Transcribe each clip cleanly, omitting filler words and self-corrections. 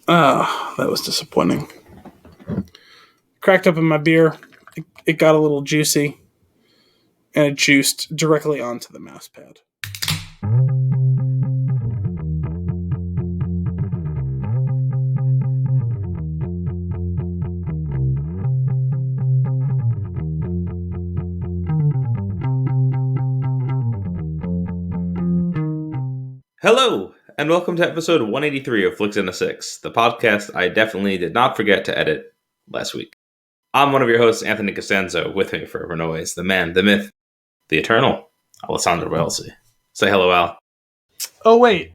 Oh, that was disappointing. Cracked open my beer. It got a little juicy, and it juiced directly onto the mouse pad. Hello, and welcome to episode 183 of Flix and a Six, the podcast I definitely did not forget to edit last week. I'm one of your hosts, Anthony Costanzo. With me forever and always, the man, the myth, the eternal, Alessandro Welsi. Say hello, Al. Oh, wait.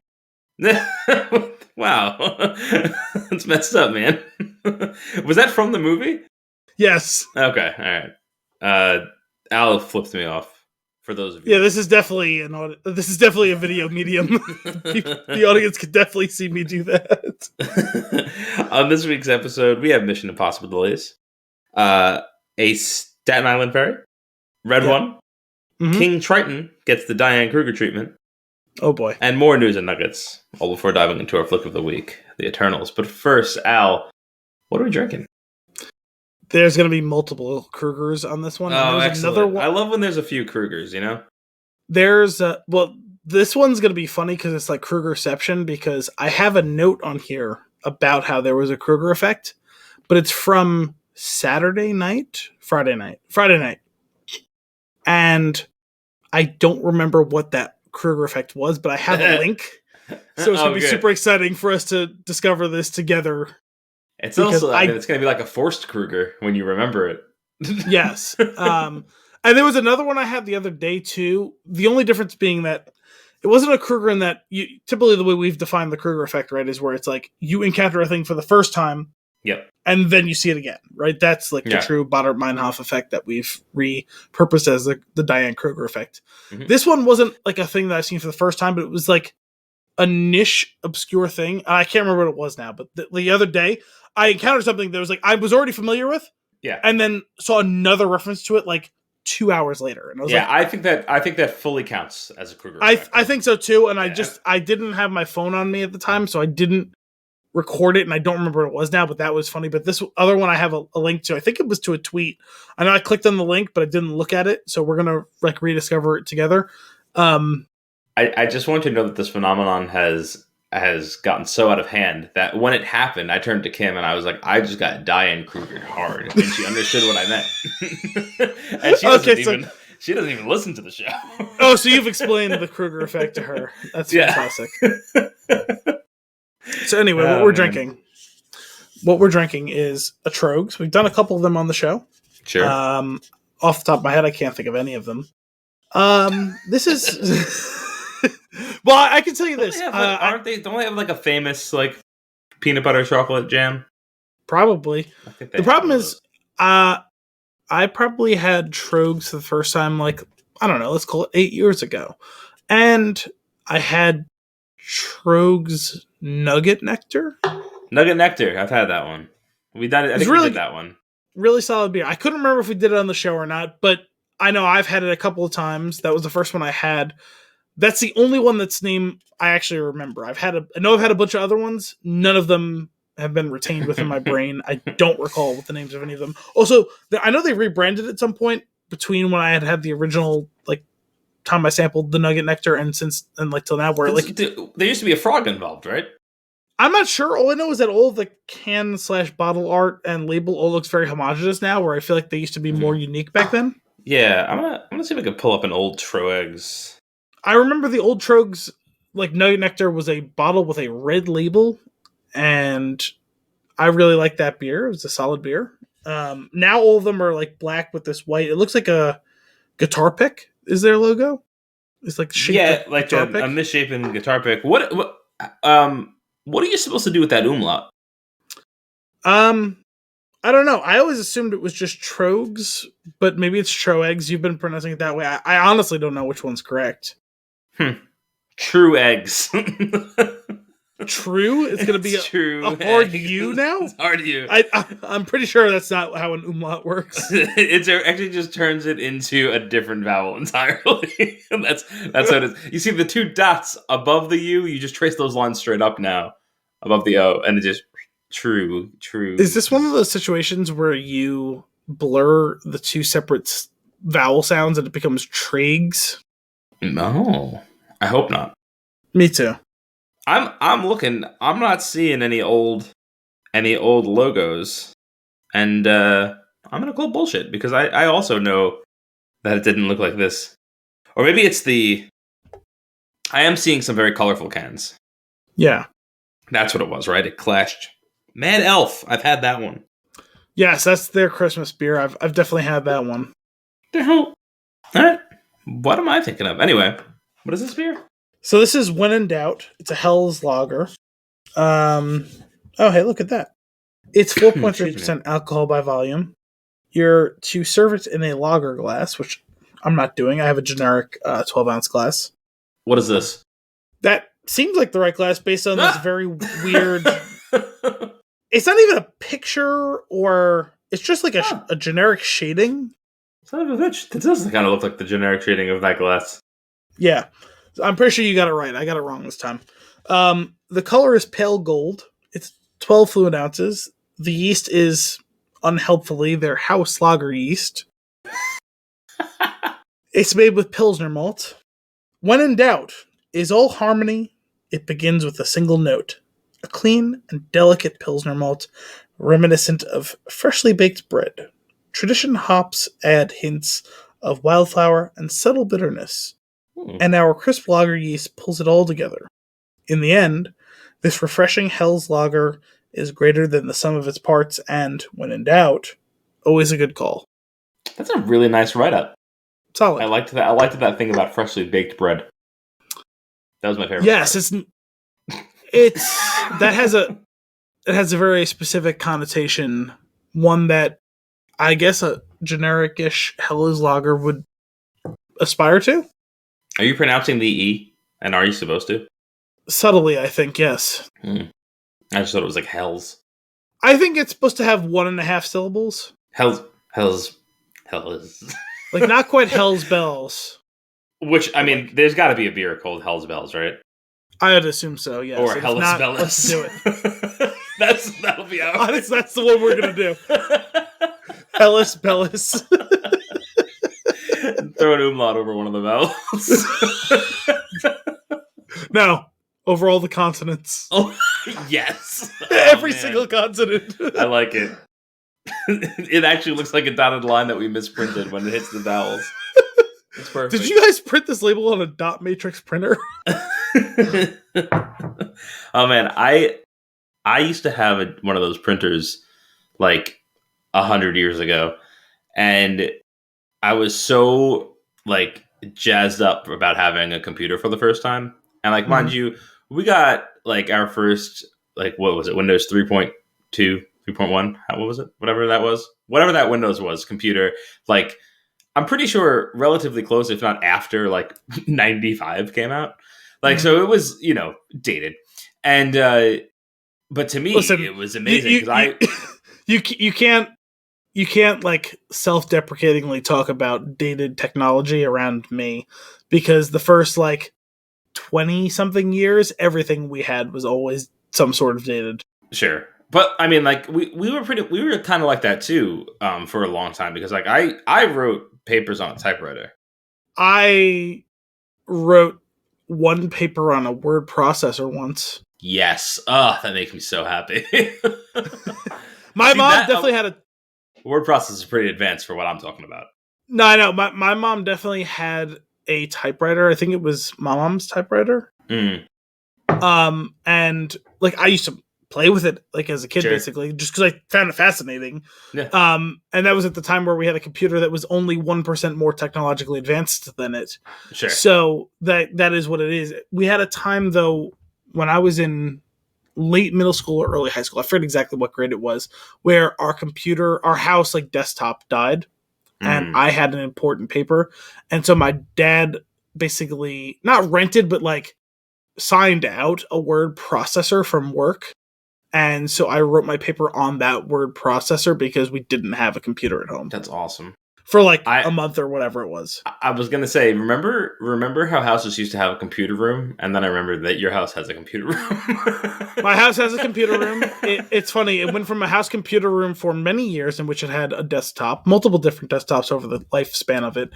Wow. That's messed up, man. Was that from the movie? Yes. Okay, alright. Al flipped me off. For those of you. Yeah, this is definitely a video medium. The audience could definitely see me do that. On this week's episode, we have Mission Impossible delays, a Staten Island ferry, Red One, King Triton gets the Diane Kruger treatment. Oh boy. And more news and nuggets, all before diving into our flick of the week, the Eternals. But first, Al, what are we drinking? There's going to be multiple Krugers on this one. Oh, excellent. Another one. I love when there's a few Krugers, you know? This one's going to be funny because it's like Krugerception, because I have a note on here about how there was a Kruger effect, but it's from Friday night. And I don't remember what that Kruger effect was, but I have a link. So it's going to be super exciting for us to discover this together. It's also, it's going to be like a forced Kruger when you remember it. Yes. And there was another one I had the other day too. The only difference being that it wasn't a Kruger in that typically the way we've defined the Kruger effect, right, is where it's like you encounter a thing for the first time. Yep. And then you see it again, right? That's like the true Baader-Meinhof effect that we've repurposed as the Diane Kruger effect. Mm-hmm. This one wasn't like a thing that I've seen for the first time, but it was like a niche, obscure thing. I can't remember what it was now, but the other day I encountered something that was like I was already familiar with. Yeah. And then saw another reference to it like 2 hours later. And I was I think that fully counts as a Kruger effect. I think so too. And I didn't have my phone on me at the time, so I didn't record it, and I don't remember what it was now, but that was funny. But this other one I have a link to. I think it was to a tweet. I know I clicked on the link, but I didn't look at it, so we're gonna like rediscover it together. I just want you to know that this phenomenon has gotten so out of hand that when it happened, I turned to Kim and I was like, I just got Diane Kruger hard, and she understood what I meant. And she doesn't even listen to the show. Oh, so you've explained the Kruger effect to her. That's fantastic. So anyway, what we're drinking is a Trogs. We've done a couple of them on the show. Sure. Off the top of my head, I can't think of any of them. This is... Well, I can tell you this. Don't they have like a famous like peanut butter chocolate jam? Probably. The problem is, I probably had Trogs for the first time, like, I don't know, let's call it 8 years ago. And I had Trogs Nugget Nectar. Nugget Nectar. I've had that one. We did that one. Really solid beer. I couldn't remember if we did it on the show or not, but I know I've had it a couple of times. That was the first one I had. That's the only one that's named I actually remember. I know I've had a bunch of other ones. None of them have been retained within my brain. I don't recall what the names of any of them. Also, I know they rebranded at some point between when I had the original like time I sampled the Nugget Nectar and like till now, where like there used to be a frog involved, right? I'm not sure. All I know is that all of the can/bottle art and label all looks very homogenous now, where I feel like they used to be more unique back then. Yeah, I'm gonna see if I can pull up an old Troegs. I remember the old Trogs, like Nugget Nectar was a bottle with a red label, and I really like that beer. It was a solid beer. Now all of them are like black with this white. It looks like a guitar pick is their logo. It's like like a misshapen guitar pick. What are you supposed to do with that umlaut? I don't know. I always assumed it was just Trogs, but maybe it's Troegs. You've been pronouncing it that way. I honestly don't know which one's correct. True eggs. True? It's going to be a hard U now? It's hard U. I'm pretty sure that's not how an umlaut works. It actually just turns it into a different vowel entirely. That's how it is. You see the two dots above the U, you just trace those lines straight up now. above the O, and it just true. Is this one of those situations where you blur the two separate vowel sounds and it becomes Triggs? No, I hope not. Me too. I'm looking. I'm not seeing any old logos, and I'm gonna call bullshit because I also know that it didn't look like this, or maybe it's the. I am seeing some very colorful cans. Yeah, that's what it was, right? It clashed. Mad Elf. I've had that one. Yes, that's their Christmas beer. I've definitely had that one. The hell? All right. What am I thinking of? Anyway, what is this beer? So this is When in Doubt. It's a Hell's Lager. Oh, hey, look at that. It's 4.3% alcohol by volume. You're to serve it in a lager glass, which I'm not doing. I have a generic 12-ounce glass. What is this? That seems like the right glass based on this very weird... It's not even a picture, or... It's just like a generic shading. Son of a bitch. It does kind of look like the generic shading of that glass. Yeah. I'm pretty sure you got it right. I got it wrong this time. The color is pale gold. It's 12 fluid ounces. The yeast is, unhelpfully, their house lager yeast. It's made with Pilsner malt. When in doubt, is all harmony, it begins with a single note. A clean and delicate Pilsner malt, reminiscent of freshly baked bread. Tradition hops add hints of wildflower and subtle bitterness. And our crisp lager yeast pulls it all together. In the end, this refreshing Hell's Lager is greater than the sum of its parts, and, when in doubt, always a good call. That's a really nice write-up. Solid. I liked that thing about freshly baked bread. That was my favorite. Yes, it has a very specific connotation, one that I guess a generic-ish Hell's Lager would aspire to. Are you pronouncing the E? And are you supposed to? Subtly, I think, yes. I just thought it was like Hells. I think it's supposed to have 1.5 syllables. Hells. Like, not quite Hell's Bells. Which, I mean, there's got to be a beer called Hell's Bells, right? I would assume so, yes. Or Hellas Bellas. Let's do it. That'll be out. Honest, that's the one we're going to do. Hellas Bellas. Throw an umlaut over one of the vowels. No, over all the consonants. Oh, yes. Every single consonant. I like it. It actually looks like a dotted line that we misprinted when it hits the vowels. It's perfect. Did you guys print this label on a dot matrix printer? Oh man, I used to have one of those printers like 100 years ago, and I was so like jazzed up about having a computer for the first time. And like, mind you, we got like our first, like, what was it? Windows 3.2, 3.1. What was it? Whatever that was. Whatever that Windows was, computer. Like, I'm pretty sure relatively close, if not after, like 95 came out. Like, so it was, dated. And, but to me, listen, it was amazing because you can't like self-deprecatingly talk about dated technology around me, because the first like 20 something years, everything we had was always some sort of dated. Sure. But I mean, like we were kind of like that too, for a long time, because like I wrote papers on a typewriter. I wrote one paper on a word processor once. Yes. Oh, that makes me so happy. My mom definitely had a word processor is pretty advanced for what I'm talking about. No, I know. My mom definitely had a typewriter. I think it was my mom's typewriter. And like I used to play with it like as a kid, basically, just because I found it fascinating. Yeah. And that was at the time where we had a computer that was only 1% more technologically advanced than it. Sure. So that is what it is. We had a time though when I was in late middle school or early high school, I forget exactly what grade it was, where our house like desktop died, and I had an important paper, and so my dad basically not rented but like signed out a word processor from work. And so I wrote my paper on that word processor because we didn't have a computer at home. That's awesome. for like a month or whatever it was. I was gonna say, remember how houses used to have a computer room, and then I remember that your house has a computer room. My house has a computer room. It's funny. It went from a house computer room for many years, in which it had a desktop, multiple different desktops over the lifespan of it,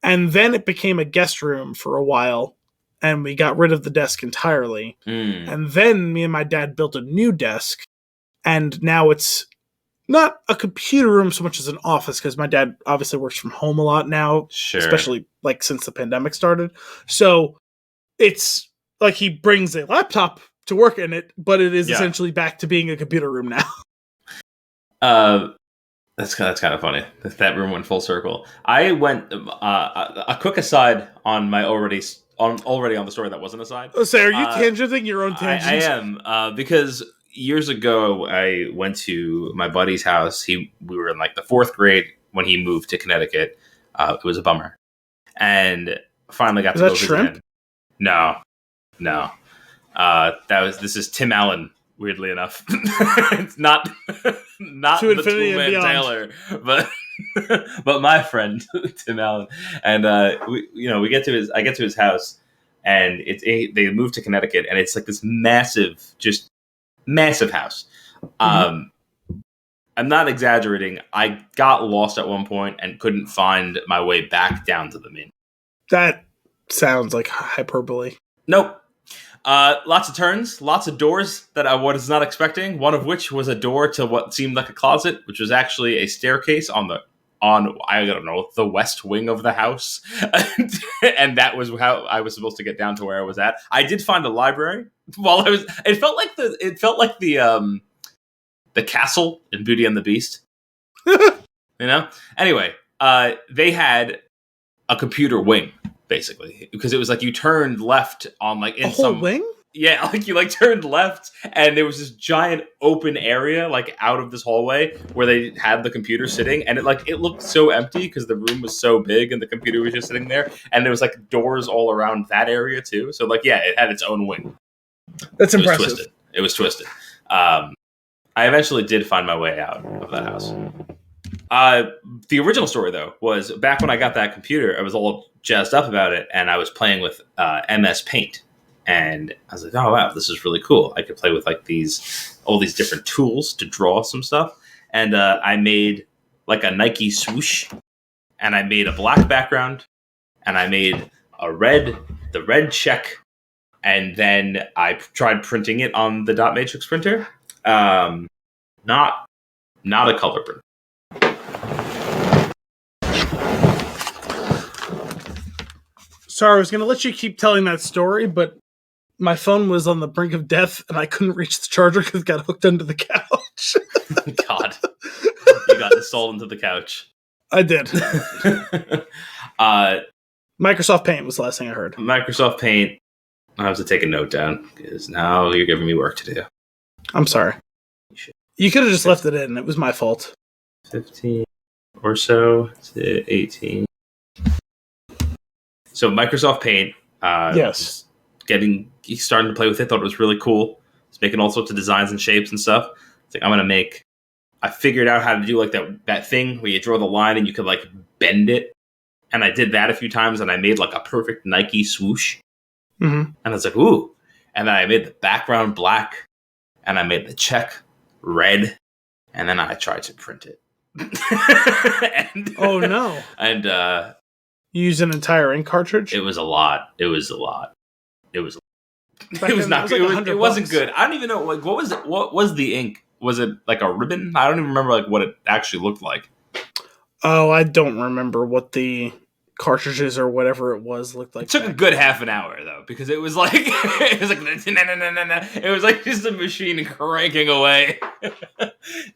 and then it became a guest room for a while, and we got rid of the desk entirely. And then me and my dad built a new desk, and now it's not a computer room so much as an office, because my dad obviously works from home a lot now, especially like since the pandemic started. So it's like he brings a laptop to work in it, but it is essentially back to being a computer room now. That's kind of funny. That room went full circle. I went a quick aside on my already on the story that wasn't aside. Oh, say, are you tangenting your own tangents? I am because years ago I went to my buddy's house. We were in like the 4th grade when he moved to Connecticut. It was a bummer, and finally got to go visit him. No. This is Tim Allen. Weirdly enough, it's not to the Infinity and Taylor, but my friend Tim Allen, and I get to his house, and they moved to Connecticut, and it's like this massive house. I'm not exaggerating. I got lost at one point and couldn't find my way back down to the main. That sounds like hyperbole. Nope. Lots of turns, lots of doors that I was not expecting. One of which was a door to what seemed like a closet, which was actually a staircase on I don't know, the west wing of the house, and that was how I was supposed to get down to where I was at. I did find a library while I was. It felt like the castle in Beauty and the Beast. Anyway, they had a computer wing. Basically, because it was like you turned left on like in a whole wing. Yeah, like you like turned left, and there was this giant open area like out of this hallway where they had the computer sitting, and it looked so empty because the room was so big and the computer was just sitting there, and there was like doors all around that area too. So like it had its own wing. That's impressive. It was twisted. I eventually did find my way out of that house. The original story, though, was back when I got that computer, I was all jazzed up about it, and I was playing with MS Paint. And I was like, oh, wow, this is really cool. I could play with like all these different tools to draw some stuff. And I made like a Nike swoosh, and I made a black background, and I made the red check, and then I tried printing it on the dot matrix printer. Not a color print. Sorry, I was going to let you keep telling that story, but my phone was on the brink of death, and I couldn't reach the charger because it got hooked under the couch. God. You got installed into the couch. I did. Microsoft Paint was the last thing I heard. Microsoft Paint. I have to take a note down, because now you're giving me work to do. I'm sorry. You could have just left it in. It was my fault. 15 or so to 18. So Microsoft Paint, yes, starting to play with it. Thought it was really cool. It's making all sorts of designs and shapes and stuff. It's like I figured out how to do like that thing where you draw the line and you could like bend it. And I did that a few times, and I made like a perfect Nike swoosh. Mm-hmm. And I was like, ooh. And then I made the background black, and I made the check red, and then I tried to print it. Oh no! And you used an entire ink cartridge? It was a lot. It was not. It wasn't good. I don't even know. Like, what was it? What was the ink? Was it like a ribbon? I don't even remember like what it actually looked like. Oh, I don't remember what the cartridges or whatever it was looked like. It took a good half an hour though, because it was like it was like just a machine cranking away,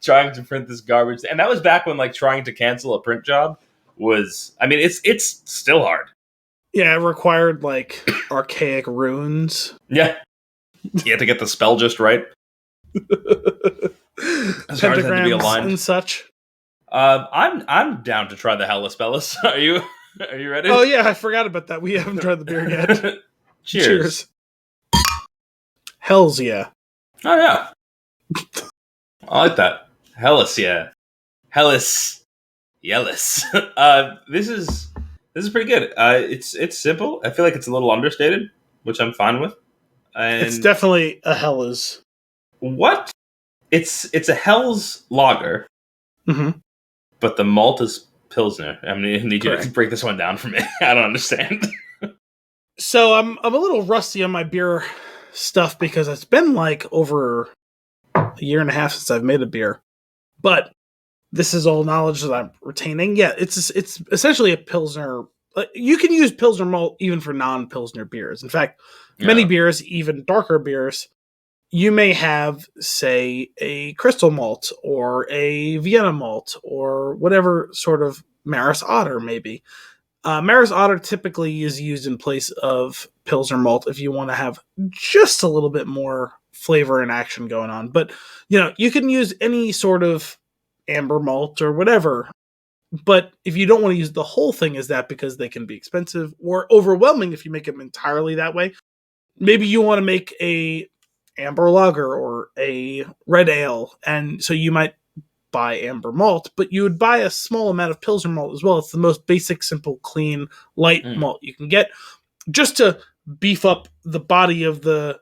trying to print this garbage. And that was back when like trying to cancel a print job was. I mean, it's still hard. Yeah, it required like archaic runes. Yeah, you had to get the spell just right. Pentagrams and such. I'm down to try the Hellas Bellas. Are you ready? Oh yeah, I forgot about that. We haven't tried the beer yet. Cheers. Hells yeah. Oh yeah. I like that. Hellas, yeah. Hellas. Yellis. This is pretty good. It's simple. I feel like it's a little understated, which I'm fine with. It's And definitely a Hellas. what? It's a Hell's lager, Mm-hmm. but the malt is Pilsner. I mean, I need you to Correct. break this one down for me. I don't understand. So I'm a little rusty on my beer stuff because it's been like over a year and a half since I've made a beer. But this is all knowledge that I'm retaining. Yeah, it's essentially a Pilsner. You can use Pilsner malt even for non-Pilsner beers. In fact, many Yeah. beers, even darker beers, you may have, say, a crystal malt or a Vienna malt or whatever sort of Maris Otter maybe. Maris Otter typically is used in place of Pilsner malt if you want to have just a little bit more flavor and action going on. But, you can use any sort of amber malt or whatever. But if you don't want to use the whole thing as that because they can be expensive or overwhelming if you make them entirely that way, maybe you want to make a amber lager or a red ale. And so you might buy amber malt, but you would buy a small amount of Pilsner malt as well. It's the most basic, simple, clean, light malt you can get just to beef up the body of the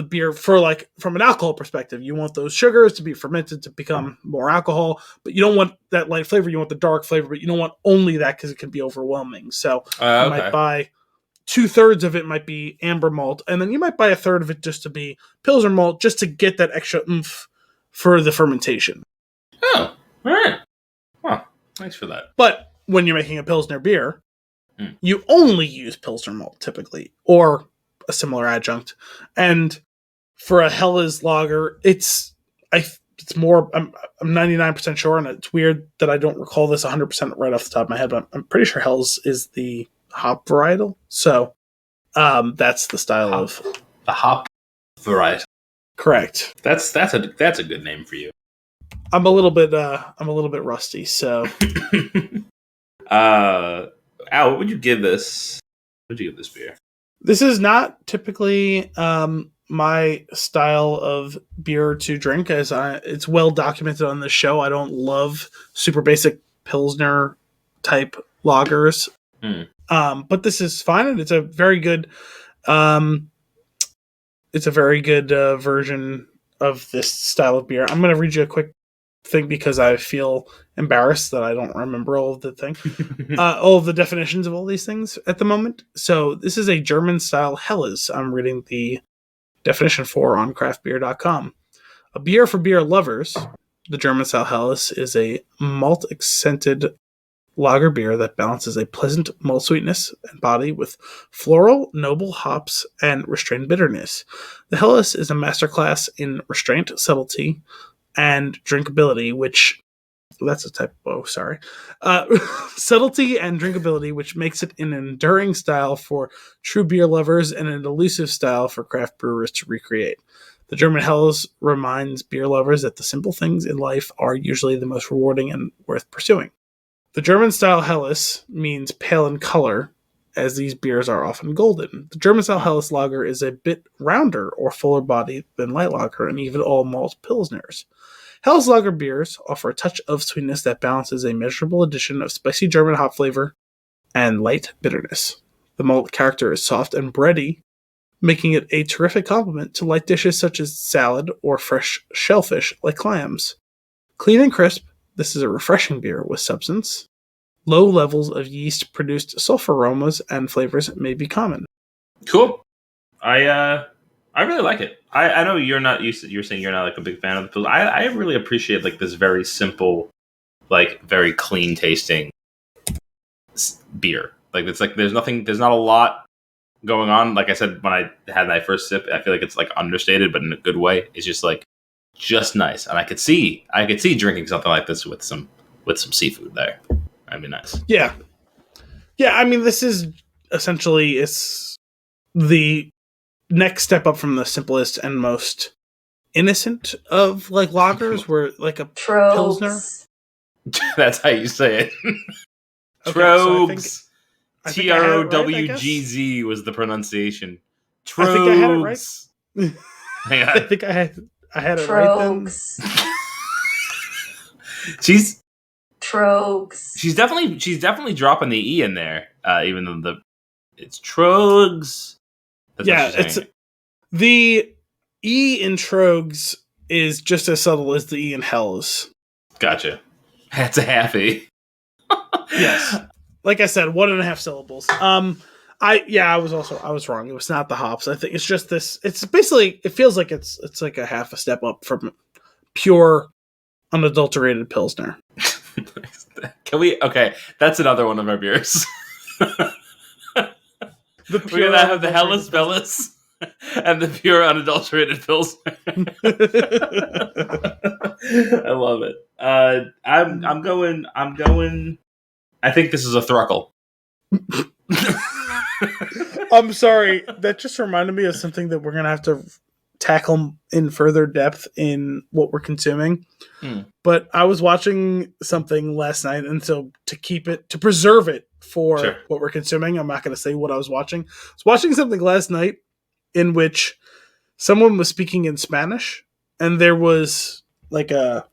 beer for from an alcohol perspective. You want those sugars to be fermented to become more alcohol, but you don't want that light flavor. You want the dark flavor, but you don't want only that because it can be overwhelming. So you might buy 2/3 of it might be amber malt, and then you might buy a third of it just to be Pilsner malt, just to get that extra oomph for the fermentation. Oh, all right. Well, thanks for that. But when you're making a Pilsner beer, you only use Pilsner malt typically, or a similar adjunct. And for a Hellas lager, it's more. I'm 99% sure, and it's weird that I don't recall this 100% right off the top of my head, but I'm pretty sure Hellas is the hop varietal. So that's the style of the hop variety. Correct. That's a good name for you. I'm a little bit rusty, so Al, what would you give this? What would you give this beer? This is not typically my style of beer to drink, as it's well documented on this show. I don't love super basic Pilsner type lagers, but this is fine, and it's a very good, version of this style of beer. I'm going to read you a quick thing because I feel embarrassed that I don't remember all of the definitions of all these things at the moment. So this is a German style Helles. I'm reading the definition for on craftbeer.com. A beer for beer lovers. The German style Helles is a malt accented lager beer that balances a pleasant malt sweetness and body with floral, noble hops, and restrained bitterness. The Helles is a masterclass in restraint, subtlety, and drinkability, which that's a typo, sorry. Subtlety and drinkability, which makes it an enduring style for true beer lovers and an elusive style for craft brewers to recreate. The German Helles reminds beer lovers that the simple things in life are usually the most rewarding and worth pursuing. The German style Helles means pale in color, as these beers are often golden. The German style Helles lager is a bit rounder or fuller bodied than light lager and even all malt pilsners. Helles lager beers offer a touch of sweetness that balances a measurable addition of spicy German hop flavor and light bitterness. The malt character is soft and bready, making it a terrific complement to light dishes such as salad or fresh shellfish like clams. Clean and crisp, this is a refreshing beer with substance. Low levels of yeast-produced sulfur aromas and flavors may be common. Cool. I really like it. I know you're not used to, you're saying you're not like a big fan of the pills. I really appreciate like this very simple, like very clean tasting beer. Like it's like there's not a lot going on. Like I said when I had my first sip, I feel like it's like understated, but in a good way. It's just nice, and I could see drinking something like this with some seafood there. That'd be nice. Yeah. I mean, this is essentially it's the next step up from the simplest and most innocent of like lagers, where like a Pilsner. That's how you say it. Trogs. Trowgz was the pronunciation. Trogs. I think I had it right then. She's Trogs. She's definitely dropping the E in there, even though it's Trogs. That's it's the E in Trogs is just as subtle as the E in Hells. Gotcha. That's a half E. Yes. Like I said, 1.5 syllables. I was wrong. It was not the hops. I think it's just this. It's basically, it feels like it's like a half a step up from pure, unadulterated Pilsner. Can we? Okay, that's another one of our beers. We're gonna have the Hellas Bellas and the pure unadulterated Pilsner. I love it. I'm going. I think this is a thruckle. I'm sorry. That just reminded me of something that we're going to have to tackle in further depth in what we're consuming. But I was watching something last night, and so to preserve it for what we're consuming, I'm not going to say what I was watching. I was watching something last night in which someone was speaking in Spanish, and there was like a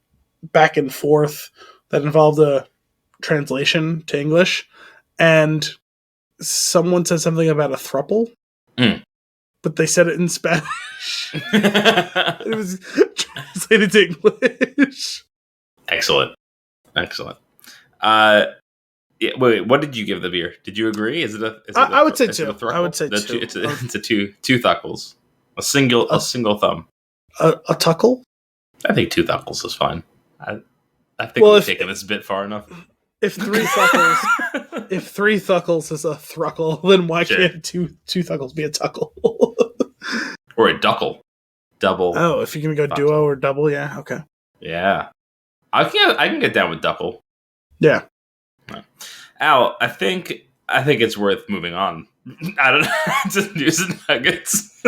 back and forth that involved a translation to English, and someone said something about a thruple, but they said it in Spanish. It was translated to English. Excellent. Wait, what did you give the beer? Did you agree? I would say two. I would say two. It's a two thuckles. A single thumb. A tuckle? I think 2 thuckles is fine. I think we've taken this bit far enough. If 3 thuckles is a thruckle, then why can't two thuckles be a tuckle? Or a duckle. Double. Oh, if you're gonna go duo or double, yeah, okay. Yeah. I can get down with duckle. Yeah. Al, I think it's worth moving on. I don't know. Just news and nuggets.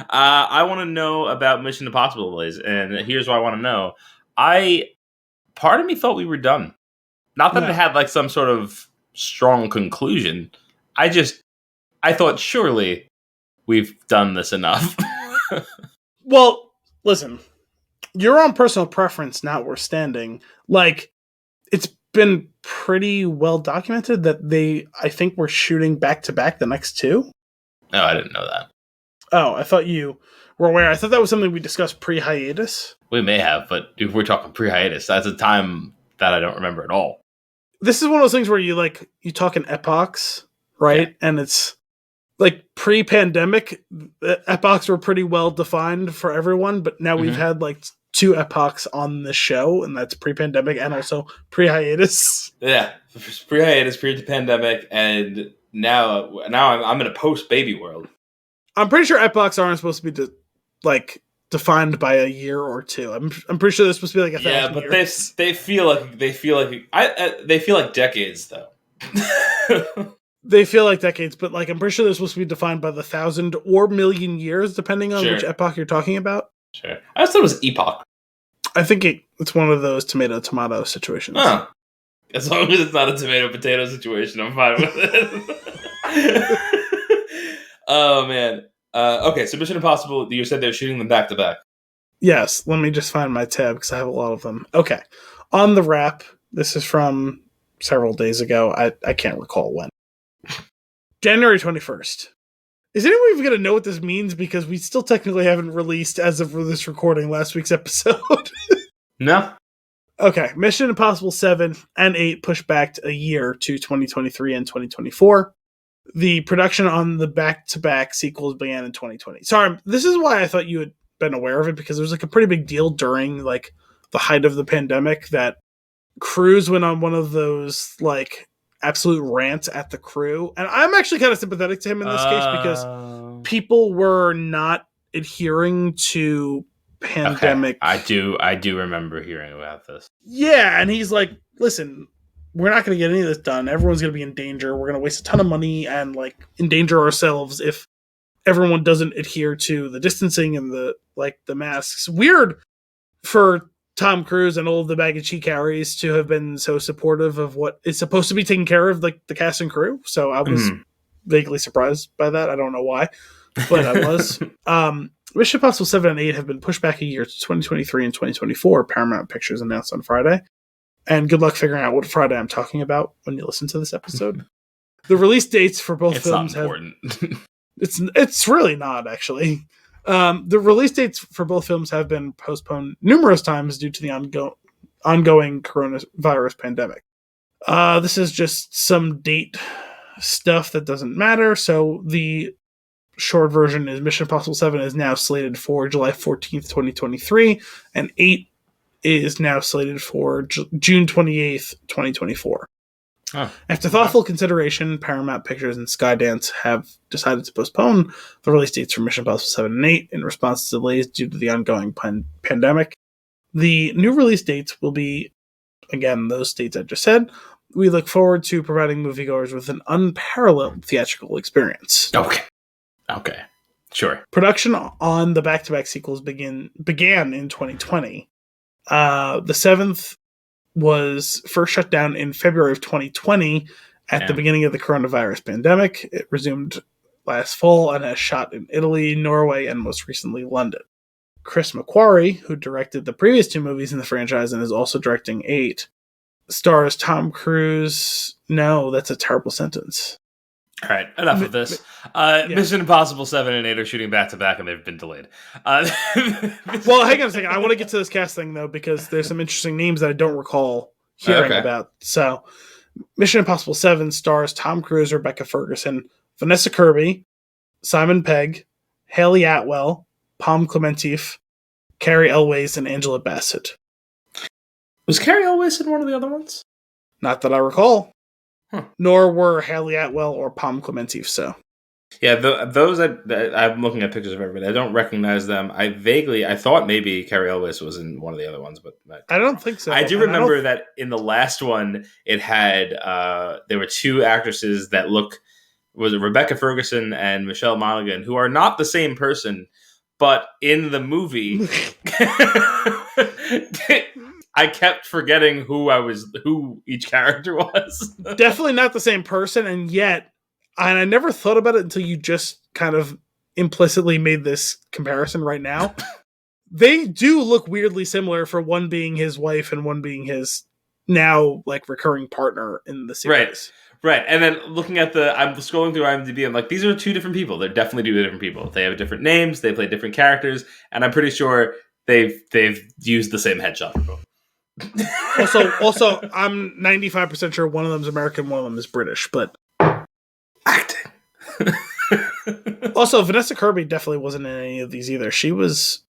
I want to know about Mission Impossible delays, and here's what I want to know. Part of me thought we were done. Not that it had like some sort of strong conclusion. I thought surely we've done this enough. Well, listen, your own personal preference notwithstanding, like, it's been pretty well documented that I think we're shooting back to back the next 2. No, I didn't know that. Oh, I thought you were aware. I thought that was something we discussed pre-hiatus. We may have, but if we're talking pre-hiatus, that's a time that I don't remember at all. This is one of those things where you talk in epochs, right? Yeah. And it's like pre-pandemic, the epochs were pretty well defined for everyone, but now we've had like 2 epochs on the show, and that's pre-pandemic and also pre-hiatus. Yeah, pre-hiatus, pre-pandemic, and now I'm in a post-baby world. I'm pretty sure epochs aren't supposed to be defined by a year or 2. I'm pretty sure they're supposed to be like 1,000 years. Yeah, but they feel like decades though. They feel like decades, but like I'm pretty sure they're supposed to be defined by the 1,000 or million years, depending on which epoch you're talking about. Sure, I just thought it was epoch. I think it's one of those tomato situations. Oh. As long as it's not a tomato-potato situation, I'm fine with it. Oh, man. Okay, so Mission Impossible, you said they're shooting them back-to-back. Yes, let me just find my tab, because I have a lot of them. Okay. On the wrap, this is from several days ago. I can't recall when. January 21st. Is anyone even going to know what this means? Because we still technically haven't released, as of this recording, last week's episode. No. Okay. Mission Impossible 7 and 8 pushed back a year to 2023 and 2024. The production on the back-to-back sequels began in 2020. Sorry, this is why I thought you had been aware of it, because there was like a pretty big deal during like the height of the pandemic that Cruise went on one of those like absolute rants at the crew. And I'm actually kind of sympathetic to him in this case, because people were not adhering to pandemic. Okay. I do remember hearing about this. Yeah, and he's like, listen, we're not going to get any of this done. Everyone's going to be in danger. We're going to waste a ton of money and like endanger ourselves if everyone doesn't adhere to the distancing and the masks. Weird for Tom Cruise and all of the baggage he carries to have been so supportive of what is supposed to be taking care of like the cast and crew. So I was vaguely surprised by that. I don't know why, but I was. Mission Impossible 7 and 8 have been pushed back a year to 2023 and 2024, Paramount Pictures announced on Friday. And good luck figuring out what Friday I'm talking about when you listen to this episode. The release dates for both films not important. It's really not, actually. The release dates for both films have been postponed numerous times due to the ongoing coronavirus pandemic. This is just some date stuff that doesn't matter. So the short version is Mission Impossible 7 is now slated for July 14th, 2023, and 8 is now slated for June 28th, 2024. Oh, After thoughtful consideration, Paramount Pictures and Skydance have decided to postpone the release dates for Mission Impossible 7 and 8 in response to delays due to the ongoing pandemic. The new release dates will be, again, those dates I just said. We look forward to providing moviegoers with an unparalleled theatrical experience. Okay. Sure. Production on the back-to-back sequels began in 2020. The seventh was first shut down in February of 2020 at the beginning of the coronavirus pandemic. It resumed last fall and has shot in Italy, Norway, and most recently London. Chris McQuarrie, who directed the previous 2 movies in the franchise and is also directing 8, stars Tom Cruise. No, that's a terrible sentence. All right, enough of this. Mission Impossible 7 and 8 are shooting back-to-back, and they've been delayed. Well, hang on a second. I want to get to this casting, though, because there's some interesting names that I don't recall hearing about. So, Mission Impossible 7 stars Tom Cruise, Rebecca Ferguson, Vanessa Kirby, Simon Pegg, Haley Atwell, Palm Clementif, Carrie Elways, and Angela Bassett. Was Carrie Elways in one of the other ones? Not that I recall. Nor were Haley Atwell or Palm Clementif, so. Yeah, those I'm looking at pictures of everybody. I don't recognize them. I thought maybe Carrie Elwes was in one of the other ones, but I don't think so. I do remember that in the last one, it had there were 2 actresses that was it Rebecca Ferguson and Michelle Monaghan, who are not the same person, but in the movie, I kept forgetting who each character was. Definitely not the same person, and I never thought about it until you just kind of implicitly made this comparison right now. They do look weirdly similar, for one being his wife and one being his now recurring partner in the series. Right. And then looking at I'm scrolling through IMDb, I'm like, these are 2 different people. They're definitely 2 different people. They have different names, they play different characters, and I'm pretty sure they've used the same headshot for both. also, I'm 95% sure one of them's American, one of them is British, but acting. Also, Vanessa Kirby definitely wasn't in any of these either. She was,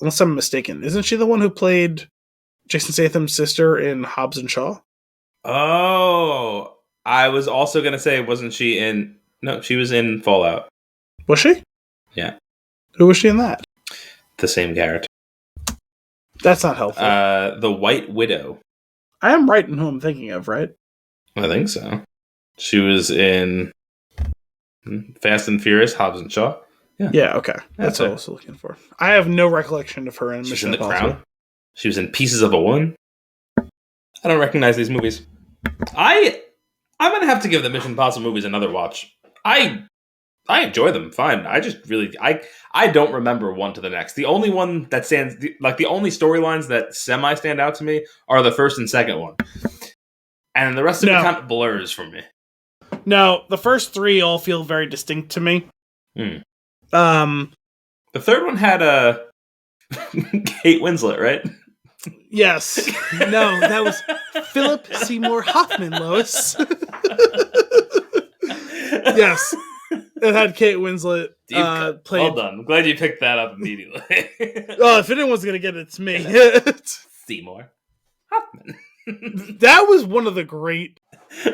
unless I'm mistaken, isn't she the one who played Jason Statham's sister in Hobbs and Shaw? Oh, I was also gonna say, wasn't she in? No, she was in Fallout. Was she? Yeah. Who was she in that? The same character. That's not helpful. The White Widow. I am right in who I'm thinking of, right? I think so. She was in Fast and Furious, Hobbs and Shaw. Yeah, okay. That's what I was looking for. I have no recollection of her in Mission Impossible. Crown. She was in Pieces of a Woman. I don't recognize these movies. I'm going to have to give the Mission Impossible movies another watch. I enjoy them fine. I just really I don't remember one to the next. The only one that stands the only storylines that semi stand out to me are the first and second one, and the rest of it kind of blurs for me. No, the first 3 all feel very distinct to me. The third one had Kate Winslet, right? Yes. No, that was Philip Seymour Hoffman, Lois. Yes. It had Kate Winslet played. Well done. I'm glad you picked that up immediately. Oh, if anyone's going to get it, it's me. Seymour Hoffman. That was one of the great,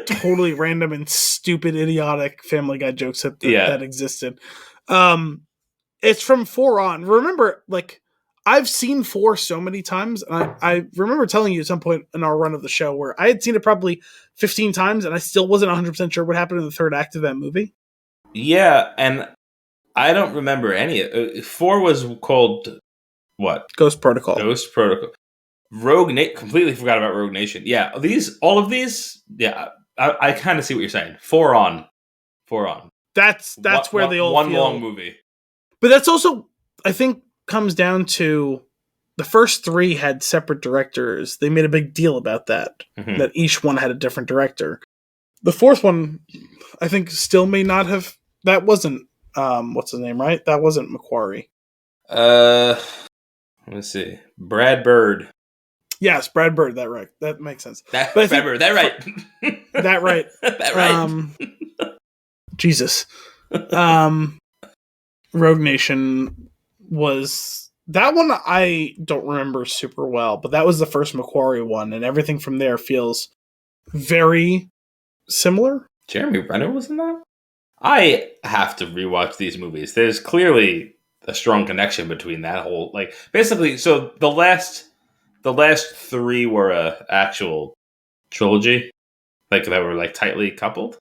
totally random and stupid, idiotic Family Guy jokes that existed. It's from 4 on. Remember, I've seen 4 so many times, and I remember telling you at some point in our run of the show where I had seen it probably 15 times, and I still wasn't 100% sure what happened in the third act of that movie. Yeah, and I don't remember any of it. 4 was called what? Ghost Protocol. Rogue Nation. Completely forgot about Rogue Nation. Yeah, all of these. Yeah, I kind of see what you're saying. 4 on. That's where they all one feel... long movie. But that's also, I think, comes down to the first three had separate directors. They made a big deal about that, that each one had a different director. The fourth one, I think, still may not have. That wasn't what's his name, right? That wasn't Macquarie. Let's see, Brad Bird. Yes, Brad Bird. That right. That makes sense. Brad Bird. That right. That right. That right. Jesus. Rogue Nation was that one. I don't remember super well, but that was the first Macquarie one, and everything from there feels very similar. Jeremy Renner was in that? I have to rewatch these movies. There's clearly a strong connection between that whole, like, basically, so the last three were a actual trilogy, like, that were, like, tightly coupled.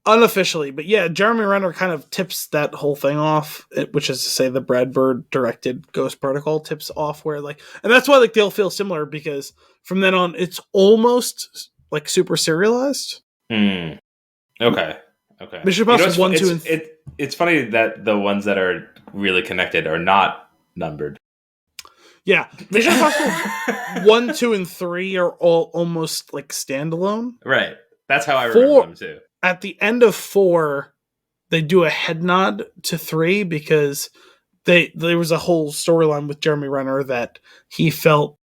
Unofficially, but yeah, Jeremy Renner kind of tips that whole thing off, which is to say the Brad Bird directed Ghost Protocol tips off where, like, and that's why, like, they'll feel similar, because from then on, it's almost, like, super serialized. Okay. Mission Impossible 1, 2, and 3. It's funny that the ones that are really connected are not numbered. Yeah. Mission Impossible 1, 2, and 3 are all almost like standalone. Right. That's how I remember them too. At the end of 4, they do a head nod to 3 because there was a whole storyline with Jeremy Renner that he felt.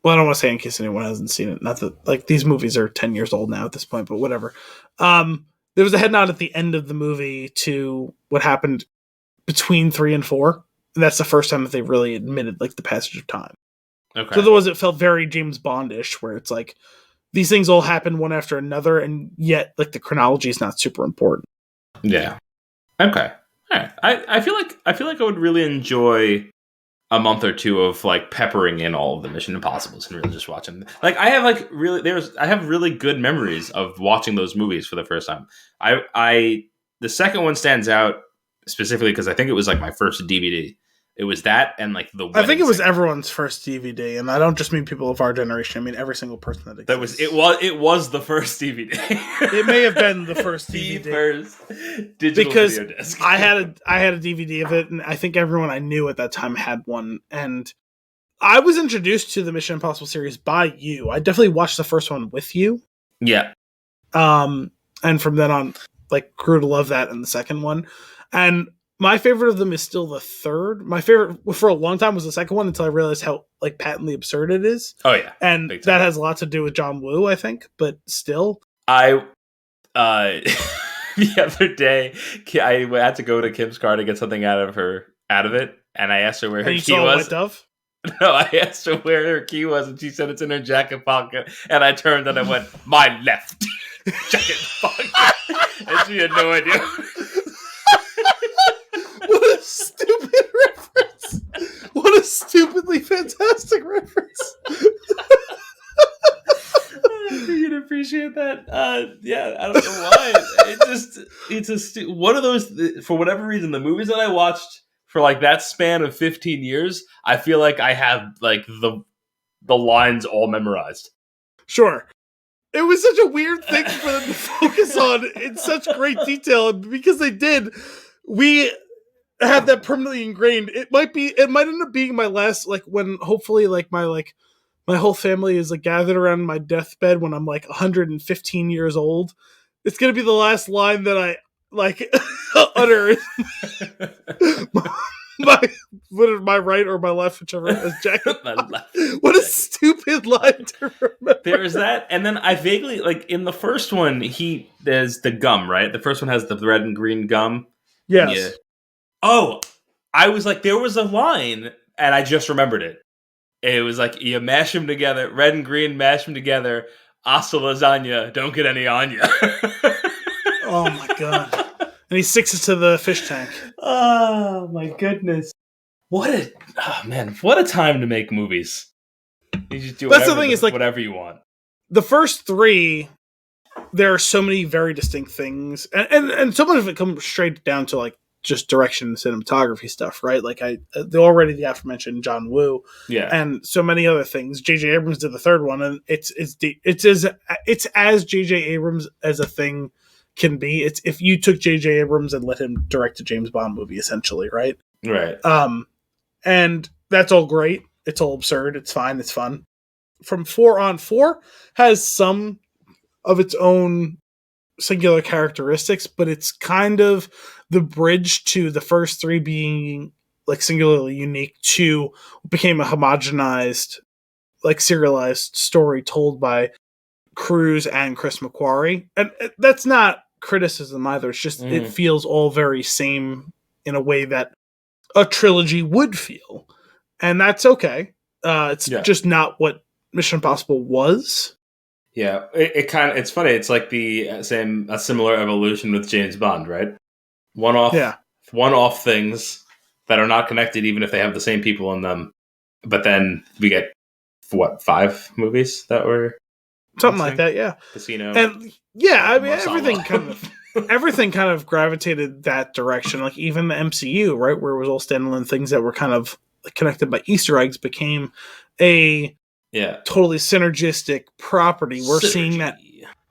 Well, I don't want to say in case anyone hasn't seen it. Not that, like, these movies are 10 years old now at this point, but whatever. There was a head nod at the end of the movie to what happened between 3 and 4. And that's the first time that they really admitted, like, the passage of time. Okay. So otherwise it felt very James Bondish, where it's like these things all happen one after another, and yet, like, the chronology is not super important. Yeah. Okay. All right. I feel like I would really enjoy a month or two of, like, peppering in all of the Mission Impossibles and really just watching. Like, I have really good memories of watching those movies for the first time. The second one stands out specifically because I think it was, like, my first DVD. It was that and, like, the I think it was everyone's first DVD, and I don't just mean people of our generation. I mean every single person that exists. It was the first DVD. It may have been the first DVD. The first digital because video disc. I had a DVD of it, and I think everyone I knew at that time had one. And I was introduced to the Mission Impossible series by you. I definitely watched the first one with you. Yeah. And from then on, like, grew to love that and the second one. And my favorite of them is still the third. My favorite for a long time was the second one until I realized how, like, patently absurd it is. Oh yeah. And that has a lot to do with John Woo, I think, but still. The other day I had to go to Kim's car to get something out of it, and I asked her where her key was. White Dove? No, I asked her where her key was, and she said it's in her jacket pocket. And I turned and I went, my left jacket pocket. And she had no idea. What a stupid reference! What a stupidly fantastic reference! You'd appreciate that. Yeah, I don't know why. It's one of those, for whatever reason, the movies that I watched for, like, that span of 15 years, I feel like I have, like, the lines all memorized. Sure. It was such a weird thing for them to focus on in such great detail, and because they did, we have that permanently ingrained. It might end up being my last, like, when hopefully, like, my whole family is, like, gathered around my deathbed when I'm, like, 115 years old. It's gonna be the last line that I, like, utter. my right or my left, whichever is jacket. My left. What a stupid line to remember. There's that, and then I vaguely, like, in the first one, there's the gum, right? The first one has the red and green gum. Yes. Yeah. Oh, I was like, there was a line, and I just remembered it. It was like, you mash them together, red and green, mash them together, hasta lasagna, don't get any on ya. Oh my god. And he sticks it to the fish tank. Oh my goodness. What a time to make movies. You just do whatever you want. The first three, there are so many very distinct things. And so much of it comes straight down to, like, just direction and cinematography stuff, right? Like, the aforementioned John Woo, yeah, and so many other things. J.J. Abrams did the third one, and it's as J.J. Abrams as a thing can be. It's if you took J.J. Abrams and let him direct a James Bond movie, essentially, right? Right. And that's all great. It's all absurd. It's fine. It's fun. From 4 on, 4 has some of its own singular characteristics, but it's kind of the bridge to the first 3 being like singularly unique to what became a homogenized, like serialized story told by Cruise and Chris McQuarrie. And that's not criticism either. It's just it feels all very same in a way that a trilogy would feel. And that's okay. It's just not what Mission Impossible was. Yeah, it's funny. It's like a similar evolution with James Bond, right? One-off things that are not connected, even if they have the same people in them. But then we get 5 movies that were something like that, yeah. Casino, and I mean everything kind of gravitated that direction. Like even the MCU, right, where it was all standalone things that were kind of connected by Easter eggs, became a totally synergistic property. We're seeing that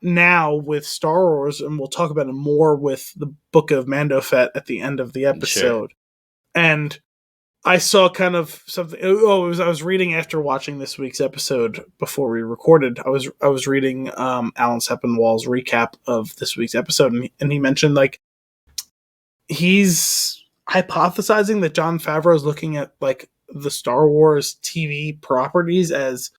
now with Star Wars, and we'll talk about it more with the Book of Mando Fett at the end of the episode. Sure. And I saw kind of something. I was reading after watching this week's episode before we recorded. I was reading Alan Sepinwall's recap of this week's episode, and he mentioned like he's hypothesizing that Jon Favreau is looking at like the Star Wars TV properties as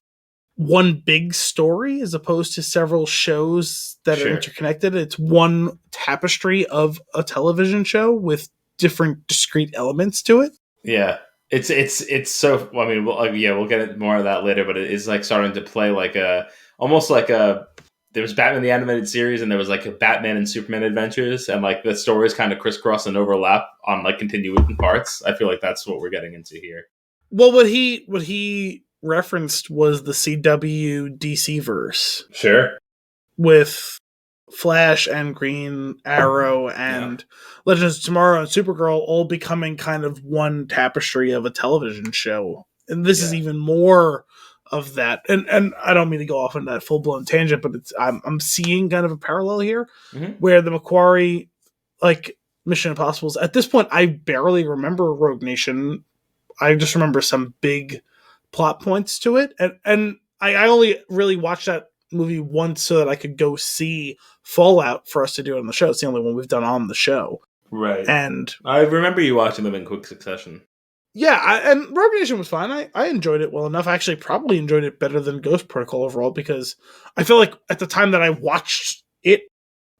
one big story as opposed to several shows that are interconnected. It's one tapestry of a television show with different discrete elements to it. Yeah. It's so, I mean, we'll get more of that later, but it is like starting to play like almost like there was Batman the Animated Series and there was like a Batman and Superman Adventures, and like the stories kind of crisscross and overlap on like continuing parts. I feel like that's what we're getting into here. Well, what he referenced was the CW DC verse. Sure. With Flash and Green Arrow and Legends of Tomorrow and Supergirl all becoming kind of one tapestry of a television show. And this is even more of that. And I don't mean to go off on that full-blown tangent, but I'm seeing kind of a parallel here where the McQuarrie, like Mission Impossibles, at this point, I barely remember Rogue Nation. I just remember some big plot points to it. And I only really watched that movie once so that I could go see Fallout for us to do it on the show. It's the only one we've done on the show. Right. And I remember you watching them in quick succession. Yeah, and Rogue Nation was fine. I enjoyed it well enough. I actually probably enjoyed it better than Ghost Protocol overall because I feel like at the time that I watched it,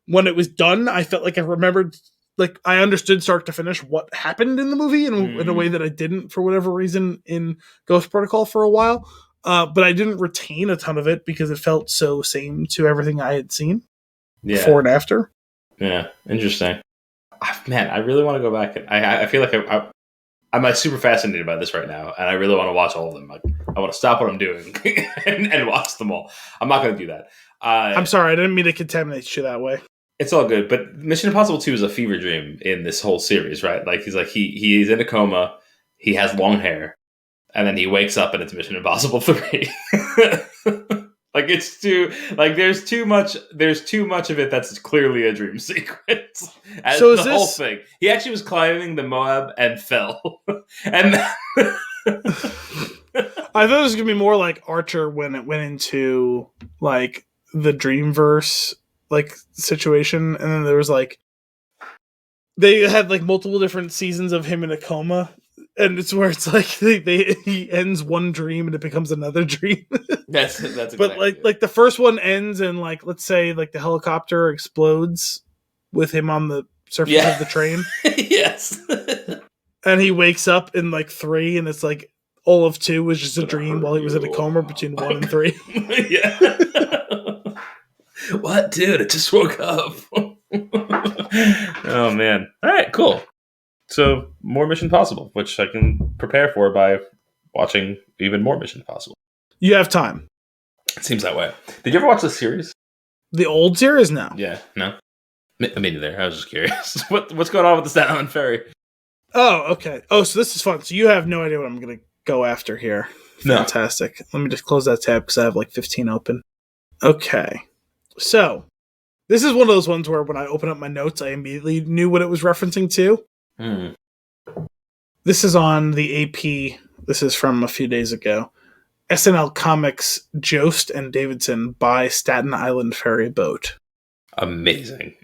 when it was done, I felt like I remembered, like I understood start to finish what happened in the movie in a way that I didn't for whatever reason in Ghost Protocol for a while. But I didn't retain a ton of it because it felt so same to everything I had seen before and after. Yeah, interesting. Man, I really want to go back. I feel like I'm like super fascinated by this right now, and I really want to watch all of them. Like, I want to stop what I'm doing and watch them all. I'm not going to do that. I'm sorry, I didn't mean to contaminate you that way. It's all good, but Mission Impossible 2 is a fever dream in this whole series, right? Like he's in a coma, he has long hair, and then he wakes up and it's Mission Impossible 3. Like it's too like there's too much of it that's clearly a dream sequence. So is the whole thing. He actually was climbing the Moab and fell. And I thought it was gonna be more like Archer when it went into like the Dreamverse like situation, and then there was like they had like multiple different seasons of him in a coma. And it's where it's like he ends one dream and it becomes another dream. That's exactly but like the first one ends and like let's say like the helicopter explodes with him on the surface of the train. Yes. And he wakes up in like 3 and it's like all of 2 was just a dream while he was in a coma between 1 and 3. Yeah. What, dude? I just woke up. Oh man. All right, cool. So, more Mission Impossible, which I can prepare for by watching even more Mission Impossible. You have time. It seems that way. Did you ever watch the series? The old series? No. Yeah, no? Me neither. I was just curious. What's going on with the Staten Island ferry? Oh, okay. Oh, so this is fun. So you have no idea what I'm going to go after here. Fantastic. Let me just close that tab because I have like 15 open. Okay. So, this is one of those ones where when I open up my notes, I immediately knew what it was referencing to. This is on the AP This is from a few days ago. SNL Comics Jost and Davidson buy Staten Island ferry boat. Amazing.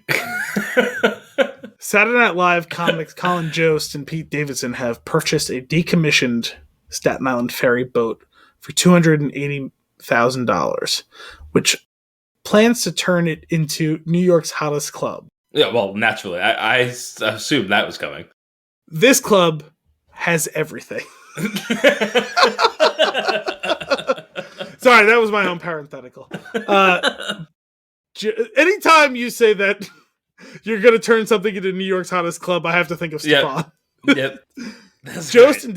Saturday Night Live comics Colin Jost and Pete Davidson have purchased a decommissioned Staten Island ferry boat for $280,000, which plans to turn it into New York's hottest club. Yeah, well, naturally. I assumed that was coming. This club has everything. Sorry, that was my own parenthetical. Anytime you say that you're going to turn something into New York's hottest club, I have to think of Stefan. Yep. Jost and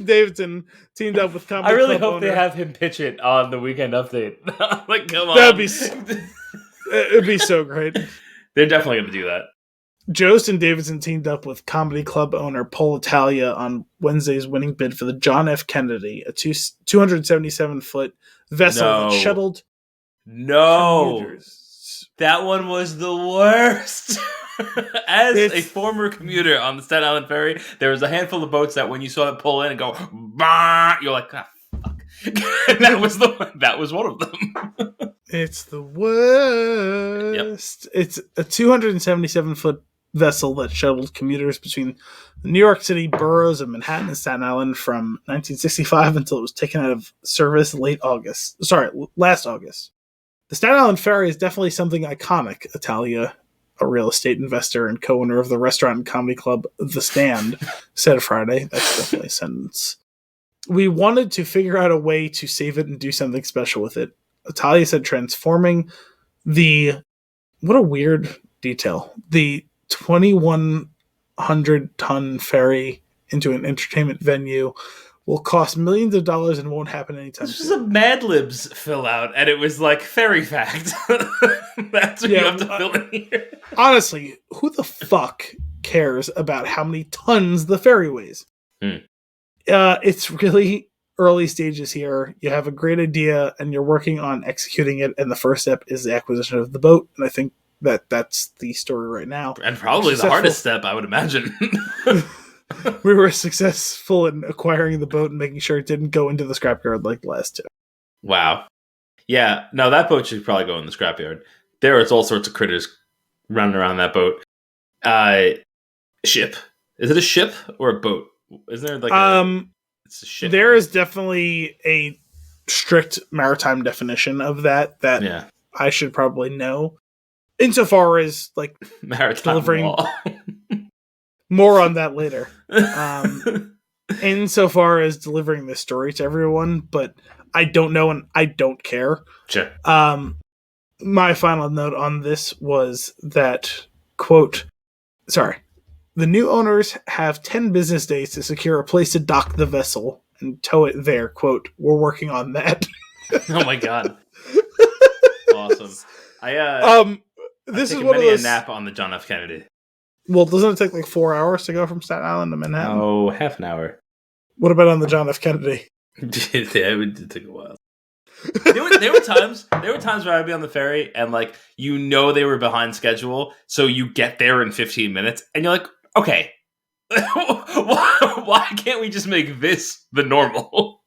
Davidson teamed up with comedy. I really club hope owner. they have him pitch it on the Weekend Update. Like, come on. It'd be so great. They're definitely going to do that. Jost and Davidson teamed up with comedy club owner Paul Italia on Wednesday's winning bid for the John F. Kennedy, a 277-foot vessel that shuttled commuters. That one was the worst. As a former commuter on the Staten Island ferry, there was a handful of boats that when you saw it pull in and go, bah, you're like, ah, fuck. And that was one of them. It's the worst. Yep. It's a 277-foot vessel that shuttled commuters between the New York City boroughs of Manhattan and Staten Island from 1965 until it was taken out of service last August. The Staten Island ferry is definitely something iconic, Italia, a real estate investor and co-owner of the restaurant and comedy club The Stand, said Friday. That's definitely a sentence. We wanted to figure out a way to save it and do something special with it. Italia said transforming what a weird detail, the 2,100-ton ferry into an entertainment venue will cost millions of dollars and won't happen anytime soon. This was a Mad Libs fill out, and it was like fairy fact. That's what you have to fill in here. Honestly, who the fuck cares about how many tons the ferry weighs? It's really early stages here. You have a great idea, and you're working on executing it, and the first step is the acquisition of the boat, and I think that's the story right now. And probably the hardest step, I would imagine. We were successful in acquiring the boat and making sure it didn't go into the scrapyard like the last two. Wow. Yeah, no, that boat should probably go in the scrapyard. There is all sorts of critters running around that boat. Ship. Is it a ship or a boat? Is there like it's a ship? There is definitely a strict maritime definition of that I should probably know. Insofar as like maritime delivering law. More on that later. Insofar as delivering this story to everyone, but I don't know and I don't care. Sure. My final note on this was that, quote, the new owners have 10 business days to secure a place to dock the vessel and tow it there. Quote, we're working on that. Oh my God. Awesome. This is one one of those. A nap on the John F. Kennedy. Well, doesn't it take like 4 hours to go from Staten Island to Manhattan? Oh, half an hour. What about on the John F. Kennedy? Yeah, it would take a while. There were times where I'd be on the ferry and like they were behind schedule, so you get there in 15 minutes and you're like, okay, why can't we just make this the normal?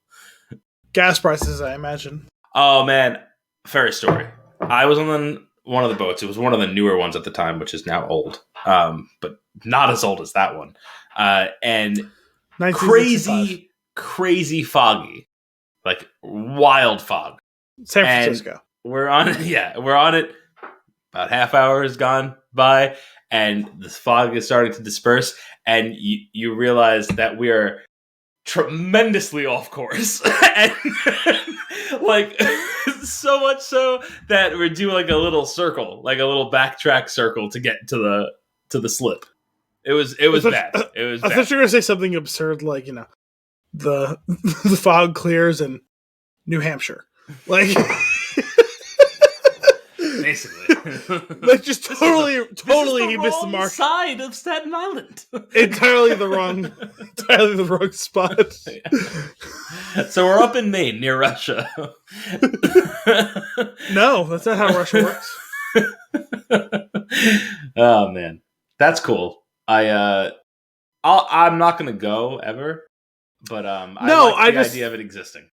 Gas prices, I imagine. Oh man, ferry story. I was on one of the boats. It was one of the newer ones at the time, which is now old, but not as old as that one. And crazy foggy, like wild fog. San Francisco. And we're on it. About half hour has gone by, and the fog is starting to disperse, and you realize that we are tremendously off course, and like so much so that we're doing like a little circle, like a little backtrack circle to get to the slip. It was bad. It was. I thought you were gonna say something absurd, like the the fog clears in New Hampshire, like basically, like just totally he missed the mark. Side of Staten Island, entirely the wrong spot. So we're up in Maine near Russia. No, that's not how Russia works. Oh man, that's cool. I'm not gonna go ever. but I No, like the idea of it existing.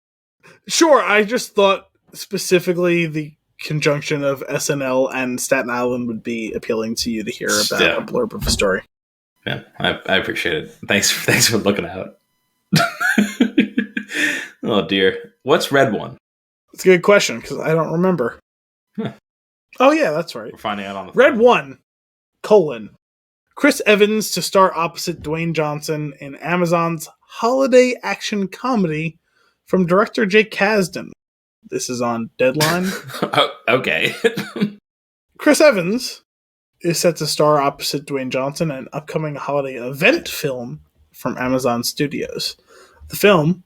Sure, I just thought specifically the conjunction of SNL and Staten Island would be appealing to you to hear about a blurb of a story. Yeah, I appreciate it. Thanks for looking out. Oh dear, what's Red One? It's a good question because I don't remember. Huh. Oh yeah, that's right. We're finding out on the Red One: Chris Evans to star opposite Dwayne Johnson in Amazon's holiday action comedy from director Jake Kasdan. This is on Deadline. Oh, okay. Chris Evans is set to star opposite Dwayne Johnson in an upcoming holiday event film from Amazon Studios. The film,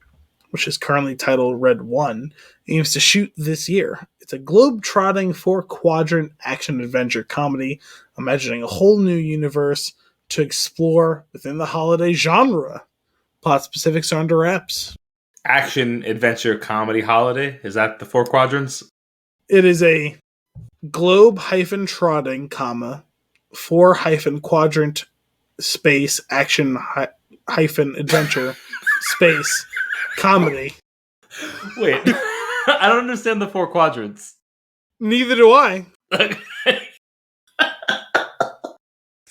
which is currently titled Red One, aims to shoot this year. It's a globe-trotting 4-quadrant action-adventure comedy imagining a whole new universe to explore within the holiday genre. Plot specifics are under wraps. Action, adventure, comedy, holiday? Is that the 4 quadrants? It is a globe-trotting, 4-quadrant space action-adventure space comedy. Wait, I don't understand the 4 quadrants. Neither do I.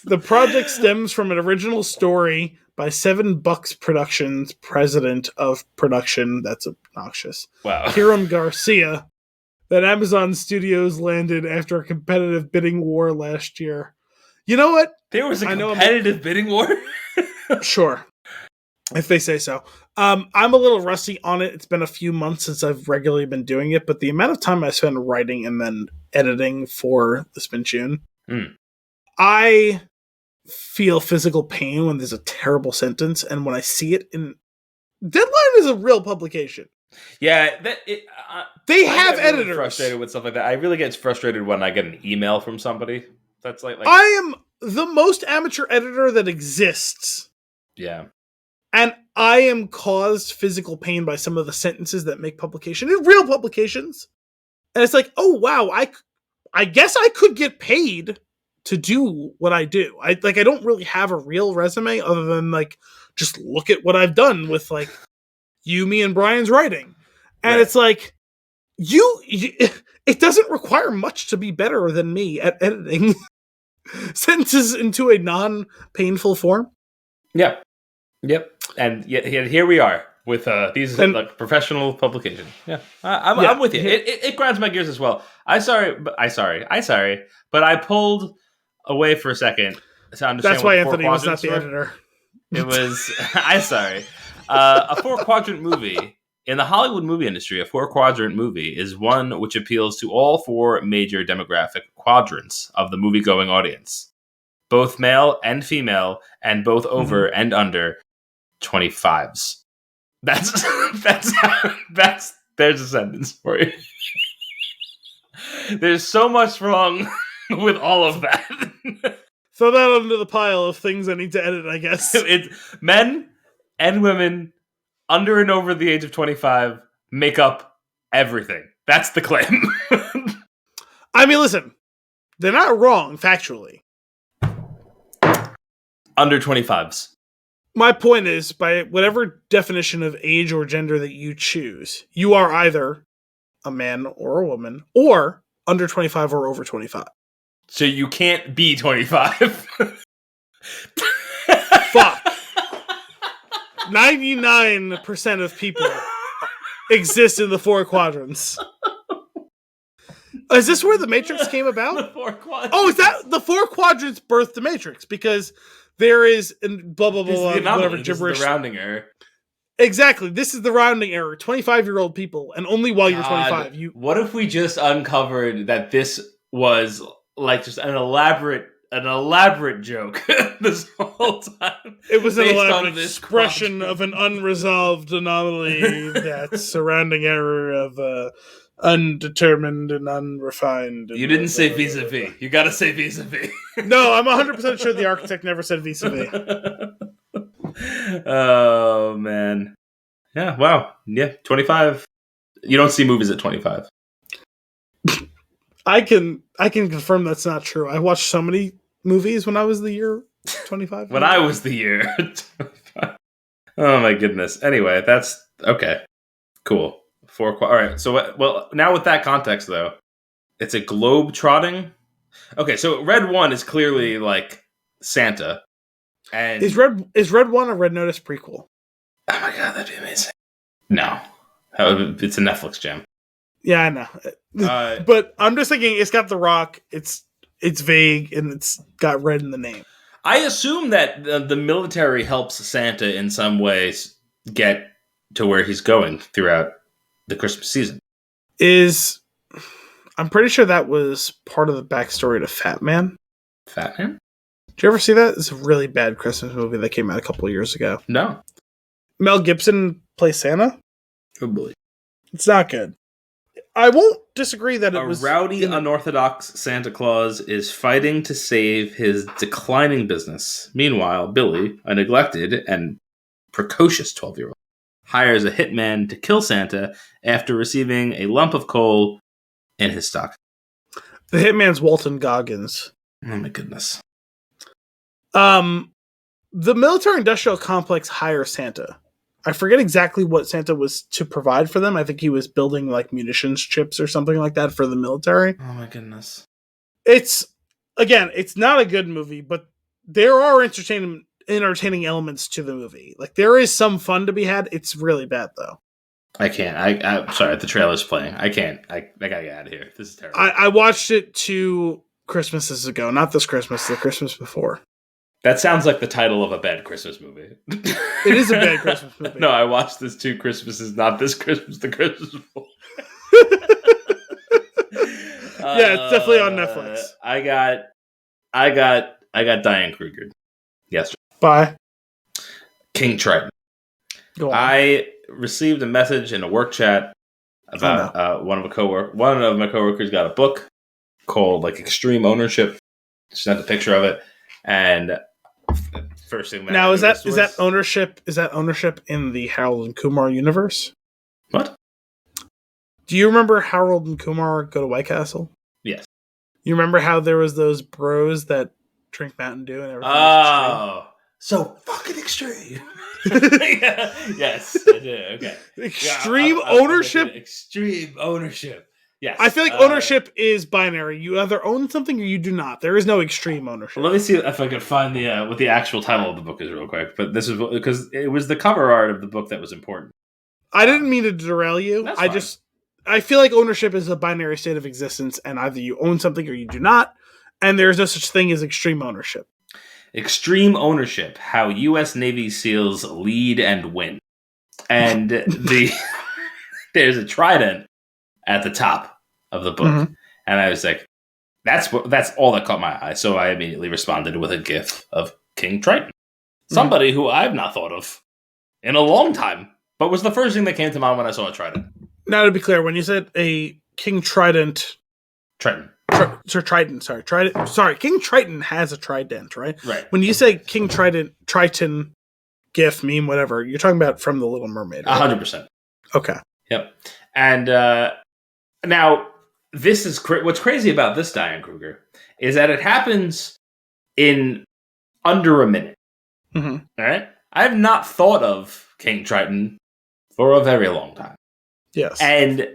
The project stems from an original story by Seven Bucks Productions president of production, that's obnoxious, Wow, Hiram Garcia, that Amazon Studios landed after a competitive bidding war last year. You know what? There was a competitive bidding war? Sure. If they say so. I'm a little rusty on it. It's been a few months since I've regularly been doing it, but the amount of time I spent writing and then editing for The Spin Tune, I feel physical pain when there's a terrible sentence, and when I see it in... Deadline is a real publication. Yeah, they have editors. Really frustrated with stuff like that. I really get frustrated when I get an email from somebody. That's like I am the most amateur editor that exists. Yeah. And I am caused physical pain by some of the sentences that make publication in real publications. And it's like, oh wow, I guess I could get paid to do what I do. I don't really have a real resume other than like just look at what I've done with like you, me, and Brian's writing. And It's like it doesn't require much to be better than me at editing sentences into a non-painful form. Yep. And yet here we are with these like professional publication. Yeah, I'm with you. It grinds my gears as well. I sorry, but I pulled away for a second to understand. That's why Anthony was not the editor. It was a 4-quadrant movie. In the Hollywood movie industry, a 4-quadrant movie is one which appeals to all 4 major demographic quadrants of the movie-going audience, both male and female, and both over and under 25s. That's there's a sentence for you. There's so much wrong with all of that. Throw that under the pile of things I need to edit, I guess. It's men and women under and over the age of 25 make up everything. That's the claim. I mean, listen, they're not wrong factually. Under 25s. My point is, by whatever definition of age or gender that you choose, you are either a man or a woman, or under 25 or over 25. So you can't be 25. Fuck. 99% of people exist in the 4 quadrants. Is this where the Matrix came about? The 4 quadrants. Oh, is that the 4 quadrants birthed the Matrix? Because there is blah blah blah whatever gibberish. This is the rounding error. Exactly. This is the rounding error. 25-year-old people, and only while you're 25. What if we just uncovered that this was like just an elaborate joke this whole time? It was an elaborate expression of an unresolved anomaly, that surrounding error of undetermined and unrefined. You didn't say vis-a-vis. You gotta say vis-a-vis. No, I'm 100% sure the architect never said vis-a-vis. Oh, man. Yeah, wow. Yeah, 25. You don't see movies at 25. I can confirm that's not true. I watched so many movies when I was the year 25. When I was the year 25. Oh my goodness. Anyway, that's okay. Cool. All right. So, well, now with that context, though, it's a globe trotting. Okay, so Red One is clearly like Santa, and Is Red One a Red Notice prequel? oh my god, that'd be amazing. No, it's a Netflix gem. Yeah, I know. But I'm just thinking it's got The Rock. It's vague and it's got red in the name. I assume that the military helps Santa in some ways get to where he's going throughout the Christmas season. I'm pretty sure that was part of the backstory to Fat Man. Fat Man? Did you ever see that? It's a really bad Christmas movie that came out a couple of years ago. No. Mel Gibson plays Santa. Oh boy. It's not good. I won't disagree that it was... A rowdy, unorthodox Santa Claus is fighting to save his declining business. Meanwhile, Billy, a neglected and precocious 12-year-old, hires a hitman to kill Santa after receiving a lump of coal in his stock. The hitman's Walton Goggins. Oh my goodness. The military-industrial complex hires Santa. I forget exactly what Santa was to provide for them. I think he was building like munitions chips or something like that for the military. Oh my goodness. It's not a good movie, but there are entertaining elements to the movie. Like there is some fun to be had. It's really bad though. I can't. I'm sorry, the trailer's playing. I can't. I gotta get out of here. This is terrible. I watched it 2 Christmases ago. Not this Christmas, the Christmas before. That sounds like the title of a bad Christmas movie. It is a bad Christmas movie. No, I watched this 2 Christmases, not this Christmas, the Christmas before. Yeah, it's definitely on Netflix. I got Diane Kruger yesterday. Bye. King Triton. Go on. I received a message in a work chat about one of my coworkers got a book called like Extreme Ownership. She sent a picture of it, and first thing now is that ownership in the Harold and Kumar universe? What? Do you remember Harold and Kumar Go to White Castle? Yes. You remember how there was those bros that drink Mountain Dew and everything? Oh, so fucking extreme. Yeah. Yes, I do. Okay. Extreme ownership. Extreme ownership. Yes. I feel like ownership is binary. You either own something or you do not. There is no extreme ownership. Let me see if I can find what the actual title of the book is real quick. But this is because it was the cover art of the book that was important. I didn't mean to derail you. I feel like ownership is a binary state of existence, and either you own something or you do not. And there is no such thing as extreme ownership. Extreme ownership: how U.S. Navy SEALs lead and win. And there's a trident at the top of the book, and I was like, "That's all that caught my eye." So I immediately responded with a GIF of King Triton, somebody who I've not thought of in a long time, but was the first thing that came to mind when I saw a trident. Now, to be clear, when you said a King Trident, King Triton has a trident, right? Right. When you say King Triton, GIF, meme, whatever, you're talking about from The Little Mermaid, right? 100%. Okay. Yep. And now, this is what's crazy about this Diane Kruger is that it happens in under a minute. Mm-hmm. All right? I have not thought of King Triton for a very long time. Yes. And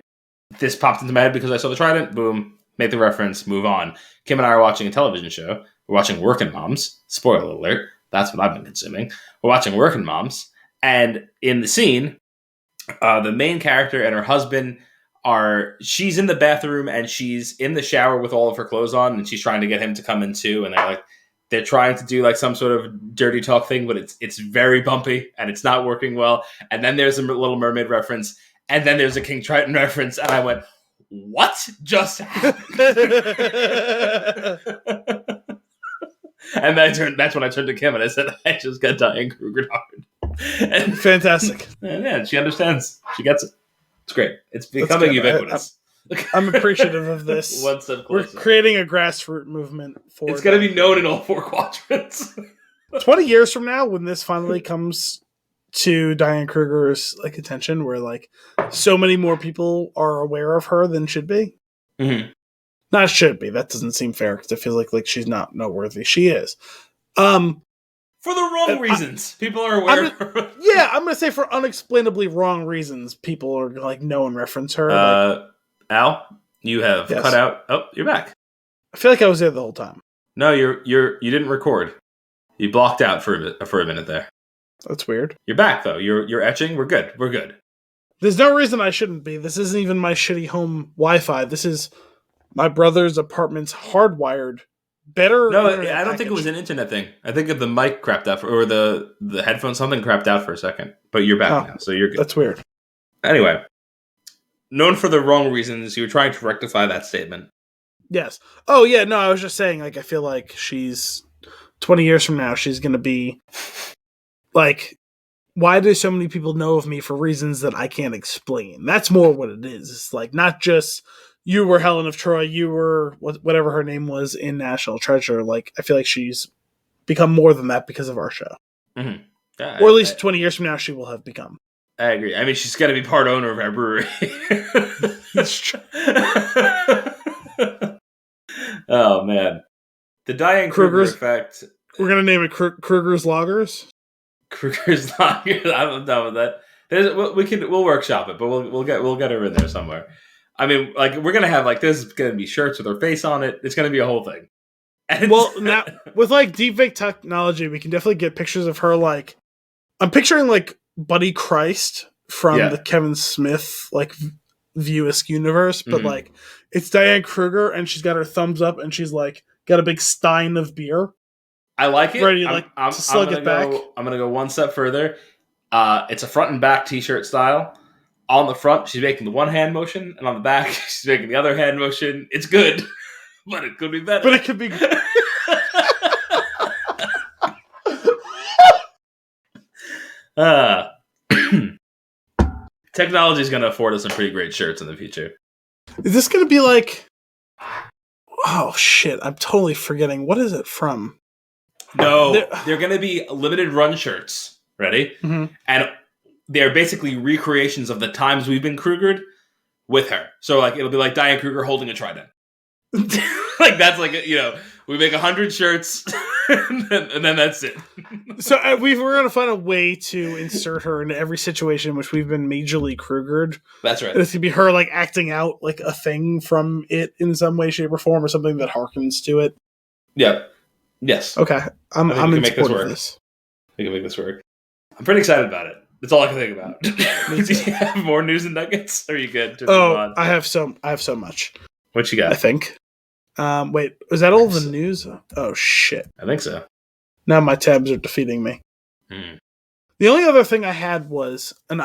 this popped into my head because I saw the trident, boom, make the reference, move on. Kim and I are watching a television show. We're watching Workin' Moms. Spoiler alert. That's what I've been consuming. We're watching Workin' Moms. And in the scene, the main character and her husband she's in the bathroom and she's in the shower with all of her clothes on and she's trying to get him to come in too. And they're trying to do like some sort of dirty talk thing, but it's very bumpy and it's not working well. And then there's a Little Mermaid reference. And then there's a King Triton reference, and I went, "What just happened?" And that's when I turned to Kim and I said, "I just got Diane Kruger hard." And fantastic. Yeah, she understands. She gets it. It's great. It's becoming ubiquitous. I'm appreciative of this. One step closer. We're creating a grassroots movement for it's going to be known in all 4 quadrants. 20 years from now, when this finally comes to Diane Kruger's like attention, where like so many more people are aware of her than should be. Mm-hmm. Not should be. That doesn't seem fair because I feel like she's not noteworthy. She is. For the wrong reasons. People are aware. I'm going to say for unexplainably wrong reasons, people are like know and reference her. Al, you have cut out. Oh, you're back. I feel like I was there the whole time. No, you didn't record. You blocked out for a minute there. That's weird. You're back though. You're etching. We're good. There's no reason I shouldn't be. This isn't even my shitty home Wi-Fi. This is my brother's apartment's hardwired. Better. No, I don't think it was an internet thing. I think the mic crapped out or the headphones, something crapped out for a second. But you're back now, so you're good. That's weird. Anyway, known for the wrong reasons, you were trying to rectify that statement. Yes. Oh yeah. No, I was just saying. Like, I feel like she's 20 years from now, she's gonna be like, why do so many people know of me for reasons that I can't explain? That's more what it is. It's like not just. You were Helen of Troy. You were whatever her name was in National Treasure. Like, I feel like she's become more than that because of our show. Mm-hmm. Yeah, or at least 20 years from now, she will have become. I agree. I mean, she's got to be part owner of our brewery. That's true. Oh, man. The Diane Kruger effect. We're going to name it Kruger's Lagers? Kruger's Lagers. I'm done with that. We'll workshop it, but we'll get her in there somewhere. I mean, like, we're going to have, like, there's going to be shirts with her face on it. It's going to be a whole thing. Well, now, with, like, deepfake technology, we can definitely get pictures of her, like, I'm picturing, like, Buddy Christ from the Kevin Smith, like, View-esque universe, but, like, it's Diane Kruger, and she's got her thumbs up, and she's, like, got a big stein of beer. I like it. Ready, to slug it back. I'm going to go one step further. It's a front and back t-shirt style. On the front, she's making the one hand motion, and on the back, she's making the other hand motion. It's good, but it could be better. But it could be good. Technology is going to afford us some pretty great shirts in the future. Is this going to be like... Oh, shit. I'm totally forgetting. What is it from? No, they're going to be limited run shirts. Ready? Mm-hmm. And... they're basically recreations of the times we've been Krugered with her. So, like, it'll be like Diane Kruger holding a trident. Like, that's like, we make 100 shirts, and then that's it. So, we're going to find a way to insert her into every situation in which we've been majorly Krugered. That's right. And it's going to be her, like, acting out, like, a thing from it in some way, shape, or form, or something that harkens to it. Yep. Yes. Okay. I'm in support of this. We can make this work. I'm pretty excited about it. That's all I can think about. Do you have more news and nuggets? Or are you good? I have so much. What you got? I think. Wait, was that all the news? Oh shit! I think so. Now my tabs are defeating me. The only other thing I had was, and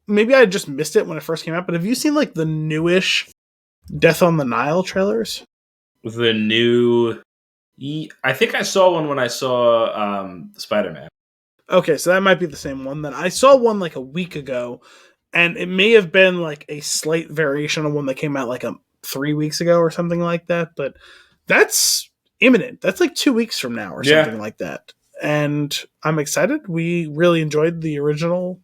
maybe I just missed it when it first came out, but have you seen like the newish Death on the Nile trailers? The new, I think I saw one when I saw Spider-Man. Okay, so that might be the same one. Then I saw one like a week ago, and it may have been like a slight variation on one that came out like 3 weeks ago or something like that. But that's imminent. That's like 2 weeks from now or something like that. And I'm excited. We really enjoyed the original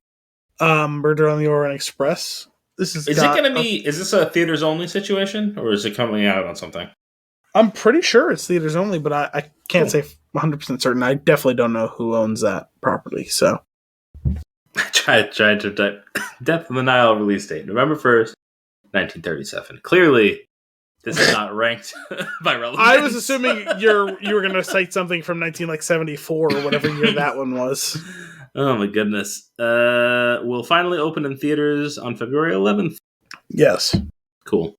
Murder on the Orient Express. Is this a theaters only situation, or is it coming out on something? I'm pretty sure it's theaters only, but I can't say 100% certain. I definitely don't know who owns that property, so. I tried to type Death on the Nile release date, November 1st, 1937. Clearly, this is not ranked by relevance. I was assuming you were going to cite something from 1974 or whatever year that one was. Oh my goodness. Will finally open in theaters on February 11th. Yes. Cool.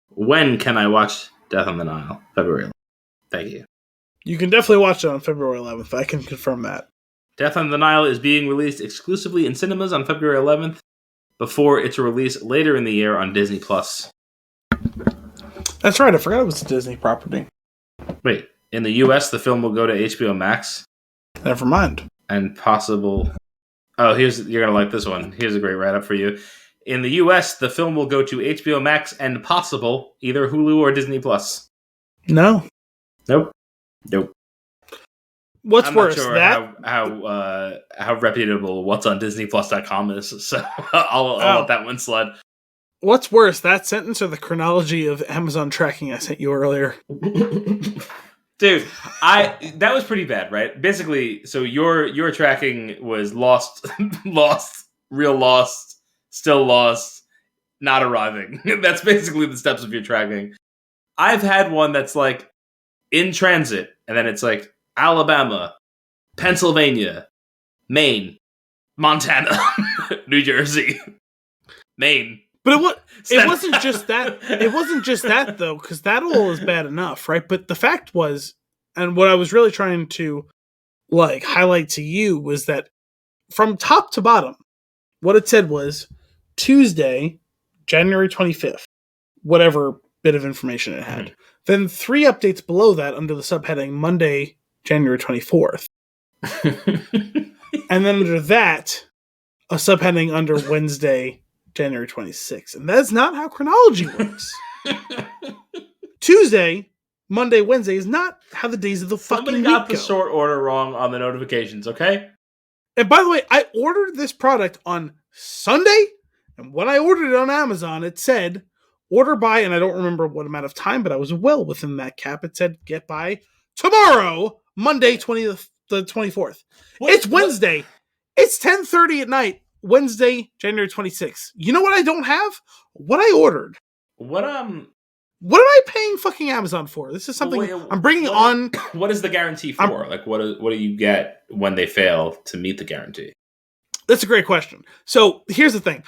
When can I watch Death on the Nile? February 11th. Thank you. You can definitely watch it on February 11th. I can confirm that. Death on the Nile is being released exclusively in cinemas on February 11th before its release later in the year on Disney+. That's right. I forgot it was a Disney property. Wait. In the U.S., the film will go to HBO Max. Never mind. And possible... Oh, you're going to like this one. Here's a great write-up for you. In the U.S., the film will go to HBO Max and possible either Hulu or Disney+. No. Nope. What's I'm worse, not sure that how reputable what's on DisneyPlus.com is, so I'll let that one slide. What's worse, that sentence or the chronology of Amazon tracking I sent you earlier? Dude, that was pretty bad, right? Basically, so your tracking was lost, lost, real lost, still lost, not arriving. That's basically the steps of your tracking. I've had one that's like in transit, and then it's like Alabama, Pennsylvania, Maine, Montana, New Jersey, Maine. But it wasn't just that. It wasn't just that though, because that all is bad enough, right? But the fact was, and what I was really trying to like highlight to you was that from top to bottom, what it said was Tuesday, January 25th, whatever bit of information it had. Then 3 updates below that under the subheading Monday, January 24th. And then under that, a subheading under Wednesday, January 26th. And that's not how chronology works. Tuesday, Monday, Wednesday is not how the days of the fucking week go. Somebody got the sort order wrong on the notifications, okay? And by the way, I ordered this product on Sunday, and when I ordered it on Amazon, it said order by, and I don't remember what amount of time, but I was well within that cap. It said get by tomorrow, Monday, the 24th. It's Wednesday. It's 10:30 at night, Wednesday, January 26th. You know what I don't have? What I ordered. What am I paying fucking Amazon for? This is something I'm bringing on. What is the guarantee for? Like, what do you get when they fail to meet the guarantee? That's a great question. So here's the thing.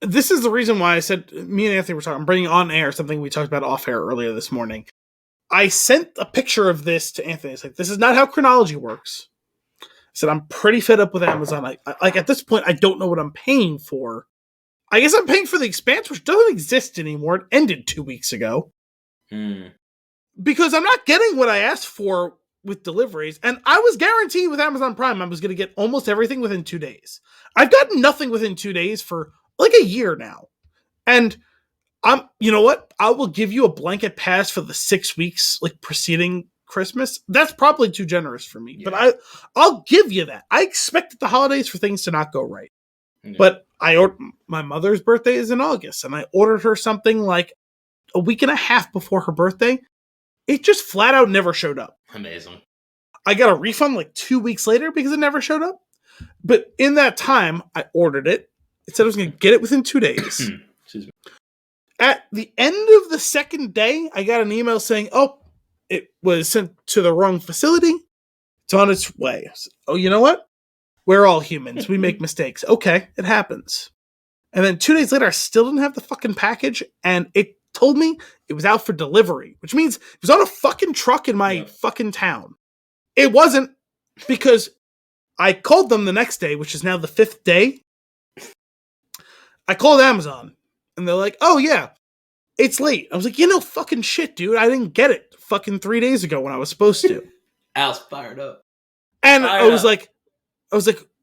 This is the reason why I said, me and Anthony were talking, I'm bringing on air something we talked about off air earlier this morning. I sent a picture of this to Anthony. It's like, this is not how chronology works. I said, I'm pretty fed up with Amazon. I at this point, I don't know what I'm paying for. I guess I'm paying for the Expanse, which doesn't exist anymore. It ended 2 weeks ago. Because I'm not getting what I asked for with deliveries. And I was guaranteed with Amazon Prime I was going to get almost everything within 2 days. I've gotten nothing within 2 days for like a year now. And you know what? I will give you a blanket pass for the 6 weeks like preceding Christmas. That's probably too generous for me. Yeah. But I'll give you that. I expected the holidays for things to not go right. Yeah. But my mother's birthday is in August, and I ordered her something like a week and a half before her birthday. It just flat out never showed up. Amazing. I got a refund like 2 weeks later because it never showed up. But in that time, I ordered it. It said I was going to get it within 2 days. Excuse me. At the end of the second day, I got an email saying, oh, it was sent to the wrong facility. It's on its way. Said, oh, you know what? We're all humans. We make mistakes. Okay, it happens. And then 2 days later, I still didn't have the fucking package, and it told me it was out for delivery, which means it was on a fucking truck in my fucking town. It wasn't, because I called them the next day, which is now the 5th day. I called Amazon, and they're like, oh yeah, it's late. I was like, fucking shit, dude. I didn't get it fucking 3 days ago when I was supposed to. Al's fired up. And I was like,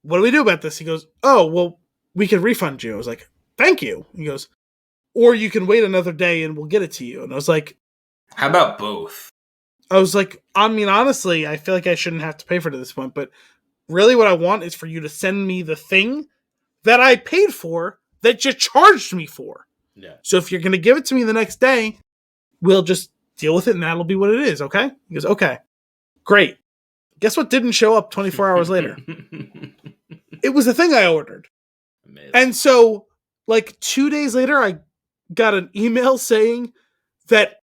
what do we do about this? He goes, oh, well, we can refund you. I was like, thank you. He goes, or you can wait another day and we'll get it to you. And I was like, how about both? I was like, I mean, honestly, I feel like I shouldn't have to pay for it at this point, but really what I want is for you to send me the thing that I paid for that you charged me for. Yeah. So if you're going to give it to me the next day, we'll just deal with it and that'll be what it is, okay? He goes, okay, great. Guess what didn't show up 24 hours later? It was the thing I ordered. Amazing. And so, like 2 days later, I got an email saying that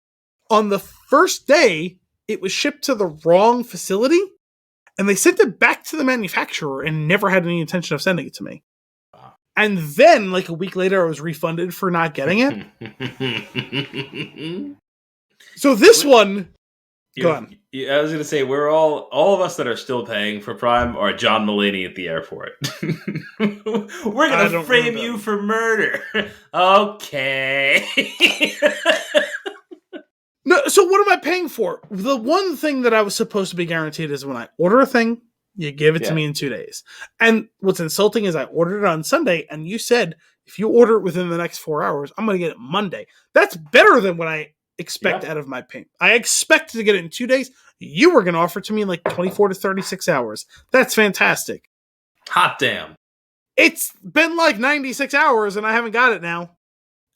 on the first day, it was shipped to the wrong facility, and they sent it back to the manufacturer and never had any intention of sending it to me. Wow. And then, like a week later, I was refunded for not getting it. So this one... Go on. I was going to say, all of us that are still paying for Prime are John Mulaney at the airport. We're going to frame you for murder. Okay. No, so what am I paying for? The one thing that I was supposed to be guaranteed is when I order a thing, you give it to me in 2 days. And what's insulting is I ordered it on Sunday, and you said, if you order it within the next 4 hours, I'm going to get it Monday. That's better than what I expect out of my payment. I expected to get it in 2 days. You were going to offer it to me in like 24 to 36 hours. That's fantastic. Hot damn. It's been like 96 hours and I haven't got it now.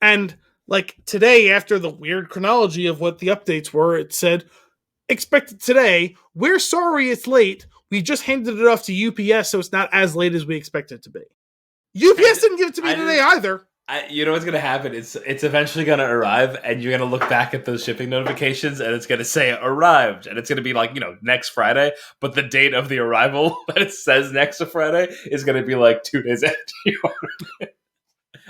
And like today, after the weird chronology of what the updates were, it said expect it today. We're sorry it's late. We just handed it off to UPS, so it's not as late as we expect it to be. UPS didn't give it to me today either. You know what's going to happen? It's eventually going to arrive, and you're going to look back at those shipping notifications, and it's going to say arrived, and it's going to be like, next Friday, but the date of the arrival that it says next to Friday is going to be like 2 days after you ordered it.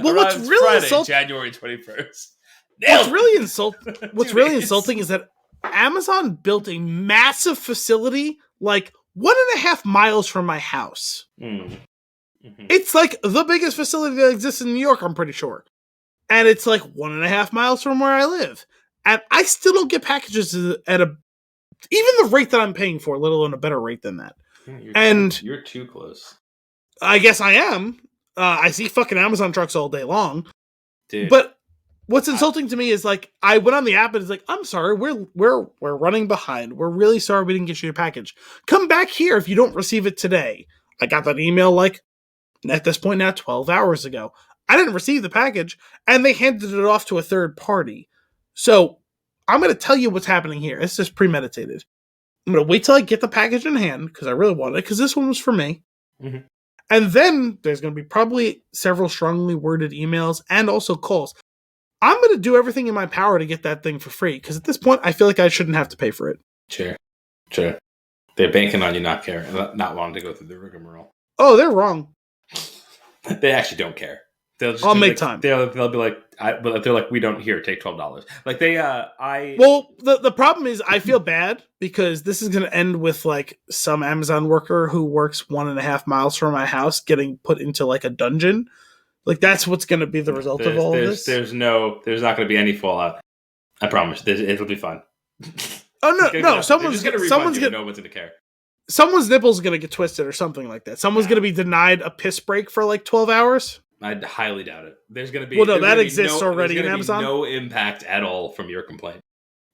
Well, what's really insulting, January 21st. What's really insulting is that Amazon built a massive facility like 1.5 miles from my house. Mm-hmm. It's like the biggest facility that exists in New York, I'm pretty sure. And it's like 1.5 miles from where I live. And I still don't get packages at even the rate that I'm paying for, let alone a better rate than that. You're too close. I guess I am. I see fucking Amazon trucks all day long. Dude. But what's insulting to me is like, I went on the app and it's like, I'm sorry, we're running behind. We're really sorry we didn't get you a package. Come back here if you don't receive it today. I got that email like, at this point now, 12 hours ago. I didn't receive the package, and they handed it off to a third party. So, I'm going to tell you what's happening here. It's just premeditated. I'm going to wait till I get the package in hand, because I really want it, because this one was for me. Mm-hmm. And then, there's going to be probably several strongly worded emails, and also calls. I'm going to do everything in my power to get that thing for free, because at this point, I feel like I shouldn't have to pay for it. Sure. They're banking on you not caring, not wanting to go through the rigmarole. Oh, they're wrong. They actually don't care. I'll make time. They'll be like, but they're like, we don't here. Take $12. Like they, Well, the problem is, I feel bad because this is going to end with like some Amazon worker who works 1.5 miles from my house getting put into like a dungeon. Like that's what's going to be the result of all of this. There's not going to be any fallout. I promise. It'll be fine. Oh no! Someone's going to know what's going to care. Someone's nipple's going to get twisted or something like that. Someone's going to be denied a piss break for like 12 hours. I highly doubt it. There's going to be... Well, no, that exists already in Amazon. No impact at all from your complaint.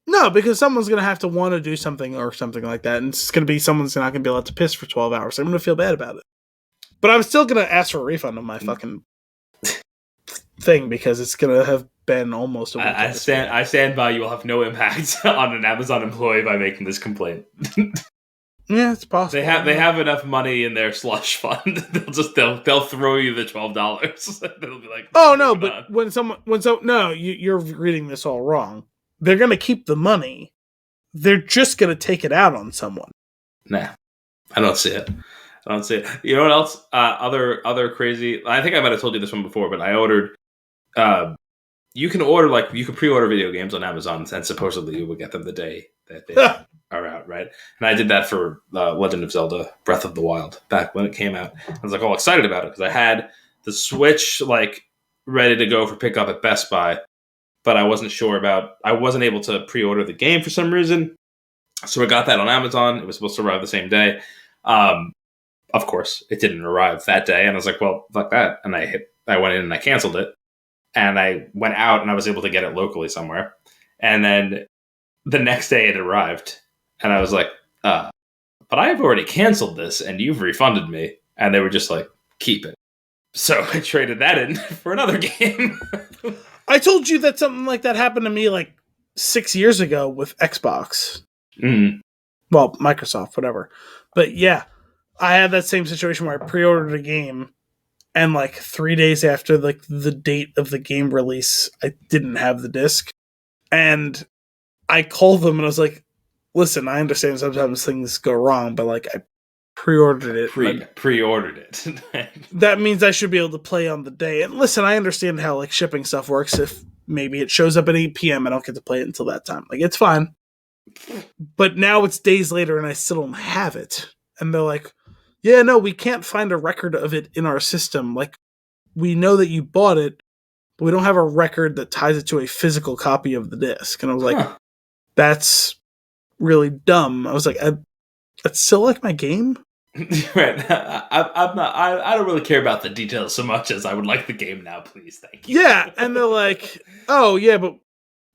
No, because someone's going to have to want to do something or something like that. And it's going to be someone's not going to be allowed to piss for 12 hours. I'm going to feel bad about it. But I'm still going to ask for a refund on my fucking thing because it's going to have been almost a week. I stand by. You will have no impact on an Amazon employee by making this complaint. Yeah, it's possible. They have enough money in their slush fund. They'll throw you the $12. They'll be like, oh no, but you're reading this all wrong. They're gonna keep the money. They're just gonna take it out on someone. Nah, I don't see it. You know what else? Other crazy. I think I might have told you this one before, but I ordered. You can pre-order video games on Amazon, and supposedly you will get them the day that they are out, right? And I did that for Legend of Zelda: Breath of the Wild back when it came out. I was like all excited about it because I had the Switch like ready to go for pickup at Best Buy, but I wasn't able to pre-order the game for some reason. So I got that on Amazon. It was supposed to arrive the same day. Of course, it didn't arrive that day, and I was like, well, fuck that. And I went in and I canceled it. And I went out and I was able to get it locally somewhere. And then the next day it arrived. And I was like, but I have already canceled this and you've refunded me. And they were just like, keep it. So I traded that in for another game. I told you that something like that happened to me like 6 years ago with Xbox. Mm-hmm. Well, Microsoft, whatever. But yeah, I had that same situation where I pre-ordered a game. And like 3 days after like the date of the game release, I didn't have the disc. And I called them and I was like, listen, I understand sometimes things go wrong, but like I pre-ordered it. Pre-ordered it. That means I should be able to play on the day. And listen, I understand how like shipping stuff works. If maybe it shows up at 8 p.m. I don't get to play it until that time. Like it's fine. But now it's days later and I still don't have it. And they're like, yeah, no, we can't find a record of it in our system. Like, we know that you bought it, but we don't have a record that ties it to a physical copy of the disc. And I was like, that's really dumb. I was like, I'd still like my game. Right. I don't really care about the details so much as I would like the game now, please. Thank you. Yeah. And they're like, oh, yeah, but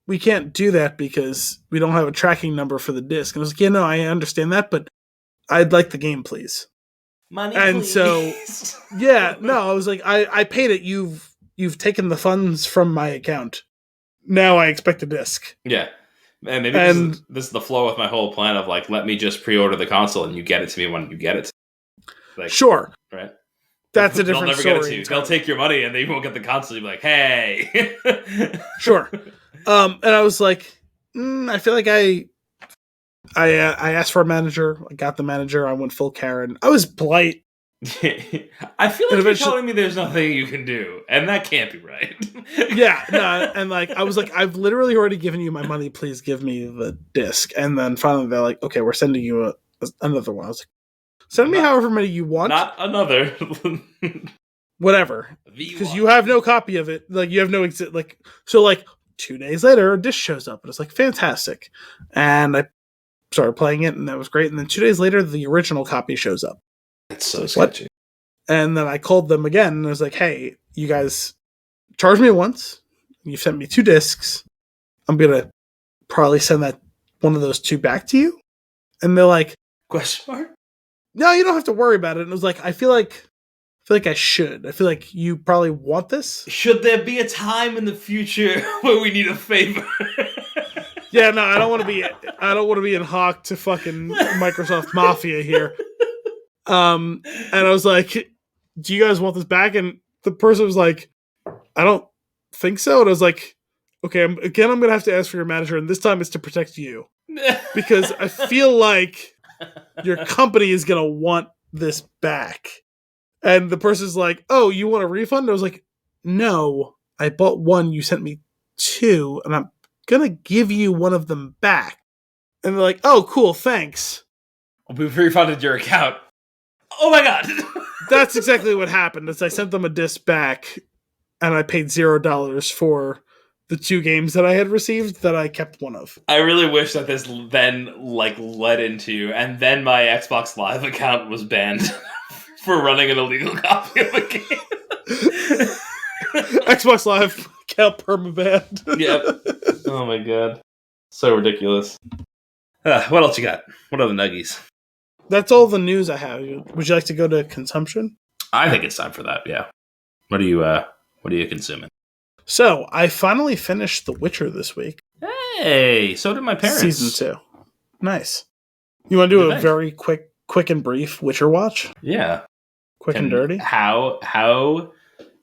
we can't do that because we don't have a tracking number for the disc. And I was like, yeah, no, I understand that, but I'd like the game, please. Money, and please. So, yeah, no, I was like, I paid it. You've taken the funds from my account. Now I expect a disc. Yeah. Man, maybe this is the flow with my whole plan of like, let me just pre-order the console and you get it to me when you get it. Like, sure. Right? That's a different story. They'll never get it to you. They'll take your money and they won't get the console. You'll be like, hey. Sure. And I was like, I feel like I asked for a manager. I got the manager. I went full Karen. I was polite. I feel like you're telling me there's nothing you can do, and that can't be right. Yeah, no, and like I was like, I've literally already given you my money. Please give me the disc. And then finally they're like, okay, we're sending you another one. I was like, send me however many you want. Not another. Whatever, because you have no copy of it. Like you have no like. So like 2 days later, a disc shows up, and it's like fantastic. And I started playing it, and that was great. And then 2 days later, the original copy shows up. That's so sketchy. What? And then I called them again, and I was like, hey, you guys charged me once. You've sent me 2 discs. I'm going to probably send that one of those 2 back to you. And they're like, question mark? No, you don't have to worry about it. And it was like, I feel like I should. I feel like you probably want this. Should there be a time in the future where we need a favor? Yeah, no, I don't want to be in hock to fucking Microsoft Mafia here. And I was like, do you guys want this back? And the person was like, I don't think so. And I was like, okay, I'm going to have to ask for your manager. And this time it's to protect you. Because I feel like your company is going to want this back. And the person's like, oh, you want a refund? I was like, no, I bought 1. You sent me 2. And I'm going to give you one of them back. And they're like, oh, cool, thanks. We've refunded your account. Oh my god. That's exactly what happened. Is I sent them a disc back, and I paid $0 for the 2 games that I had received that I kept one of. I really wish that this then led into, and then my Xbox Live account was banned for running an illegal copy of a game. Xbox Live account permabanned. Yep. Oh my god. So ridiculous. What else you got? What are the nuggies? That's all the news I have. Would you like to go to consumption? I think it's time for that, yeah. What are you consuming? So, I finally finished The Witcher this week. Hey, so did my parents. Season 2. Nice. You want to do a very quick and brief Witcher watch? Yeah. Quick and dirty? How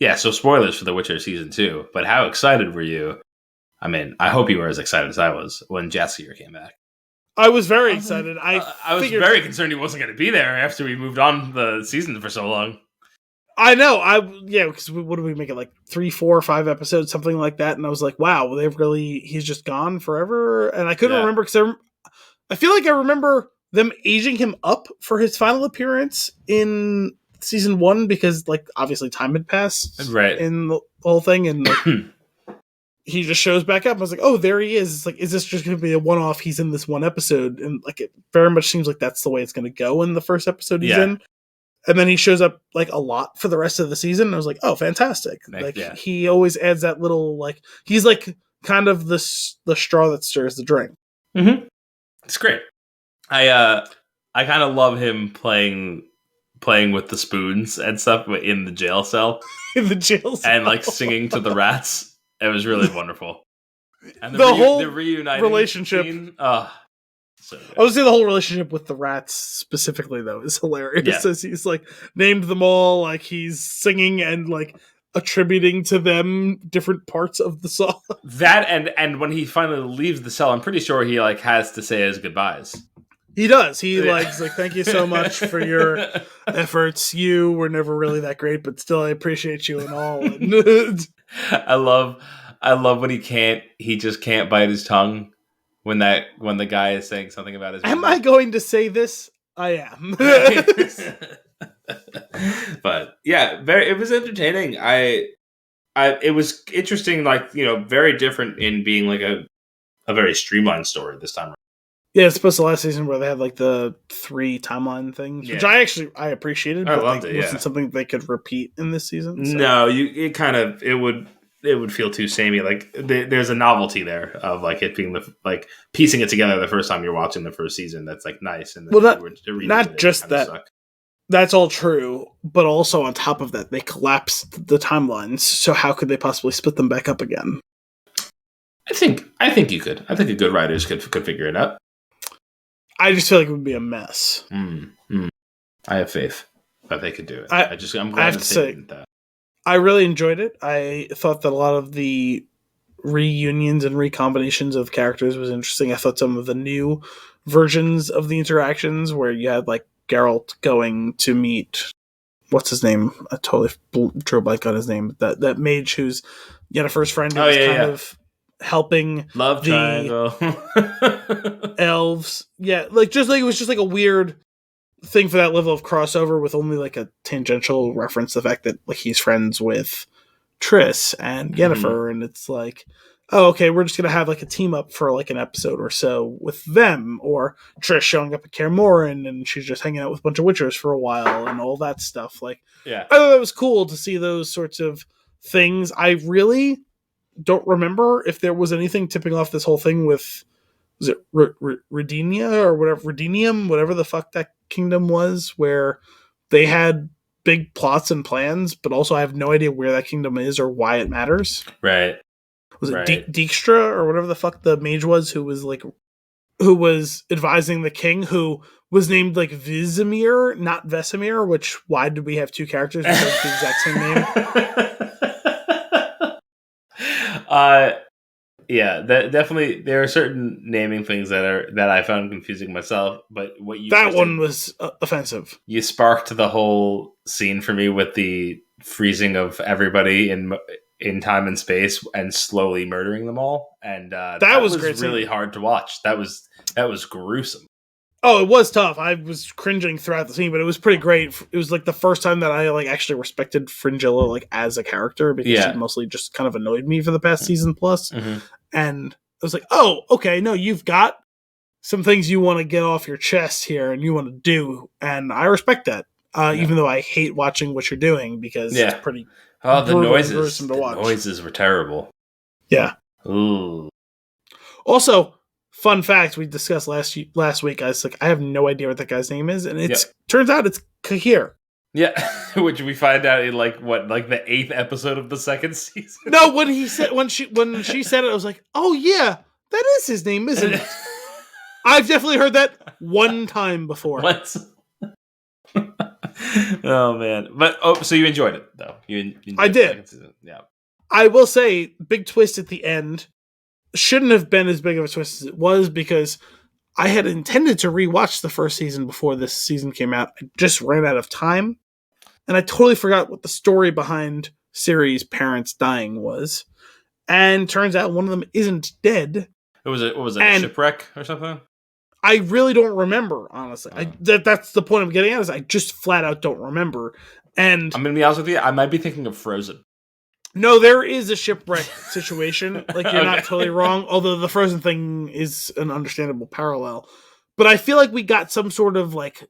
yeah, so spoilers for The Witcher Season 2, but how excited were you? I mean, I hope you were as excited as I was when Jaskier came back. I was very excited. I was very concerned he wasn't going to be there after we moved on the season for so long. I know. Because what did we make it, like 3, 4, 5 episodes, something like that? And I was like, wow, he's just gone forever. And I couldn't remember because I feel like I remember them aging him up for his final appearance in season 1 because, like, obviously time had passed in the whole thing, and like, he just shows back up. I was like, oh, there he is. It's like, is this just going to be a one-off? He's in this one episode. And like, it very much seems like that's the way it's going to go in the first episode he's in. And then he shows up like a lot for the rest of the season. And I was like, oh, fantastic. He always adds that little, like, he's like kind of the straw that stirs the drink. Mm-hmm. It's great. I kind of love him playing with the spoons and stuff in the jail cell. In the jail cell. And like singing to the rats. It was really wonderful. And the whole the reuniting relationship. Scene, so I would say the whole relationship with the rats specifically, though, is hilarious. As he's like named them all, like he's singing and like attributing to them different parts of the song. That and when he finally leaves the cell, I'm pretty sure he like has to say his goodbyes. He does. He likes like, thank you so much for your efforts. You were never really that great, but still I appreciate you and all. I love when he just can't bite his tongue when the guy is saying something about his Am I going to say this? I am. But yeah, it was entertaining. It was interesting, like, you know, very different in being like a very streamlined story this time around. Yeah, it's supposed to last season where they had like the 3 timeline things, which I appreciated, but loved it wasn't something they could repeat in this season. So. No, it would feel too samey. Like there's a novelty there of like it being like piecing it together the first time you're watching the first season. That's like nice. And then not just that. Suck. That's all true, but also on top of that, they collapsed the timelines. So how could they possibly split them back up again? I think you could. I think a good writers could figure it out. I just feel like it would be a mess. I have faith that they could do it. I'm glad I have that to they say, didn't that. I really enjoyed it. I thought that a lot of the reunions and recombinations of characters was interesting. I thought some of the new versions of the interactions where you had like Geralt going to meet what's his name? I totally drew a blank on his name. That mage who's Yennefer's friend who was kind of helping love triangle elves. Yeah, like it was just like a weird thing for that level of crossover with only like a tangential reference to the fact that like he's friends with Triss and Yennefer, and it's like, oh, okay, we're just gonna have like a team up for like an episode or so with them, or Triss showing up at Kaer Morhen and she's just hanging out with a bunch of witchers for a while and all that stuff. Like, yeah, I thought it was cool to see those sorts of things. I really don't remember if there was anything tipping off this whole thing with, was it Redenia or whatever, Redenium, whatever the fuck that kingdom was, where they had big plots and plans, but also I have no idea where that kingdom is or why it matters. Right. Was it Dijkstra or whatever the fuck the mage was who was advising the king, who was named like Vizimir, not Vesemir, which why did we have two characters with the exact same name? Yeah, definitely there are certain naming things that I found confusing myself, but what you was offensive. You sparked the whole scene for me with the freezing of everybody in time and space and slowly murdering them all, and that was really hard to watch. That was gruesome. Oh, it was tough. I was cringing throughout the scene, but it was pretty great. It was like the first time that I like actually respected Fringilla like as a character, because she mostly just kind of annoyed me for the past season plus. And I was like, oh, okay, no, you've got some things you want to get off your chest here and you want to do, and I respect that. Even though I hate watching what you're doing, because it's pretty the noises to watch. The noises were terrible. Yeah. Ooh. Also, fun fact we discussed last week, I was like, I have no idea what that guy's name is, and it turns out it's Kahir. Yeah, which we find out in like the 8th episode of the 2nd season. No, when she said it, I was like, oh yeah, that is his name, isn't it? I've definitely heard that one time before. What? Oh man, but so you enjoyed it though? I did. Yeah, I will say, big twist at the end. Shouldn't have been as big of a twist as it was, because I had intended to rewatch the first season before this season came out. I just ran out of time, and I totally forgot what the story behind Ciri's parents dying was. And turns out one of them isn't dead. What was it, a shipwreck or something? I really don't remember, honestly. That's the point I'm getting at, is I just flat out don't remember. And I'm going to be honest with you, I might be thinking of Frozen. No, there is a shipwreck situation. Like, you're not totally wrong, although the Frozen thing is an understandable parallel. But I feel like we got some sort of, like,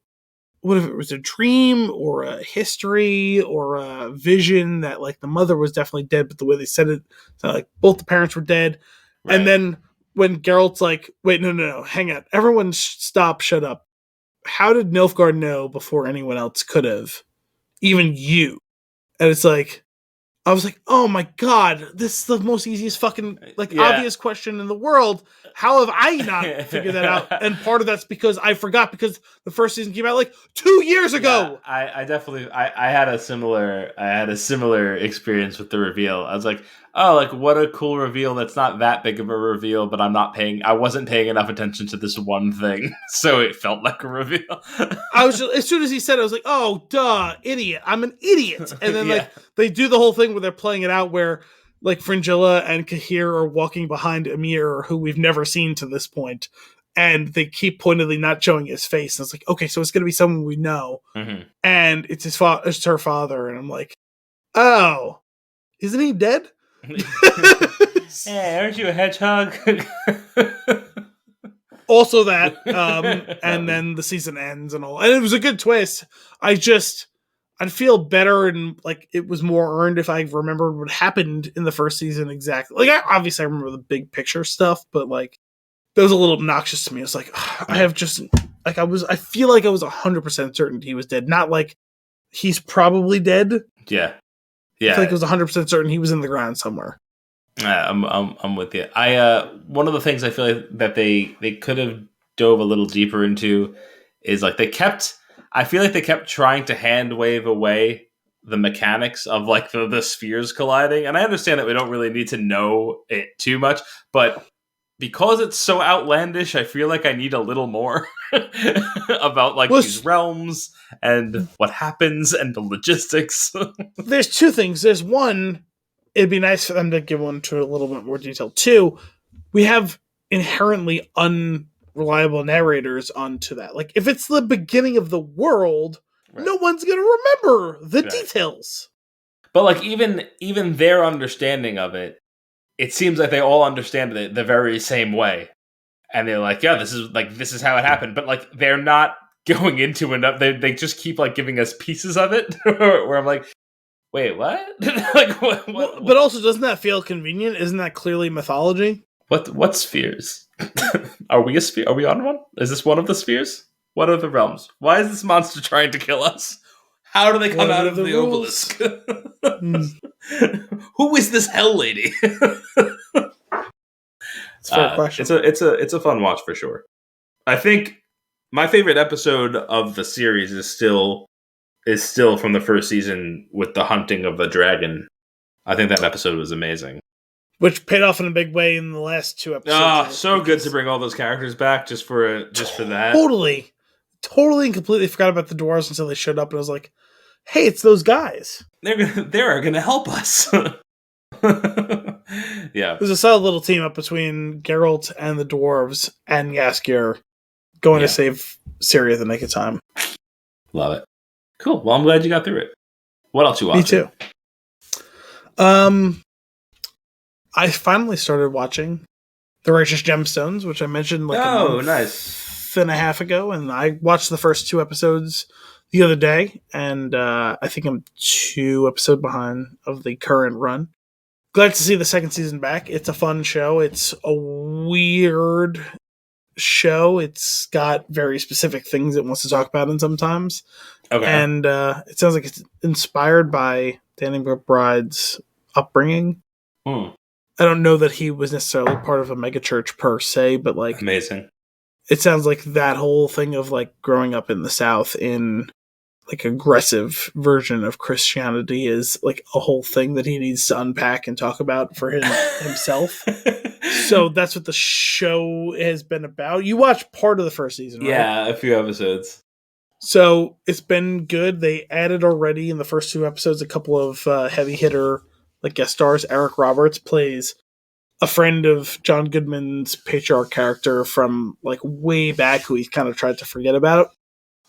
what if it was a dream or a history or a vision that, like, the mother was definitely dead, but the way they said it, so, like, both the parents were dead. Right. And then when Geralt's like, wait, no, hang on. Everyone stop, shut up. How did Nilfgaard know before anyone else could have? Even you. And it's like, I was like, oh my god, this is the most easiest fucking, obvious question in the world. How have I not figured that out? And part of that's because I forgot, because the first season came out like 2 years ago. Yeah, I definitely, I had a similar experience with the reveal. I was like, oh, like, what a cool reveal. That's not that big of a reveal, but I wasn't paying enough attention to this one thing, so it felt like a reveal. I was just, as soon as he said it, I was like, oh, duh, idiot. I'm an idiot. And then, like, they do the whole thing where they're playing it out where, like, Fringilla and Kahir are walking behind Emir, who we've never seen to this point, and they keep pointedly not showing his face. And it's like, okay, so it's going to be someone we know. Mm-hmm. And it's it's her father. And I'm like, oh, isn't he dead? Hey, aren't you a hedgehog? Also that, and then the season ends and all. And it was a good twist. I'd feel better, and like it was more earned if I remembered what happened in the first season exactly. Like, obviously I remember the big picture stuff, but like that was a little obnoxious to me. It's like, I feel like I was 100% certain he was dead. Not like he's probably dead. Yeah. I feel like it was 100% certain he was in the ground somewhere. I'm with you. One of the things I feel like that they could have dove a little deeper into is like I feel like they kept trying to hand wave away the mechanics of like the spheres colliding, and I understand that we don't really need to know it too much, but because it's so outlandish, I feel like I need a little more about like these realms and what happens and the logistics. There's two things. There's one, it'd be nice for them to give one to a little bit more detail. Two, we have inherently unreliable narrators onto that. Like, if it's the beginning of the world, right, no one's going to remember the details. But like even their understanding of it, it seems like they all understand it the very same way, and they're like, "Yeah, this is how it happened." But like, they're not going into enough. They just keep like giving us pieces of it, where I'm like, "Wait, what?" Like, what? But also, doesn't that feel convenient? Isn't that clearly mythology? What spheres? Are we a sphere? Are we on one? Is this one of the spheres? What are the realms? Why is this monster trying to kill us? How do they come out of the obelisk? Who is this hell lady? It's a fair question. It's a fun watch for sure. I think my favorite episode of the series is still from the first season with the hunting of the dragon. I think that episode was amazing. Which paid off in a big way in the last two episodes. Ah, so good to bring all those characters back just for that. Totally and completely forgot about the dwarves until they showed up, and I was like, "Hey, it's those guys. They're gonna help us." Yeah, there's a solid little team up between Geralt and the dwarves and Jaskier going to save Ciri at the nick of time. Love it. Cool. Well, I'm glad you got through it. What else you watching? Me too. I finally started watching The Righteous Gemstones, which I mentioned like a month and a half ago, and I watched the first two episodes the other day, and I think I'm 2 episodes behind of the current run. Glad to see the second season back. It's a fun show. It's a weird show. It's got very specific things it wants to talk about in sometimes. Okay. And it sounds like it's inspired by Danny McBride's upbringing. I don't know that he was necessarily part of a megachurch per se, but like amazing. It sounds like that whole thing of like growing up in the South in like aggressive version of Christianity is like a whole thing that he needs to unpack and talk about for himself. So that's what the show has been about. You watched part of the first season, right? Yeah, a few episodes. So it's been good. They added already in the first 2 episodes a couple of heavy hitter like guest stars. Eric Roberts plays a friend of John Goodman's patriarch character from like way back who he kind of tried to forget about.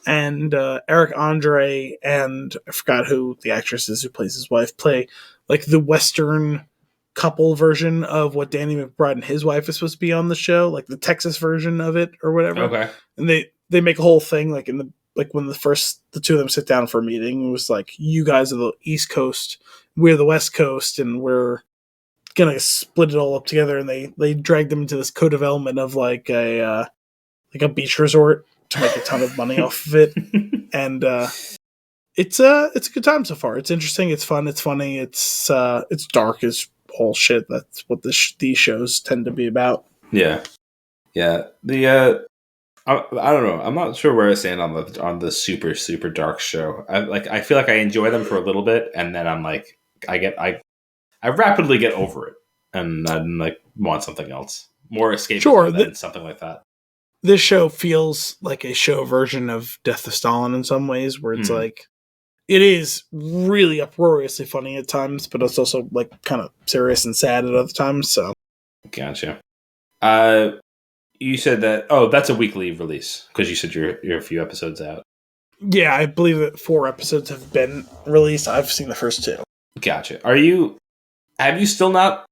And Eric Andre and I forgot who the actress is who plays his wife play like the Western couple version of what Danny McBride and his wife is supposed to be on the show, like the Texas version of it or whatever. Okay. And they make a whole thing like in the like when the two of them sit down for a meeting, it was like, you guys are the East Coast, we're the West Coast, and we're gonna split it all up together. And they dragged them into this co-development of like a beach resort to make a ton of money off of it. And it's a good time so far. It's interesting, it's fun, it's funny, it's dark as all shit. That's what these shows tend to be about. Yeah. I don't know. I'm not sure where I stand on the super super dark show. I feel like I enjoy them for a little bit, and then I'm like, I rapidly get over it, and I'm like want something else, more escapism than something like that. This show feels like a show version of Death of Stalin in some ways, where it's like it is really uproariously funny at times, but it's also like kind of serious and sad at other times. So, gotcha. You said that. Oh, that's a weekly release because you said you're a few episodes out. Yeah, I believe that 4 episodes have been released. I've seen the first 2. Gotcha. Have you still not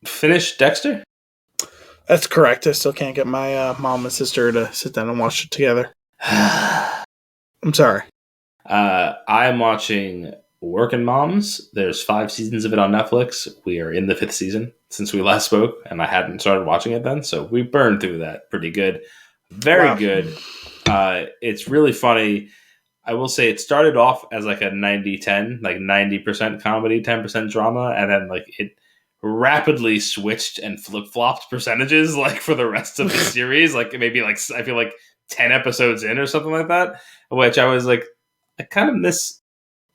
finished Dexter? That's correct. I still can't get my mom and sister to sit down and watch it together. I'm sorry. I'm watching Workin' Moms. There's 5 seasons of it on Netflix. We are in the 5th season since we last spoke, and I hadn't started watching it then, so we burned through that pretty good. Very good. It's really funny. I will say it started off as like a 90-10, like 90% comedy, 10% drama, and then like it rapidly switched and flip-flopped percentages like for the rest of the series, like maybe like I feel like 10 episodes in or something like that, which I was like, I kind of miss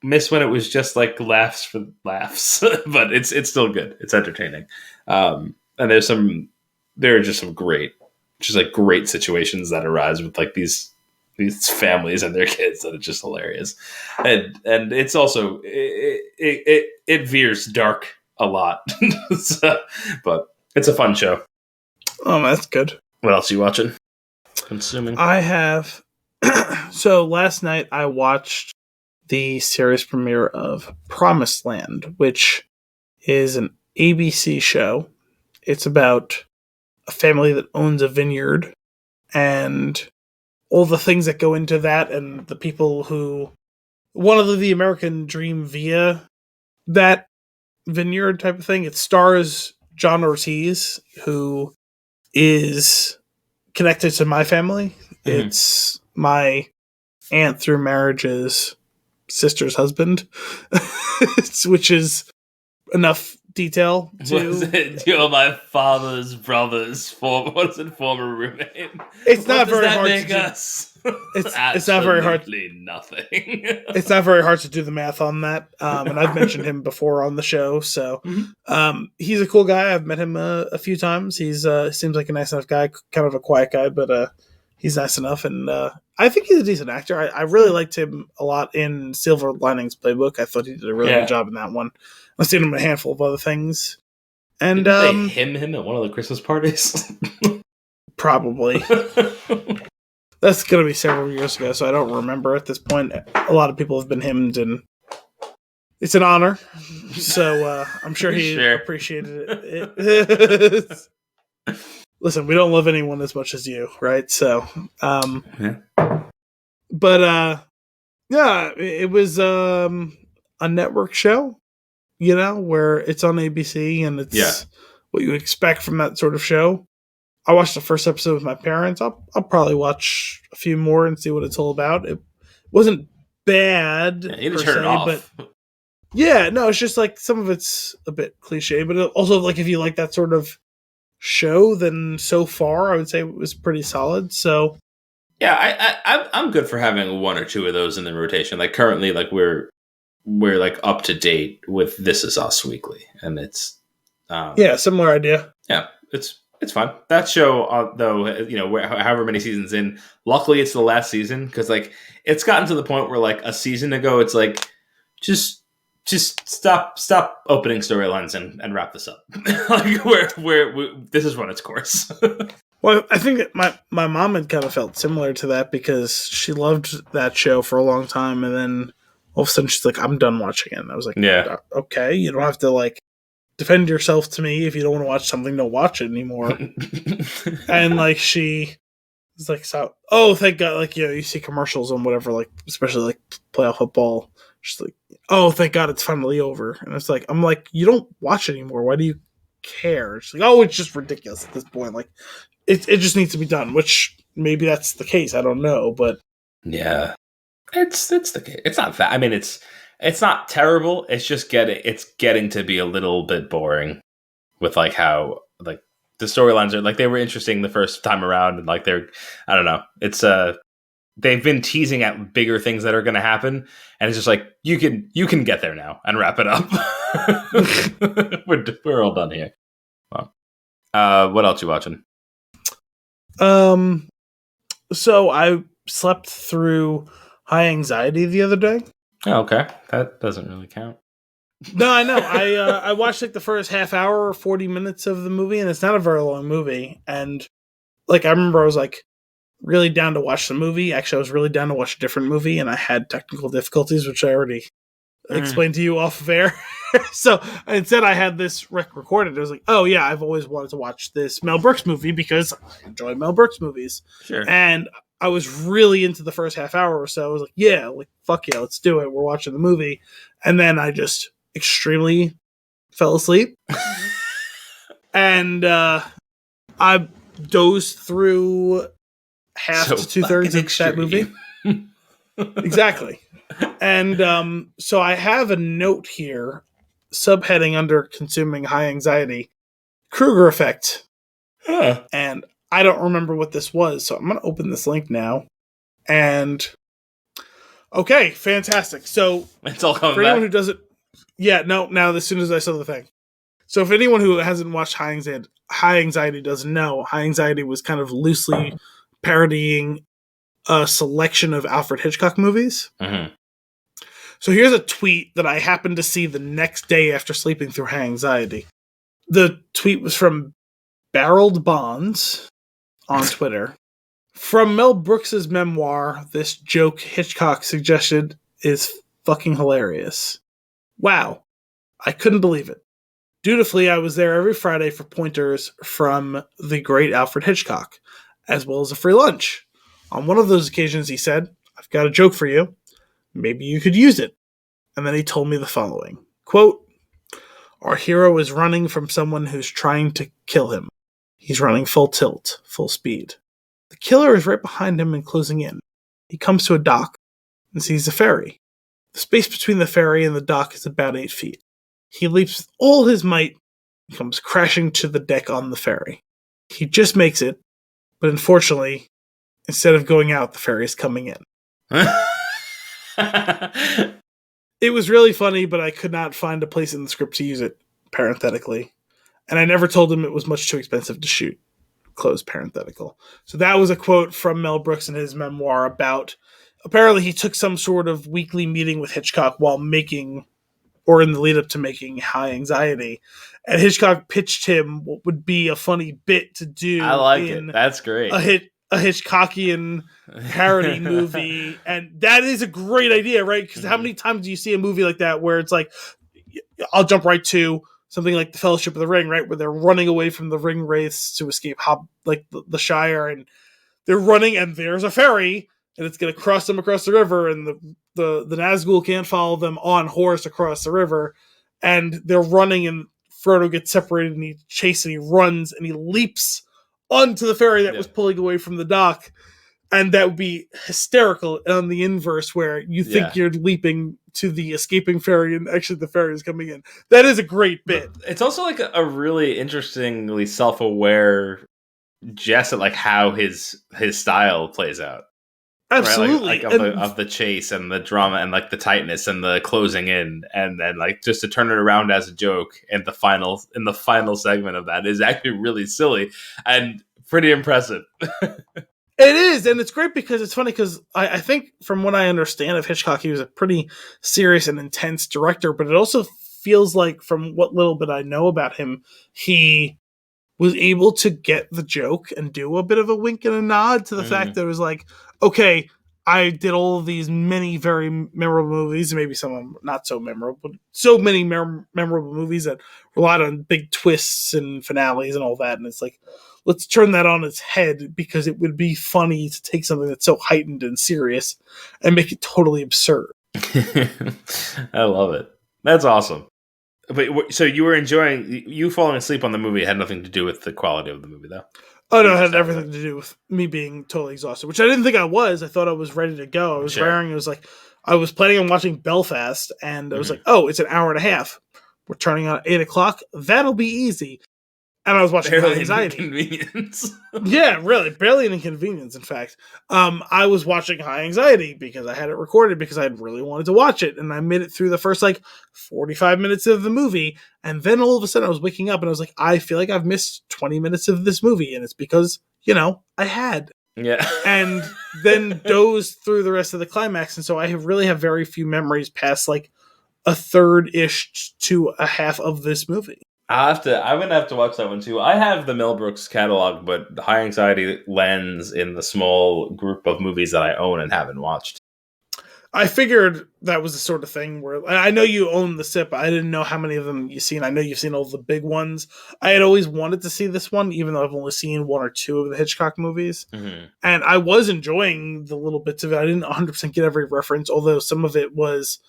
when it was just like laughs for laughs. But it's still good, it's entertaining, and there are just some great situations that arise with like these families and their kids that are just hilarious, and it's also it veers dark a lot. So, but it's a fun show. Oh, that's good. What else are you watching? Consuming. I have. So last night I watched the series premiere of Promised Land, which is an ABC show. It's about a family that owns a vineyard and all the things that go into that, and the people who want to live the American dream via that vineyard type of thing. It stars John Ortiz, who is connected to my family. Mm-hmm. It's my aunt through marriage's sister's husband, which is enough detail to you're my father's brother's former roommate. It's not very hard to make us. It's not very hard. Nothing. It's not very hard to do the math on that. And I've mentioned him before on the show, so he's a cool guy. I've met him a few times. He's seems like a nice enough guy, kind of a quiet guy, but he's nice enough, and I think he's a decent actor. I really liked him a lot in Silver Linings Playbook. I thought he did a really good job in that one. I've seen him in a handful of other things. And did they him at one of the Christmas parties? Probably. That's going to be several years ago, so I don't remember at this point. A lot of people have been hymned, and it's an honor. So I'm sure he appreciated it. Listen, we don't love anyone as much as you, right? So, but it was a network show, where it's on ABC and it's what you expect from that sort of show. I watched the first episode with my parents. I'll probably watch a few more and see what it's all about. It wasn't bad, you didn't turn it off. But it's just like some of it's a bit cliche, but also like if you like that sort of show, then so far I would say it was pretty solid. So I'm good for having one or two of those in the rotation. Like currently, like we're like up to date with This Is Us weekly, and it's similar idea. Yeah, it's fun. That show, though, however many seasons in, luckily it's the last season, because like it's gotten to the point where like a season ago, it's like just stop opening storylines and wrap this up. Like this has run its course. Well, I think that my mom had kind of felt similar to that because she loved that show for a long time, and then all of a sudden she's like, "I'm done watching it." And I was like, "Yeah, okay, you don't have to like defend yourself to me. If you don't want to watch something, don't watch it anymore." And like she was like, "So, oh, thank God!" Like you see commercials on whatever, like especially like playoff football. She's like, "Oh, thank God, it's finally over." And it's like, I'm like, "You don't watch it anymore. Why do you care?" She's like, "Oh, it's just ridiculous at this point. Like, it just needs to be done." Which maybe that's the case. I don't know, but yeah, it's the case. It's not that. I mean, it's not terrible. It's just getting to be a little bit boring with like how like the storylines are. Like they were interesting the first time around, and like I don't know. It's they've been teasing at bigger things that are going to happen, and it's just like you can get there now and wrap it up. We're all done here. Well, what else you watching? So I slept through High Anxiety the other day. Oh, okay. That doesn't really count. No, I know. I watched like the first half hour or 40 minutes of the movie, and it's not a very long movie. And like I remember I was like really down to watch the movie. Actually, I was really down to watch a different movie, and I had technical difficulties, which I already explained to you off of air. So instead I had this recorded. I was like, oh yeah, I've always wanted to watch this Mel Brooks movie because I enjoy Mel Brooks movies. Sure. And I was really into the first half hour or so. I was like, yeah, like fuck yeah, let's do it. We're watching the movie. And then I just extremely fell asleep. And I dozed through half to 2/3 of that movie. Exactly. And so I have a note here subheading under consuming high anxiety, Kruger effect. Huh. And I don't remember what this was, so I'm going to open this link now. And okay, fantastic. So It's all coming for anyone back. who doesn't, yeah, no, now as soon as I saw the thing. So if anyone who hasn't watched High Anxiety doesn't know, High Anxiety was kind of loosely parodying a selection of Alfred Hitchcock movies. Mm-hmm. So here's a tweet that I happened to see the next day after sleeping through High Anxiety. The tweet was from Barreled Bonds on Twitter. From Mel Brooks's memoir, this joke Hitchcock suggested is fucking hilarious. Wow. I couldn't believe it. Dutifully, I was there every Friday for pointers from the great Alfred Hitchcock, as well as a free lunch. On one of those occasions, he said, "I've got a joke for you. Maybe you could use it." And then he told me the following. Quote, "Our hero is running from someone who's trying to kill him. He's running full tilt, full speed. The killer is right behind him and closing in. He comes to a dock and sees a ferry. The space between the ferry and the dock is about 8 feet. He leaps with all his might and comes crashing to the deck on the ferry. He just makes it, but unfortunately, instead of going out, the ferry is coming in." It was really funny, but I could not find a place in the script to use it, parenthetically. And I never told him it was much too expensive to shoot, close parenthetical. So that was a quote from Mel Brooks in his memoir about, apparently he took some sort of weekly meeting with Hitchcock while making, or in the lead up to making, High Anxiety. And Hitchcock pitched him what would be a funny bit to do. I like it. That's great. A Hitchcockian parody movie. And that is a great idea, right? Because how many times do you see a movie like that where it's like, I'll jump right to something like The Fellowship of the Ring, right? Where they're running away from the ring wraiths to escape the Shire, and they're running and there's a ferry and it's going to cross them across the river, and the Nazgul can't follow them on horse across the river, and they're running and Frodo gets separated and he chases and he runs and he leaps onto the ferry that was pulling away from the dock. And that would be hysterical on the inverse, where you think you're leaping to the escaping ferry and actually the ferry is coming in. That is a great bit. It's also like a really interestingly self-aware jest at like how his style plays out. Absolutely. Right? Like of the chase and the drama and like the tightness and the closing in, and then like just to turn it around as a joke in the final segment of that is actually really silly and pretty impressive. It is, and it's great because it's funny because I think from what I understand of Hitchcock, he was a pretty serious and intense director, but it also feels like from what little bit I know about him, he was able to get the joke and do a bit of a wink and a nod to the fact that it was like, okay, I did all of these many very memorable movies, maybe some of them not so memorable, but so many memorable movies that relied on big twists and finales and all that, and it's like, let's turn that on its head because it would be funny to take something that's so heightened and serious and make it totally absurd. I love it. That's awesome. But so you were enjoying, you falling asleep on the movie had nothing to do with the quality of the movie, though. Oh no, it had everything to do with me being totally exhausted, which I didn't think I was. I thought I was ready to go. I was raring. It was like I was planning on watching Belfast, and I was like, "Oh, it's an hour and a half. We're turning on at 8:00. That'll be easy." And I was watching High Anxiety. Inconvenience. Yeah, really, barely an inconvenience. In fact, I was watching High Anxiety because I had it recorded because I really wanted to watch it, and I made it through the first 45 minutes of the movie, and then all of a sudden I was waking up and I was like, I feel like I've missed 20 minutes of this movie, and it's because I had. Yeah. And then dozed through the rest of the climax, and so I really have very few memories past a third-ish to a half of this movie. I'm gonna have to watch that one too. I have the Mel Brooks catalog, but High Anxiety lands in the small group of movies that I own and haven't watched. I figured that was the sort of thing where I know you own the SIP. I didn't know how many of them you've seen. I know you've seen all the big ones. I had always wanted to see this one, even though I've only seen one or two of the Hitchcock movies. Mm-hmm. And I was enjoying the little bits of it. I didn't 100% get every reference, although some of it was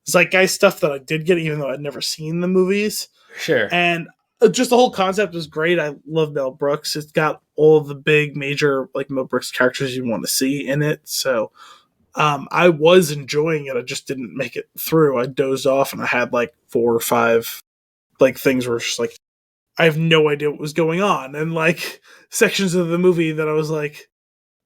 zeitgeist stuff that I did get, even though I'd never seen the movies. Sure. And just the whole concept was great. I love Mel Brooks. It's got all of the big major Mel Brooks characters you want to see in it. So I was enjoying it. I just didn't make it through. I dozed off, and I had like 4 or 5 like things where it's just like I have no idea what was going on, and like sections of the movie that I was like,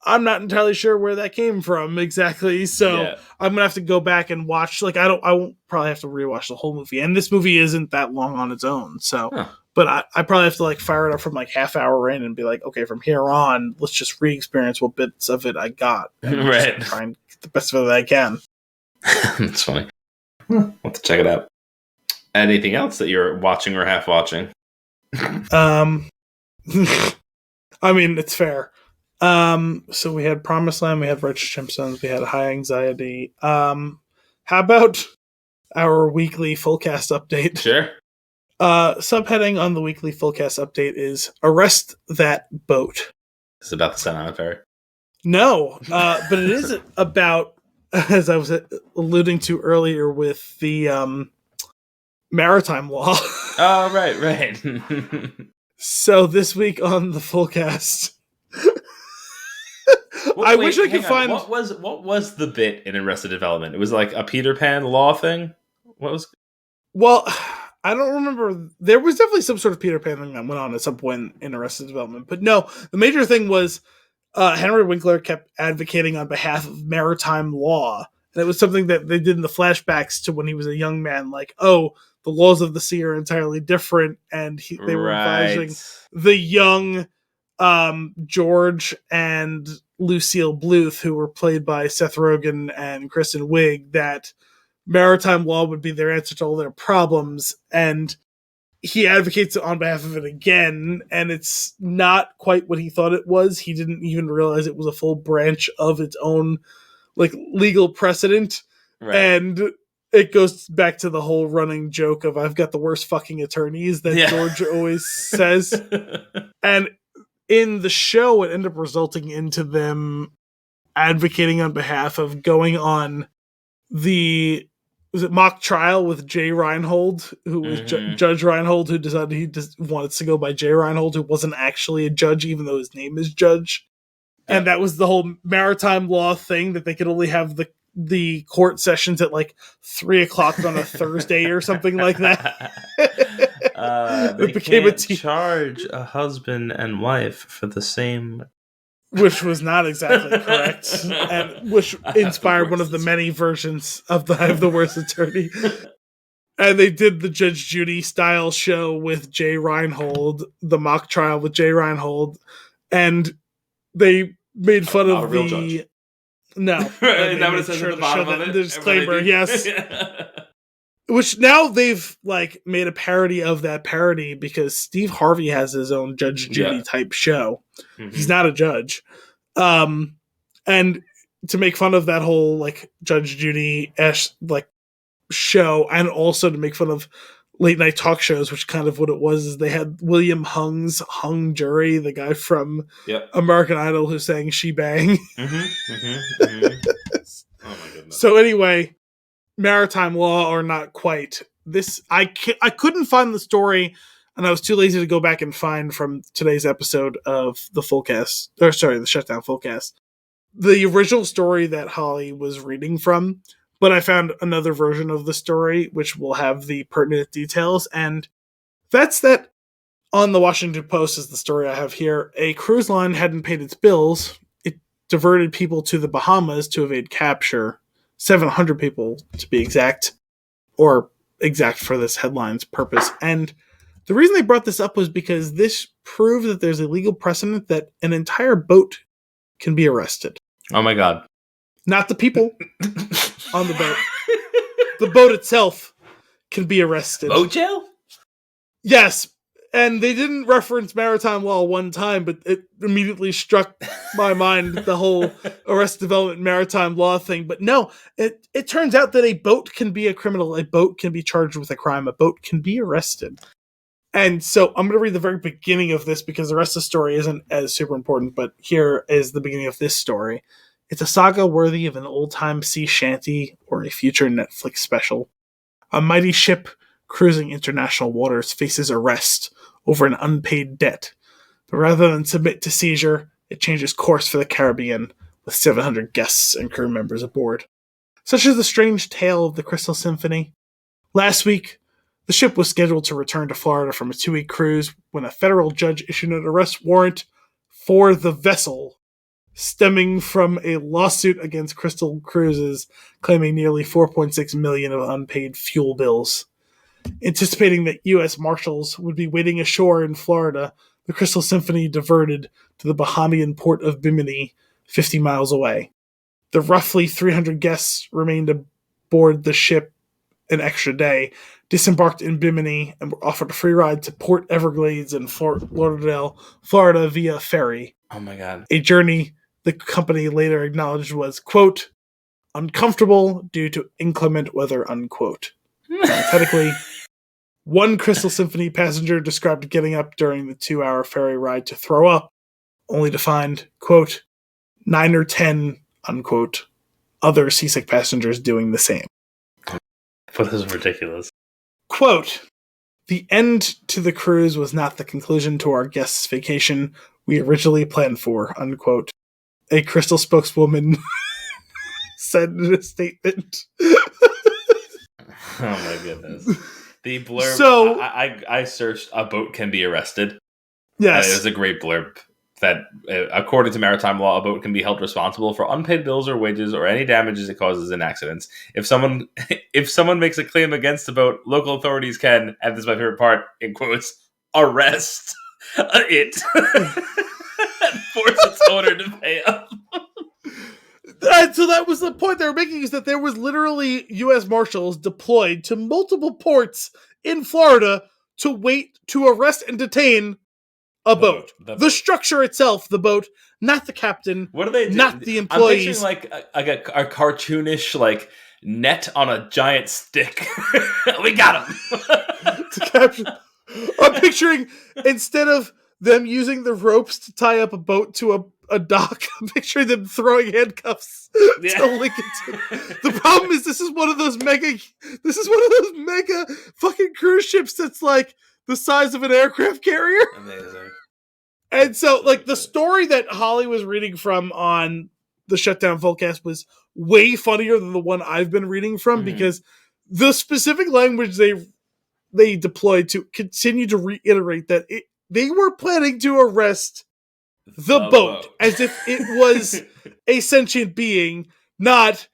I'm not entirely sure where that came from exactly. So I'm gonna have to go back and watch. Like I won't probably have to rewatch the whole movie, and this movie isn't that long on its own. So, but I probably have to like fire it up from like half hour in and be like, okay, from here on, let's just re-experience what bits of it I got, and right? Try and get the best of it that I can. That's funny. I'll have to check it out. Anything else that you're watching or half watching? I mean, it's fair. So we had Promised Land, we had Righteous Gemstones, we had High Anxiety. How about our weekly fullcast update? Sure. Subheading on the weekly fullcast update is Arrest That Boat. It's about the Staten Island Ferry. No, but it is about, as I was alluding to earlier with the maritime law. Oh, right. So this week on the fullcast, I wish I could find what was the bit in Arrested Development? It was like a Peter Pan law thing. What was? Well, I don't remember. There was definitely some sort of Peter Pan thing that went on at some point in Arrested Development, but no, the major thing was Henry Winkler kept advocating on behalf of maritime law, and it was something that they did in the flashbacks to when he was a young man. Like, oh, the laws of the sea are entirely different, and they were advising the young George and Lucille Bluth, who were played by Seth Rogen and Kristen Wiig, that maritime law would be their answer to all their problems, and he advocates on behalf of it again, and it's not quite what he thought it was. He didn't even realize it was a full branch of its own like legal precedent, right. And it goes back to the whole running joke of I've got the worst fucking attorneys that George always says. And in the show, it ended up resulting into them advocating on behalf of going on the mock trial with Jay Reinhold, who was Judge Reinhold, who decided he just wanted to go by Jay Reinhold, who wasn't actually a judge, even though his name is Judge. Yeah. And that was the whole maritime law thing, that they could only have the court sessions at like 3:00 on a Thursday or something like that. They can't charge a husband and wife for the same, which was not exactly correct, and which inspired one of the many versions of I Have the Worst Attorney. And they did the Judge Judy style show with Jay Reinhold, the mock trial with Jay Reinhold, and they made fun of the judge. No, is that what it says at the bottom of it? The disclaimer, yes. Which now they've like made a parody of that parody, because Steve Harvey has his own Judge Judy type show. Mm-hmm. He's not a judge. And to make fun of that whole like Judge Judy-esque like show, and also to make fun of late night talk shows, which kind of what it was, is they had William Hung's Hung Jury, the guy from American Idol who sang She Bang. Oh my goodness. So anyway, maritime law or not quite. This I couldn't find the story, and I was too lazy to go back and find from today's episode of the Fullcast, or sorry, the Shutdown Fullcast, the original story that Holly was reading from. But I found another version of the story, which will have the pertinent details, and that's that. On the Washington Post is the story I have here. A cruise line hadn't paid its bills. It diverted people to the Bahamas to evade capture. 700 people, to be exact, or exact for this headline's purpose. And the reason they brought this up was because this proved that there's a legal precedent that an entire boat can be arrested. Oh my God. Not the people on the boat. The boat itself can be arrested. Boat jail? Yes. And they didn't reference maritime law one time, but it immediately struck my mind, the whole Arrested Development maritime law thing. But no, it turns out that a boat can be a criminal. A boat can be charged with a crime. A boat can be arrested. And so I'm going to read the very beginning of this, because the rest of the story isn't as super important, but here is the beginning of this story. It's a saga worthy of an old-time sea shanty or a future Netflix special. A mighty ship cruising international waters faces arrest over an unpaid debt. But rather than submit to seizure, it changes course for the Caribbean, with 700 guests and crew members aboard. Such is the strange tale of the Crystal Symphony. Last week, the ship was scheduled to return to Florida from a 2-week cruise when a federal judge issued an arrest warrant for the vessel, stemming from a lawsuit against Crystal Cruises claiming nearly $4.6 million of unpaid fuel bills. Anticipating that U.S. Marshals would be waiting ashore in Florida, the Crystal Symphony diverted to the Bahamian port of Bimini, 50 miles away. The roughly 300 guests remained aboard the ship an extra day, disembarked in Bimini, and were offered a free ride to Port Everglades in Fort Lauderdale, Florida via ferry. Oh my god. A journey the company later acknowledged was, quote, uncomfortable due to inclement weather, unquote. Parenthetically, one Crystal Symphony passenger described getting up during the 2-hour ferry ride to throw up, only to find, quote, 9 or 10, unquote, other seasick passengers doing the same. But this is ridiculous. Quote, the end to the cruise was not the conclusion to our guests' vacation we originally planned for, unquote. A Crystal spokeswoman said in a statement. Oh my goodness. The blurb, So, I searched a boat can be arrested. Yes. It was a great blurb that, according to maritime law, a boat can be held responsible for unpaid bills or wages or any damages it causes in accidents. If someone makes a claim against a boat, local authorities can, and this is my favorite part, in quotes, arrest it and force its owner to pay up. And so that was the point they were making, is that there was literally U.S. Marshals deployed to multiple ports in Florida to wait to arrest and detain a boat. The structure itself, the boat, not the captain. What do they do? Not the employees. I'm picturing like a cartoonish like net on a giant stick. We got him. To capture. I'm picturing, instead of them using the ropes to tie up a boat to a dock, I'm picturing them throwing handcuffs to link it to. The problem is this is one of those mega fucking cruise ships that's like the size of an aircraft carrier. Amazing. And so, like, the story that Holly was reading from on the Shutdown Fullcast was way funnier than the one I've been reading from, because the specific language they deployed to continue to reiterate that they were planning to arrest the boat as if it was a sentient being, not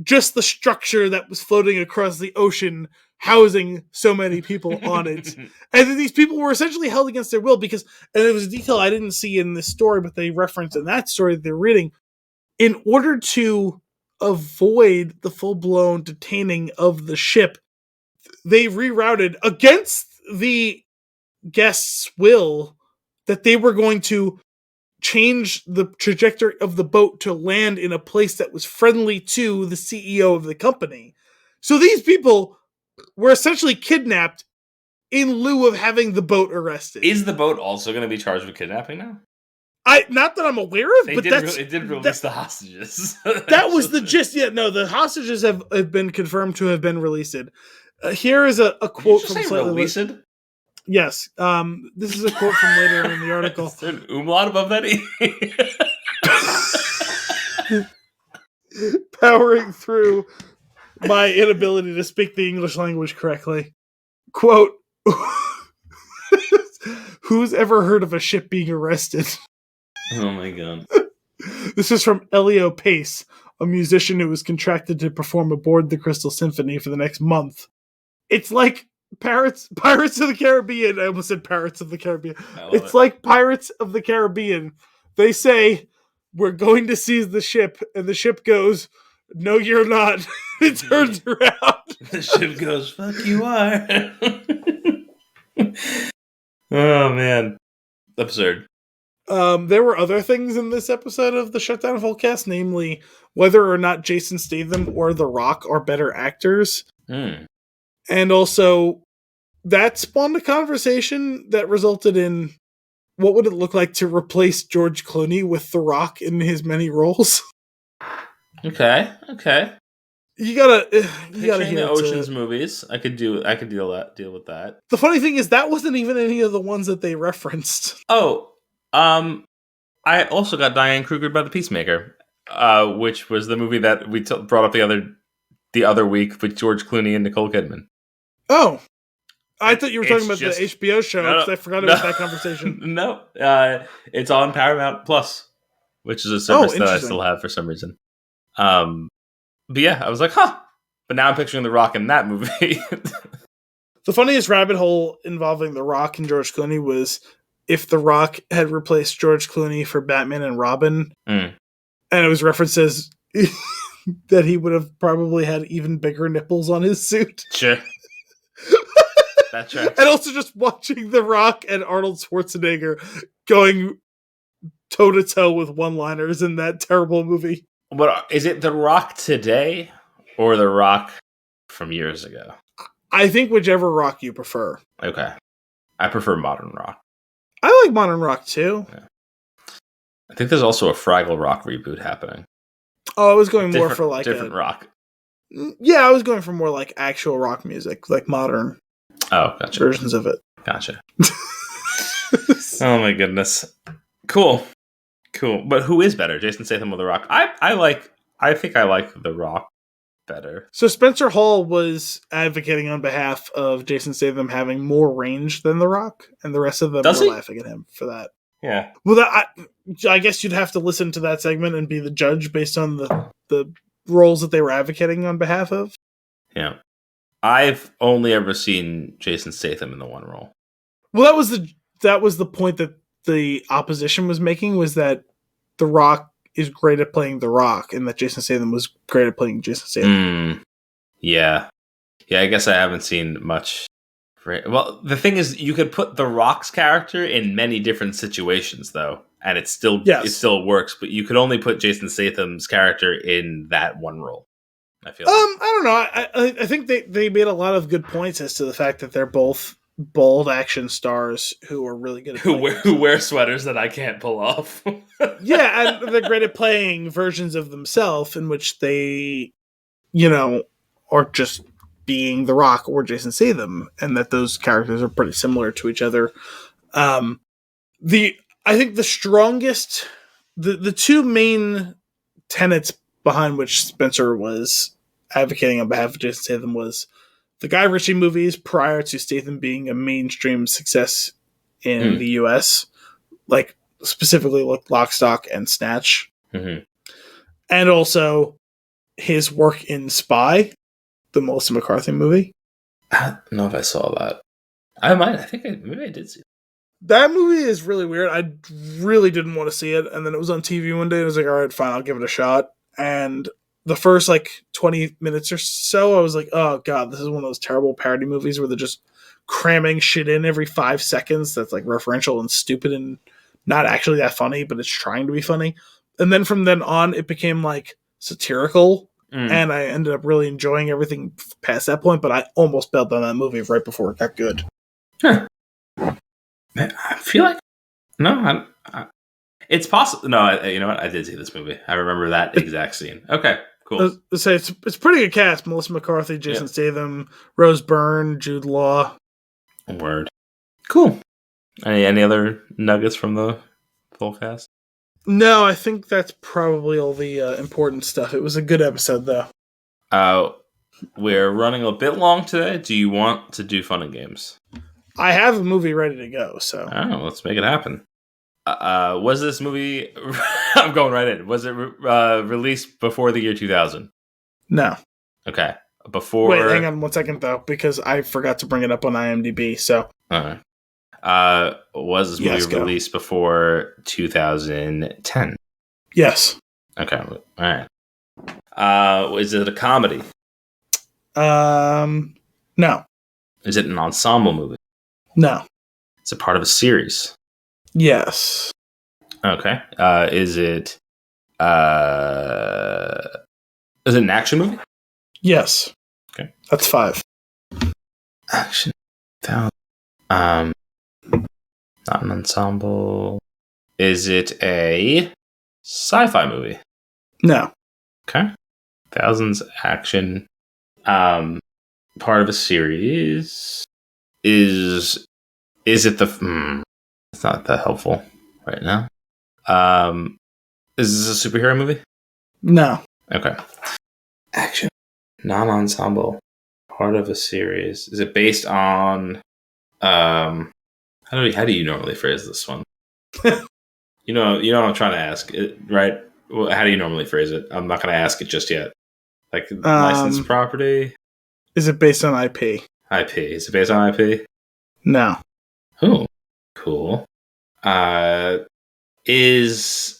just the structure that was floating across the ocean, housing so many people on it. And then these people were essentially held against their will because, and it was a detail I didn't see in this story, but they referenced in that story that they're reading, in order to avoid the full-blown detaining of the ship, they rerouted against the guests' will that they were going to change the trajectory of the boat to land in a place that was friendly to the CEO of the company. So these people were essentially kidnapped in lieu of having the boat arrested. Is the boat also going to be charged with kidnapping now? Not that I'm aware of, it did release the hostages. That was the gist. Yeah, no, the hostages have been confirmed to have been released. Here is a quote from slightly released. Yes, this is a quote from later in the article. Is there an umlaut above that E? Powering through my inability to speak the English language correctly. Quote, who's ever heard of a ship being arrested? Oh my god. This is from Elio Pace, a musician who was contracted to perform aboard the Crystal Symphony for the next month. It's like Pirates of the Caribbean. I almost said Pirates of the Caribbean. It's like Pirates of the Caribbean. They say, we're going to seize the ship, and the ship goes, no, you're not. It turns around. The ship goes, fuck you are. Oh, man. Absurd. There were other things in this episode of the Shutdown Fullcast, namely whether or not Jason Statham or The Rock are better actors. And also, that spawned a conversation that resulted in what would it look like to replace George Clooney with The Rock in his many roles. Okay. You gotta hear the Ocean's movies. I could deal with that. The funny thing is that wasn't even any of the ones that they referenced. Oh, I also got Diane Kruger by the Peacemaker. which was the movie that we brought up the other week with George Clooney and Nicole Kidman. Oh, I And thought you were talking about the HBO show because I forgot about that conversation. No, it's on Paramount Plus, which is a Oh, service that I still have for some reason. But yeah, I was like, huh. But now I'm picturing The Rock in that movie. The funniest rabbit hole involving The Rock and George Clooney was if The Rock had replaced George Clooney for Batman and Robin, and it was references that he would have probably had even bigger nipples on his suit. Sure. That tracks. And also just watching The Rock and Arnold Schwarzenegger going toe-to-toe with one-liners in that terrible movie. But is it The Rock today or The Rock from years ago? I think whichever Rock you prefer. Okay. I prefer modern Rock. I like modern Rock too. Yeah. I think there's also a Fraggle Rock reboot happening. Oh, I was going more for like different rock. Yeah, I was going for more like actual rock music, like modern versions of it. Gotcha. Oh my goodness. Cool. But who is better, Jason Statham or The Rock? I think I like The Rock better. So Spencer Hall was advocating on behalf of Jason Statham having more range than The Rock, and the rest of them were laughing at him for that. Yeah. Well, I guess you'd have to listen to that segment and be the judge based on the roles that they were advocating on behalf of. Yeah. I've only ever seen Jason Statham in the one role. Well, that was the point that the opposition was making, was that The Rock is great at playing The Rock, and that Jason Statham was great at playing Jason Statham. Yeah. Yeah, I guess I haven't seen much. Well, the thing is, you could put The Rock's character in many different situations, though, and it still works. But you could only put Jason Statham's character in that one role. I feel. I don't know. I think they made a lot of good points as to the fact that they're both bald action stars who are really good at who wear sweaters that I can't pull off. Yeah, and they're great at playing versions of themselves in which they, are just being The Rock or Jason Statham, and that those characters are pretty similar to each other. I think the strongest, the two main tenets behind which Spencer was advocating on behalf of Jason Statham was the Guy Ritchie movies prior to Statham being a mainstream success in the US, like specifically like Lock, Stock, and Snatch. Mm-hmm. And also his work in Spy, the Melissa McCarthy movie. I don't know if I saw that. I might. Maybe I did see it. That movie is really weird. I really didn't want to see it, and then it was on TV one day, and I was like, all right, fine, I'll give it a shot. And the first, 20 minutes or so, I was like, oh, God, this is one of those terrible parody movies where they're just cramming shit in every 5 seconds that's, referential and stupid and not actually that funny, but it's trying to be funny. And then from then on, it became, satirical, and I ended up really enjoying everything past that point, but I almost bailed on that movie right before it got good. Huh. I feel like... No, it's possible. No, you know what? I did see this movie. I remember that exact scene. Okay, cool. Say it's pretty good cast. Melissa McCarthy, Jason Statham, Rose Byrne, Jude Law. Word. Cool. Any other nuggets from the full cast? No, I think that's probably all the important stuff. It was a good episode, though. We're running a bit long today. Do you want to do fun and games? I have a movie ready to go, so... let's make it happen. Was this movie... I'm going right in. Was it released before the year 2000? No. Okay. Before... Wait, hang on 1 second, though, because I forgot to bring it up on IMDb, so... Alright. Was this movie released before 2010? Yes. Okay. Alright. Is it a comedy? No. Is it an ensemble movie? No. Is it part of a series? Yes. Okay. Is it an action movie? Yes. Okay. That's 5. Action. Not an ensemble. Is it a sci-fi movie? No. Okay. Thousands action. Part of a series. Is it the... It's not that helpful right now. Is this a superhero movie? No. Okay. Action. Non-ensemble. Part of a series. Is it based on... How do you normally phrase this one? You know what I'm trying to ask, right? Well, how do you normally phrase it? I'm not going to ask it just yet. Like licensed property? Is it based on IP? IP. Is it based on IP? No. Oh, cool. Is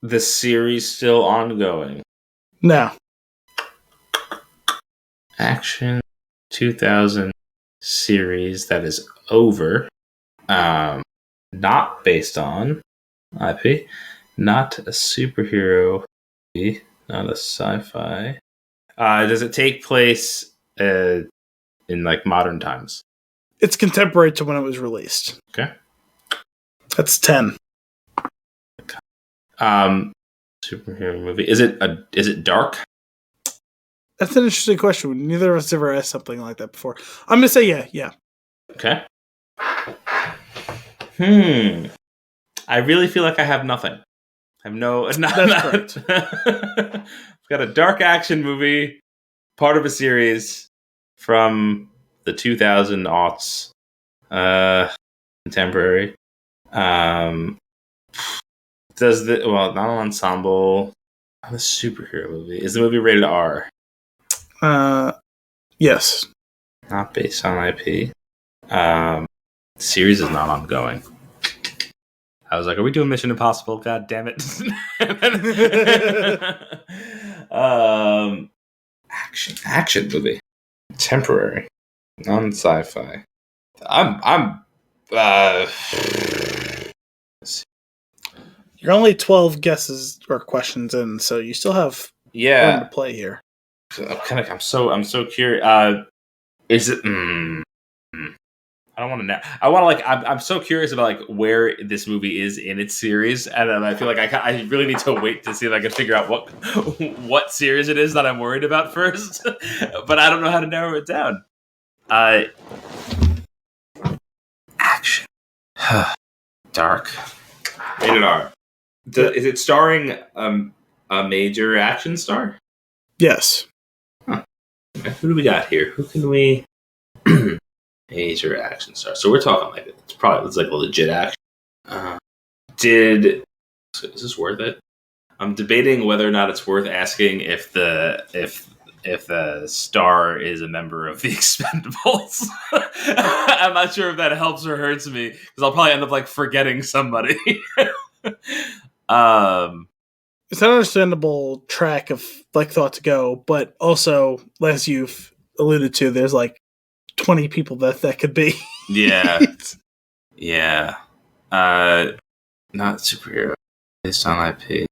the series still ongoing? No. Action 2000 series that is over. Not based on IP. Not a superhero movie. Not a sci-fi. Does it take place in like modern times? It's contemporary to when it was released. Okay. That's 10. Superhero movie. Is it dark? That's an interesting question. Neither of us ever asked something like that before. I'm gonna say yeah. Okay. I really feel like I have nothing. I have no. That's correct. I've got a dark action movie, part of a series from the 2000 aughts, contemporary. Not an ensemble, not a superhero movie. Is the movie rated R? Yes. Not based on IP. Series is not ongoing. I was like, are we doing Mission Impossible? God damn it. Action movie. Temporary. Non-sci-fi. You're only 12 guesses or questions in, so you still have room to play here. I'm so curious. Is it? I don't want to know. I want to I'm so curious about like where this movie is in its series, and I feel like I really need to wait to see if I can figure out what series it is that I'm worried about first. But I don't know how to narrow it down. Action. Dark. Rated R. Is it starring a major action star? Yes. Huh. Who do we got here? Who can we... Major action star. So we're talking like it's like a legit action. Is this worth it? I'm debating whether or not it's worth asking if the star is a member of the Expendables. I'm not sure if that helps or hurts me because I'll probably end up like forgetting somebody. It's an understandable track of like thought to go, but also, as you've alluded to, there's like 20 people that could be. Yeah. Yeah. Not superhero. Based on IP.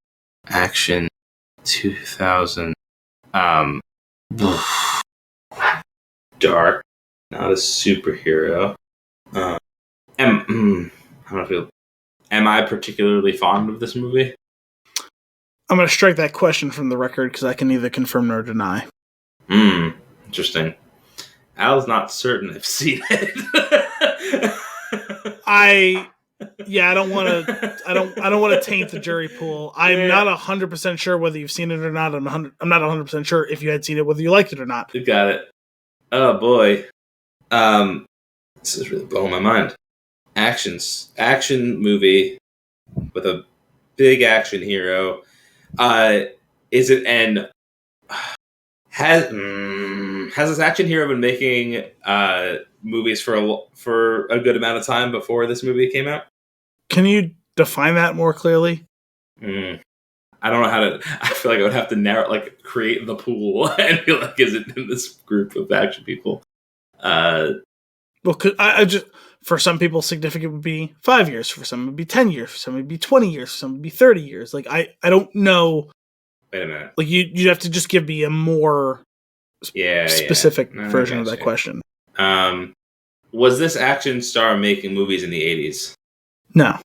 Action 2000. Dark. Not a superhero. I don't feel. Am I particularly fond of this movie? I'm going to strike that question from the record because I can neither confirm nor deny. Interesting. Al's not certain I've seen it. I don't want to taint the jury pool. I'm not 100% sure whether you've seen it or not. I'm not 100% sure if you had seen it whether you liked it or not. You got it. Oh boy. This is really blowing my mind. Action movie with a big action hero. Is it an has this action hero been making movies for a good amount of time before this movie came out? Can you define that more clearly? I don't know how to. I feel like I would have to create the pool and be like, is it in this group of action people? Well, I just for some people, significant would be 5 years. For some, it would be 10 years. For some, it would be 20 years. For some, it would be 30 years. Like I don't know. Wait a minute. Like you'd have to just give me a more specific version of that question. Was this action star making movies in the 80s? No.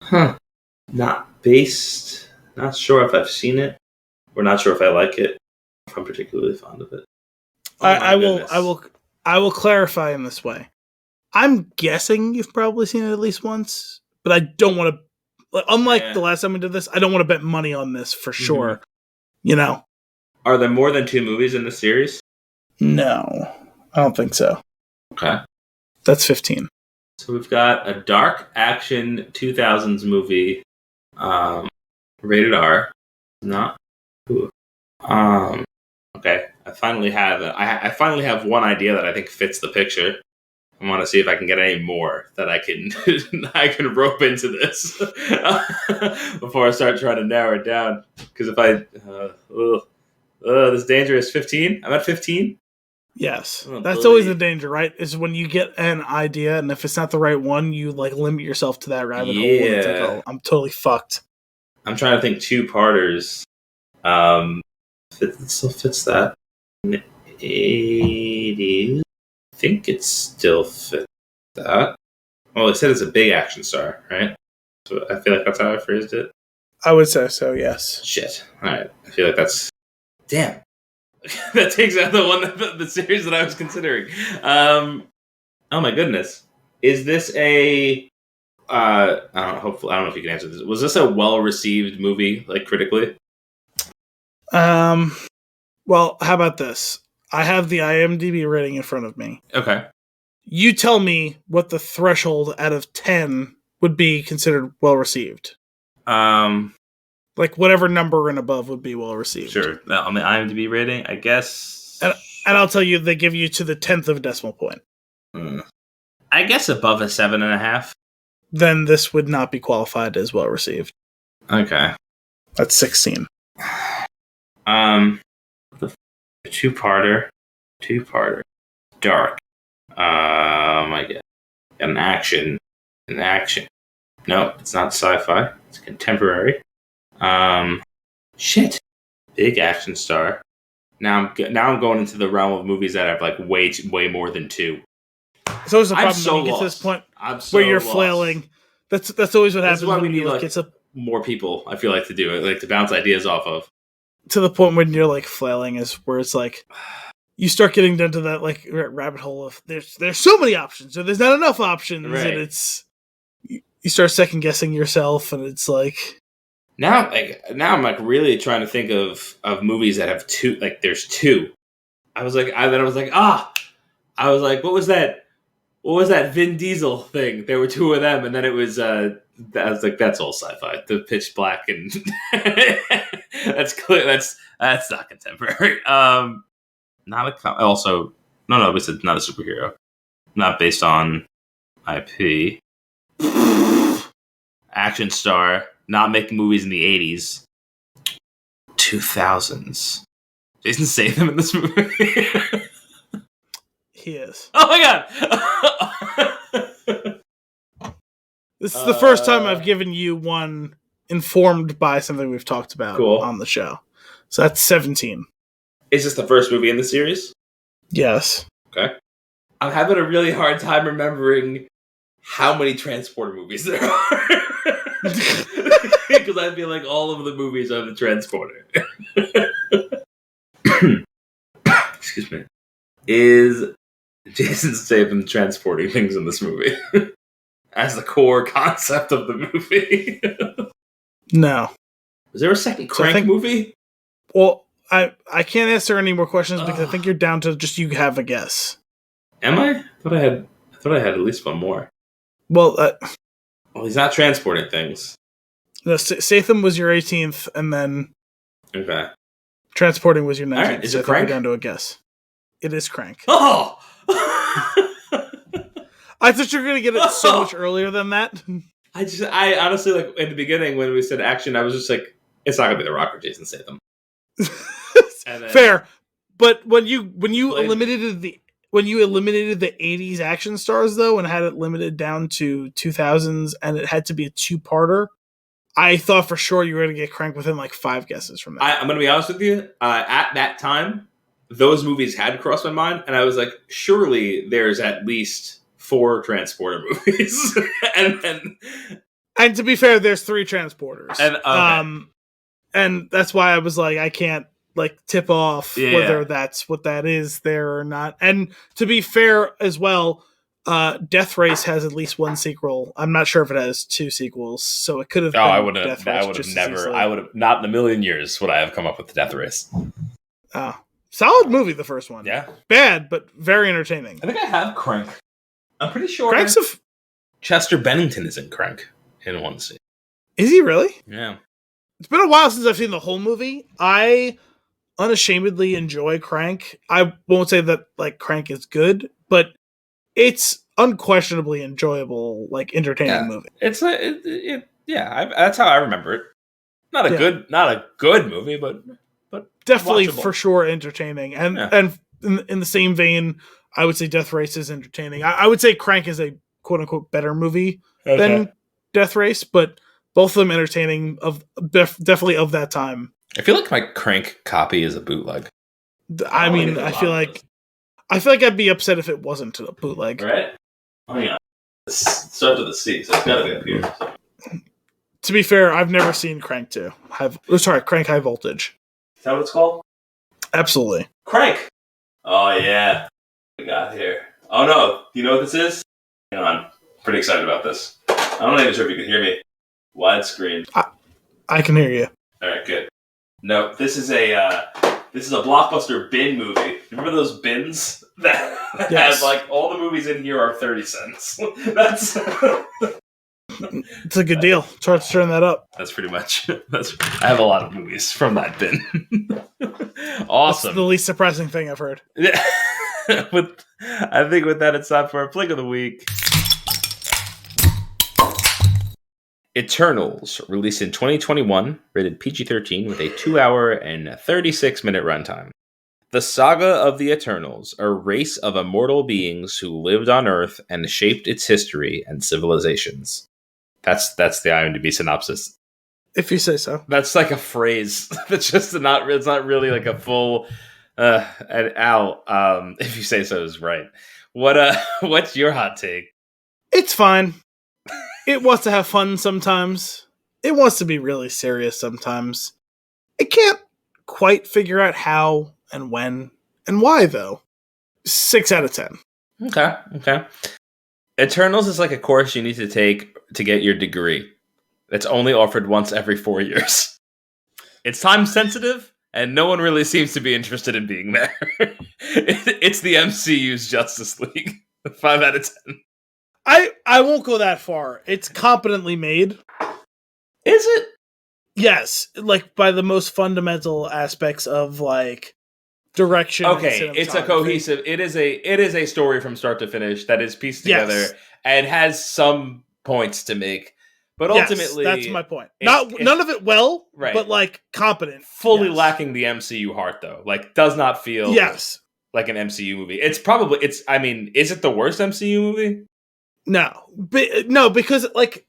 Huh. Not based. Not sure if I've seen it. Or not sure if I like it. If I'm particularly fond of it. I will clarify in this way. I'm guessing you've probably seen it at least once, but I don't want to Unlike the last time we did this, I don't want to bet money on this for sure. You know? Are there more than 2 movies in the series? No, I don't think so. Okay. That's 15. So we've got a dark action 2000s movie, rated R. Not. Ooh. Okay. I finally have one idea that I think fits the picture. I want to see if I can get any more that I can I can rope into this before I start trying to narrow it down. Because if I this dangerous 15. I'm at 15. Yes, that's always the danger, right? Is when you get an idea, and if it's not the right one, you like limit yourself to that rabbit hole. And it's like, oh, I'm totally fucked. I'm trying to think 2-parters. It still fits that. In the 80s, I think it still fits that. Well, it said it's a big action star, right? So I feel like that's how I phrased it. I would say so, yes. Shit. All right. I feel like that's... Damn. That takes out the series that I was considering. Oh my goodness. Is this a... I don't know if you can answer this. Was this a well-received movie, like, critically? Well, how about this? I have the IMDb rating in front of me. Okay. You tell me what the threshold out of 10 would be considered well-received. Like, whatever number and above would be well-received. Sure. On the IMDb rating, I guess... And I'll tell you, they give you to the 10th of a decimal point. I guess above a 7.5. Then this would not be qualified as well-received. Okay. That's 16. The two-parter. Dark. I guess. An action. No, it's not sci-fi. It's contemporary. Shit. Big action star. Now I'm going into the realm of movies that have like way more than 2. It's always the problem so when you get to lost. this point Where you're flailing. That's always what happens. That's why we when need you like more people. I feel like to do it, like to bounce ideas off of. To the point when you're like flailing is where it's like you start getting down to that like rabbit hole of there's so many options, so there's not enough options, right. And it's you start second guessing yourself, and it's like now I'm like really trying to think of movies that have 2. Like there's 2. I was like, what was that? What was that Vin Diesel thing? There were 2 of them, and then it was. I was like, that's all sci-fi. The Pitch Black, and that's clear. That's not contemporary. Not a also no. It's not a superhero. Not based on IP. Action star. Not making movies in the 80s. 2000s. Jason Statham in this movie. he is. Oh my god! This is the first time I've given you one informed by something we've talked about on the show. So that's 17. Is this the first movie in the series? Yes. Okay. I'm having a really hard time remembering how many Transporter movies there are. Because I feel like all of the movies are the Transporter. Excuse me. Is Jason Statham transporting things in this movie? As the core concept of the movie. No. Was there a second Crank movie? Well, I can't answer any more questions because I think you're down to just you have a guess. Am I? I thought I had at least one more. Well, he's not transporting things. No, Statham was your 18th, and then okay, transporting was your 19th. All right, is it Crank? You're down to a guess. It is Crank. Oh! I thought you were going to get it so much earlier than that. I honestly, like, in the beginning when we said action, I was just like, it's not going to be The Rock or Jason Statham. Fair. But when you eliminated the 80s action stars, though, and had it limited down to 2000s, and it had to be a 2-parter, I thought for sure you were going to get Crank within like 5 guesses from that. I'm going to be honest with you. At that time, those movies had crossed my mind, and I was like, surely there's at least 4 Transporter movies. and to be fair, there's 3 Transporters. And, okay. And that's why I was like, I can't like tip off whether that's what that is there or not. And to be fair as well, Death Race has at least one sequel. I'm not sure if it has 2 sequels, so it could have. Oh, been I would have. Death Race I would have just as never. easily. I would have not in a million years would I have come up with the Death Race. Solid movie, the first one. Yeah, bad but very entertaining. I think I have Crank. I'm pretty sure. Chester Bennington is in Crank in one scene. Is he really? Yeah. It's been a while since I've seen the whole movie. I unashamedly enjoy Crank. I won't say that like Crank is good, but it's unquestionably enjoyable, like entertaining movie. It's that's how I remember it. Not a good movie, but definitely watchable. For sure entertaining. And in the same vein, I would say Death Race is entertaining. I would say Crank is a quote unquote better movie than Death Race, but both of them entertaining definitely of that time. I feel like my Crank copy is a bootleg. I mean, I feel like I'd be upset if it wasn't a bootleg. Right? Oh yeah. It starts with a C, so it's gotta be up here. So. To be fair, I've never seen Crank 2. Crank High Voltage. Is that what it's called? Absolutely. Crank! Oh yeah. What we got here. Oh no, do you know what this is? Hang on. Pretty excited about this. I'm not even sure if you can hear me. Widescreen. I can hear you. Alright, good. No, this is a Blockbuster bin movie. Remember those bins that has like all the movies in here are 30 cents? That's it's a good deal. Try to turn that up. That's pretty much. I have a lot of movies from that bin. Awesome. That's the least surprising thing I've heard. Yeah. I think with that, it's time for our flick of the week. Eternals, released in 2021, rated PG-13 with a 2-hour and 36-minute runtime. The saga of the Eternals, a race of immortal beings who lived on Earth and shaped its history and civilizations. That's the IMDb synopsis. If you say so. That's like a phrase. That's just it's not really like a full. And Al, if you say so, is right. What's your hot take? It's fine. It wants to have fun sometimes. It wants to be really serious sometimes. It can't quite figure out how and when and why, though. 6 out of 10. Okay. Eternals is like a course you need to take to get your degree. It's only offered once every 4 years. It's time sensitive, and no one really seems to be interested in being there. It's the MCU's Justice League. 5 out of 10. I won't go that far. It's competently made. Is it? Yes, like by the most fundamental aspects of like direction. Okay, it's a cohesive. It is a story from start to finish that is pieced together and has some points to make. But ultimately, that's my point. None of it well, right, but like competent. Fully lacking the MCU heart though. Like does not feel like an MCU movie. I mean, is it the worst MCU movie? No, because like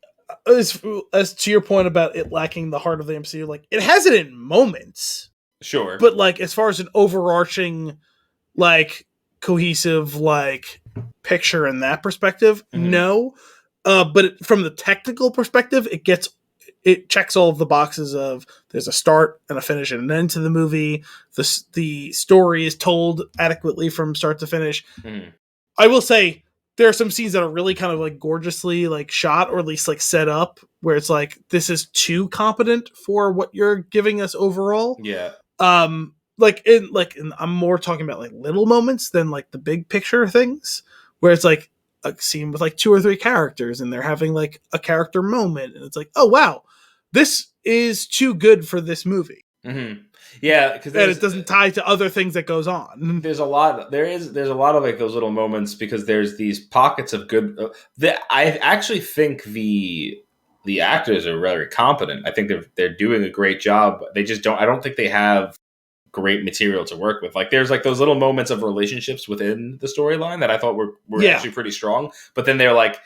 as to your point about it lacking the heart of the MCU, like it has it in moments. Sure. But like as far as an overarching like cohesive like picture in that perspective, no. But from the technical perspective, it checks all of the boxes of there's a start and a finish and an end to the movie. The story is told adequately from start to finish. I will say there are some scenes that are really kind of like gorgeously like shot or at least like set up where it's like this is too competent for what you're giving us overall. Yeah. I'm more talking about like little moments than like the big picture things where it's like a scene with like 2 or 3 characters and they're having like a character moment and it's like, oh wow, this is too good for this movie. Yeah, because it doesn't tie to other things that goes on. There's a lot of like those little moments because there's these pockets of good. I actually think the actors are very competent. I think they're doing a great job. They just don't. I don't think they have great material to work with. Like there's like those little moments of relationships within the storyline that I thought were actually pretty strong. But then they're like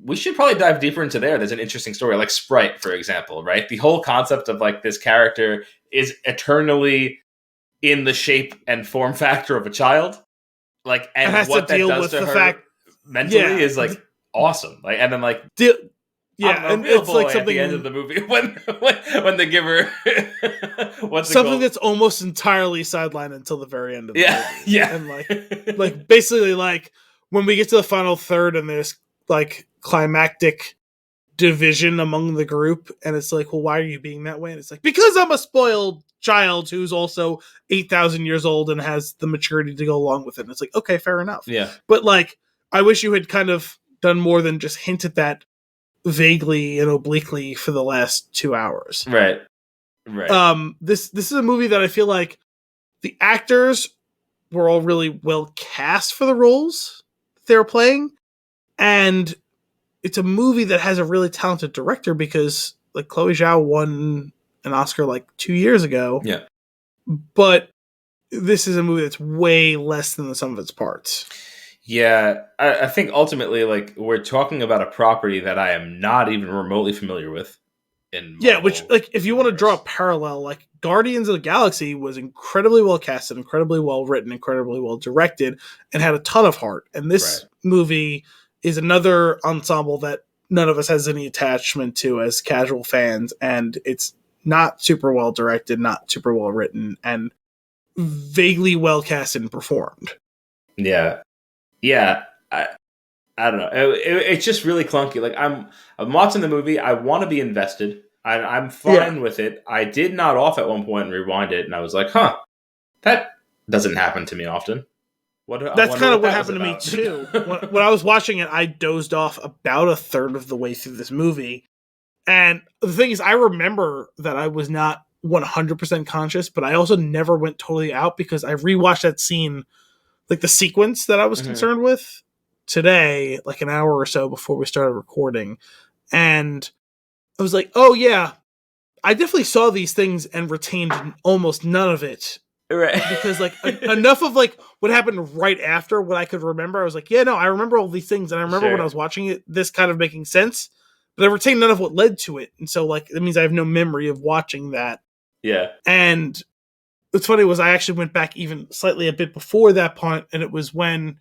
we should probably dive deeper into there. There's an interesting story, like Sprite, for example, right? The whole concept of like this character is eternally in the shape and form factor of a child, like, and what that does to her mentally is like awesome. Like, and then like, and it's like something at the end of the movie when they give her something that's almost entirely sidelined until the very end of the movie. Yeah, and like basically like when we get to the final third and there's like climactic division among the group, and it's like, well, why are you being that way? And it's like, because I'm a spoiled child who's also 8,000 years old and has the maturity to go along with it. And it's like, okay, fair enough. Yeah. But like, I wish you had kind of done more than just hint at that vaguely and obliquely for the last 2 hours. Right. This is a movie that I feel like the actors were all really well cast for the roles they were playing, and it's a movie that has a really talented director because like Chloe Zhao won an Oscar like 2 years ago. Yeah. But this is a movie that's way less than the sum of its parts. Yeah, I think ultimately, like, we're talking about a property that I am not even remotely familiar with. Yeah, which, like, if you want to draw a parallel, like, Guardians of the Galaxy was incredibly well casted, incredibly well written, incredibly well directed, and had a ton of heart. And this movie is another ensemble that none of us has any attachment to as casual fans, and it's not super well directed, not super well written, and vaguely well casted and performed. Yeah. I don't know. It's just really clunky. Like, I'm watching the movie. I want to be invested. I'm fine with it. I did nod off at one point and rewind it, and I was like, "Huh, that doesn't happen to me often." That's kind of what happened to me too. When I was watching it, I dozed off about a third of the way through this movie, and the thing is, I remember that I was not 100% conscious, but I also never went totally out because I rewatched that scene, like the sequence that I was concerned with today, like an hour or so before we started recording. And I was like, oh yeah, I definitely saw these things and retained almost none of it. Right. Because like enough of like what happened right after what I could remember. I was like, yeah, no, I remember all these things. And I remember when I was watching it, this kind of making sense, but I retained none of what led to it. And so like, that means I have no memory of watching that. Yeah. And what's funny was I actually went back even slightly a bit before that point, and it was when,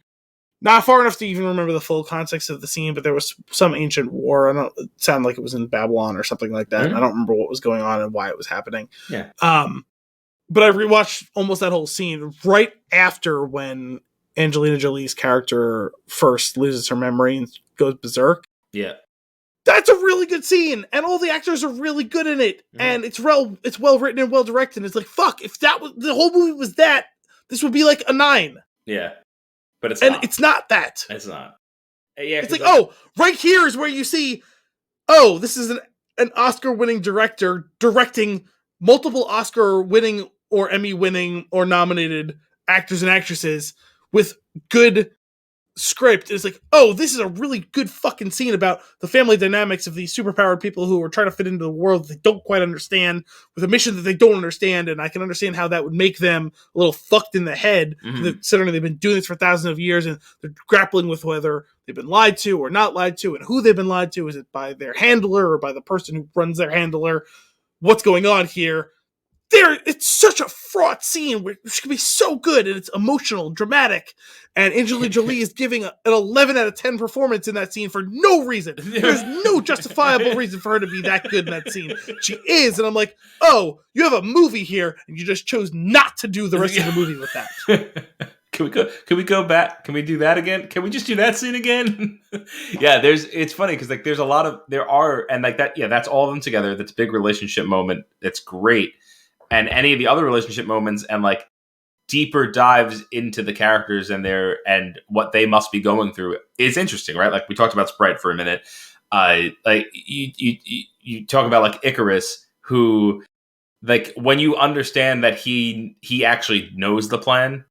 not far enough to even remember the full context of the scene, but there was some ancient war. It sounded like it was in Babylon or something like that. I don't remember what was going on and why it was happening. Yeah. But I rewatched almost that whole scene right after when Angelina Jolie's character first loses her memory and goes berserk. Yeah. That's a really good scene, and all the actors are really good in it, and it's well written and well directed. And it's like, fuck, if that was the whole movie was that, this would be like a 9. Yeah, but it's not that. It's not. Yeah, it's like, oh, right here is where you see, oh, this is an Oscar-winning director directing multiple Oscar-winning or Emmy-winning or nominated actors and actresses with good script. It's like, oh, this is a really good fucking scene about the family dynamics of these superpowered people who are trying to fit into the world that they don't quite understand, with a mission that they don't understand, and I can understand how that would make them a little fucked in the head, considering they've been doing this for thousands of years, and they're grappling with whether they've been lied to or not lied to, and who they've been lied to. Is it by their handler or by the person who runs their handler? What's going on here? It's such a fraught scene where it can be so good, and it's emotional, dramatic, and Angelina Jolie is giving an 11 out of 10 performance in that scene for no reason. There's no justifiable reason for her to be that good in that scene. She is, and I'm like, oh, you have a movie here, and you just chose not to do the rest of the movie with that. Can we go back? Can we do that again? Can we just do that scene again? Yeah, it's funny because like there's a lot of, and like that, yeah, that's all of them together. That's a big relationship moment. That's great. And any of the other relationship moments and like deeper dives into the characters and what they must be going through is interesting, right? Like we talked about Sprite for a minute. Like you talk about like Icarus, who like when you understand that he actually knows the plan,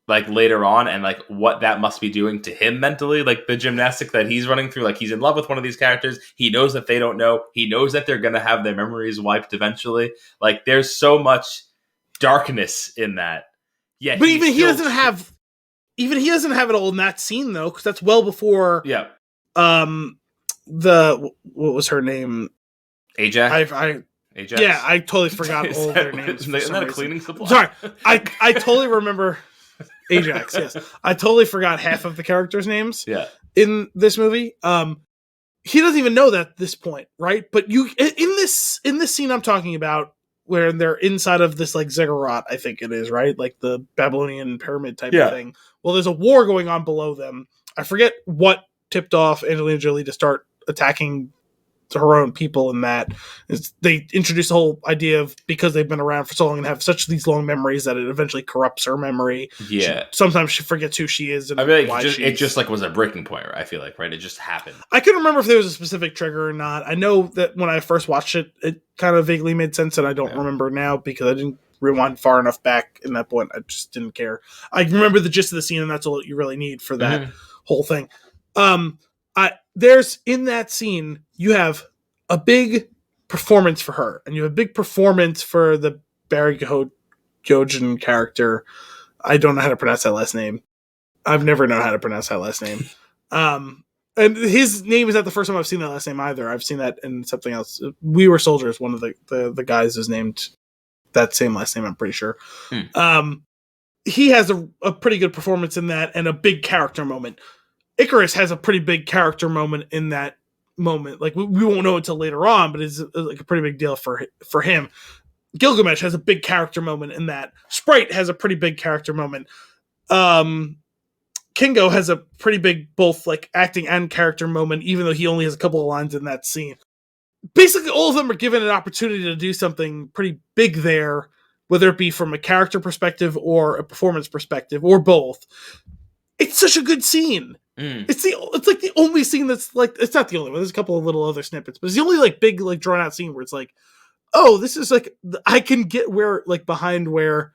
like later on, and like what that must be doing to him mentally, like the gymnastic that he's running through, like he's in love with one of these characters. He knows that they don't know. He knows that they're going to have their memories wiped eventually. Like there's so much darkness in that. Yeah. But even he doesn't have it all in that scene though. Cause that's well before, what was her name? Ajax. Ajax? Yeah. I totally forgot all their names. Isn't that a cleaning supply? Sorry. I totally remember Ajax, yes. I totally forgot half of the characters' names in this movie. He doesn't even know that at this point, right? But you in this scene I'm talking about, where they're inside of this like ziggurat, I think it is, right? Like the Babylonian pyramid type of thing. Well, there's a war going on below them. I forget what tipped off Angelina Jolie to start attacking her own people in that. They introduced the whole idea of because they've been around for so long and have such these long memories that it eventually corrupts her memory. Yeah. Sometimes she forgets who she is and I feel why like it just like was a breaking point, right? I feel like, right? It just happened. I couldn't remember if there was a specific trigger or not. I know that when I first watched it, it kind of vaguely made sense, and I don't remember now because I didn't rewind far enough back in that point. I just didn't care. I remember the gist of the scene, and that's all you really need for that whole thing. There's in that scene, you have a big performance for her, and you have a big performance for the Barry Gojin character. I don't know how to pronounce that last name. I've never known how to pronounce that last name. And his name is not the first time I've seen that last name either. I've seen that in something else. We Were Soldiers, one of the guys is named that same last name, I'm pretty sure. He has a pretty good performance in that and a big character moment. Icarus has a pretty big character moment in that moment. Like, we won't know until later on, but it's like a pretty big deal for him. Gilgamesh has a big character moment in that. Sprite has a pretty big character moment. Kingo has a pretty big both like acting and character moment, even though he only has a couple of lines in that scene. Basically, all of them are given an opportunity to do something pretty big there, whether it be from a character perspective or a performance perspective or both. It's such a good scene. It's like the only scene that's like, it's not the only one. There's a couple of little other snippets, but it's the only like big like drawn out scene where it's like, oh, this is like, I can get where like behind where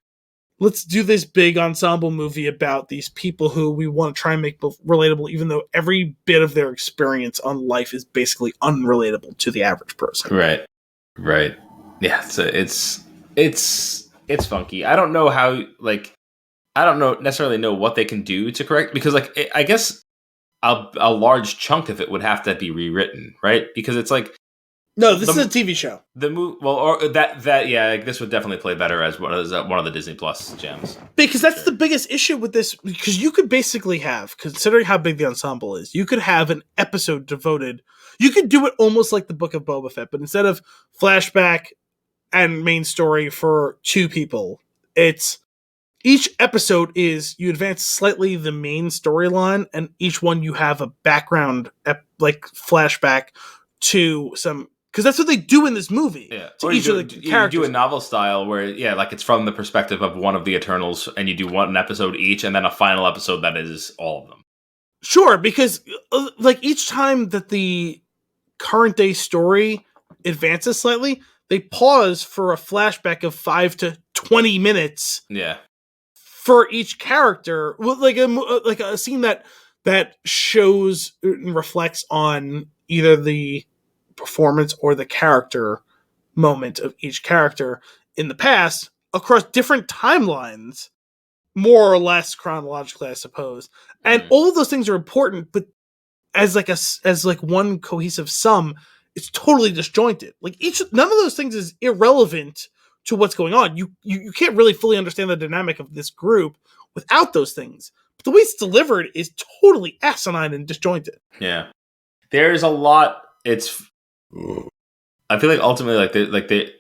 let's do this big ensemble movie about these people who we want to try and make relatable, even though every bit of their experience on life is basically unrelatable to the average person. Right. Yeah. So it's funky. I don't know how, like, I don't necessarily know what they can do to correct, because like, I guess a large chunk of it would have to be rewritten, right? Because it's like, no, this is a TV show. The movie, well, or that yeah, like, this would definitely play better as one of the Disney Plus gems. Because that's the biggest issue with this. Because you could basically have, considering how big the ensemble is, you could have an episode devoted. You could do it almost like the Book of Boba Fett, but instead of flashback and main story for two people, it's each episode is you advance slightly the main storyline, and each one you have a background like flashback to some. Because that's what they do in this movie. Yeah. To or each of the characters. You do a novel style where, yeah, like it's from the perspective of one of the Eternals, and you do one episode each, and then a final episode that is all of them. Sure, because like each time that the current day story advances slightly, they pause for a flashback of 5 to 20 minutes. Yeah. For each character, like a scene that shows and reflects on either the performance or the character moment of each character in the past across different timelines, more or less chronologically, I suppose. And all of those things are important, but as one cohesive sum, it's totally disjointed. Like none of those things is irrelevant to what's going on. You can't really fully understand the dynamic of this group without those things. But the way it's delivered is totally asinine and disjointed. Yeah, there's a lot. I feel like ultimately,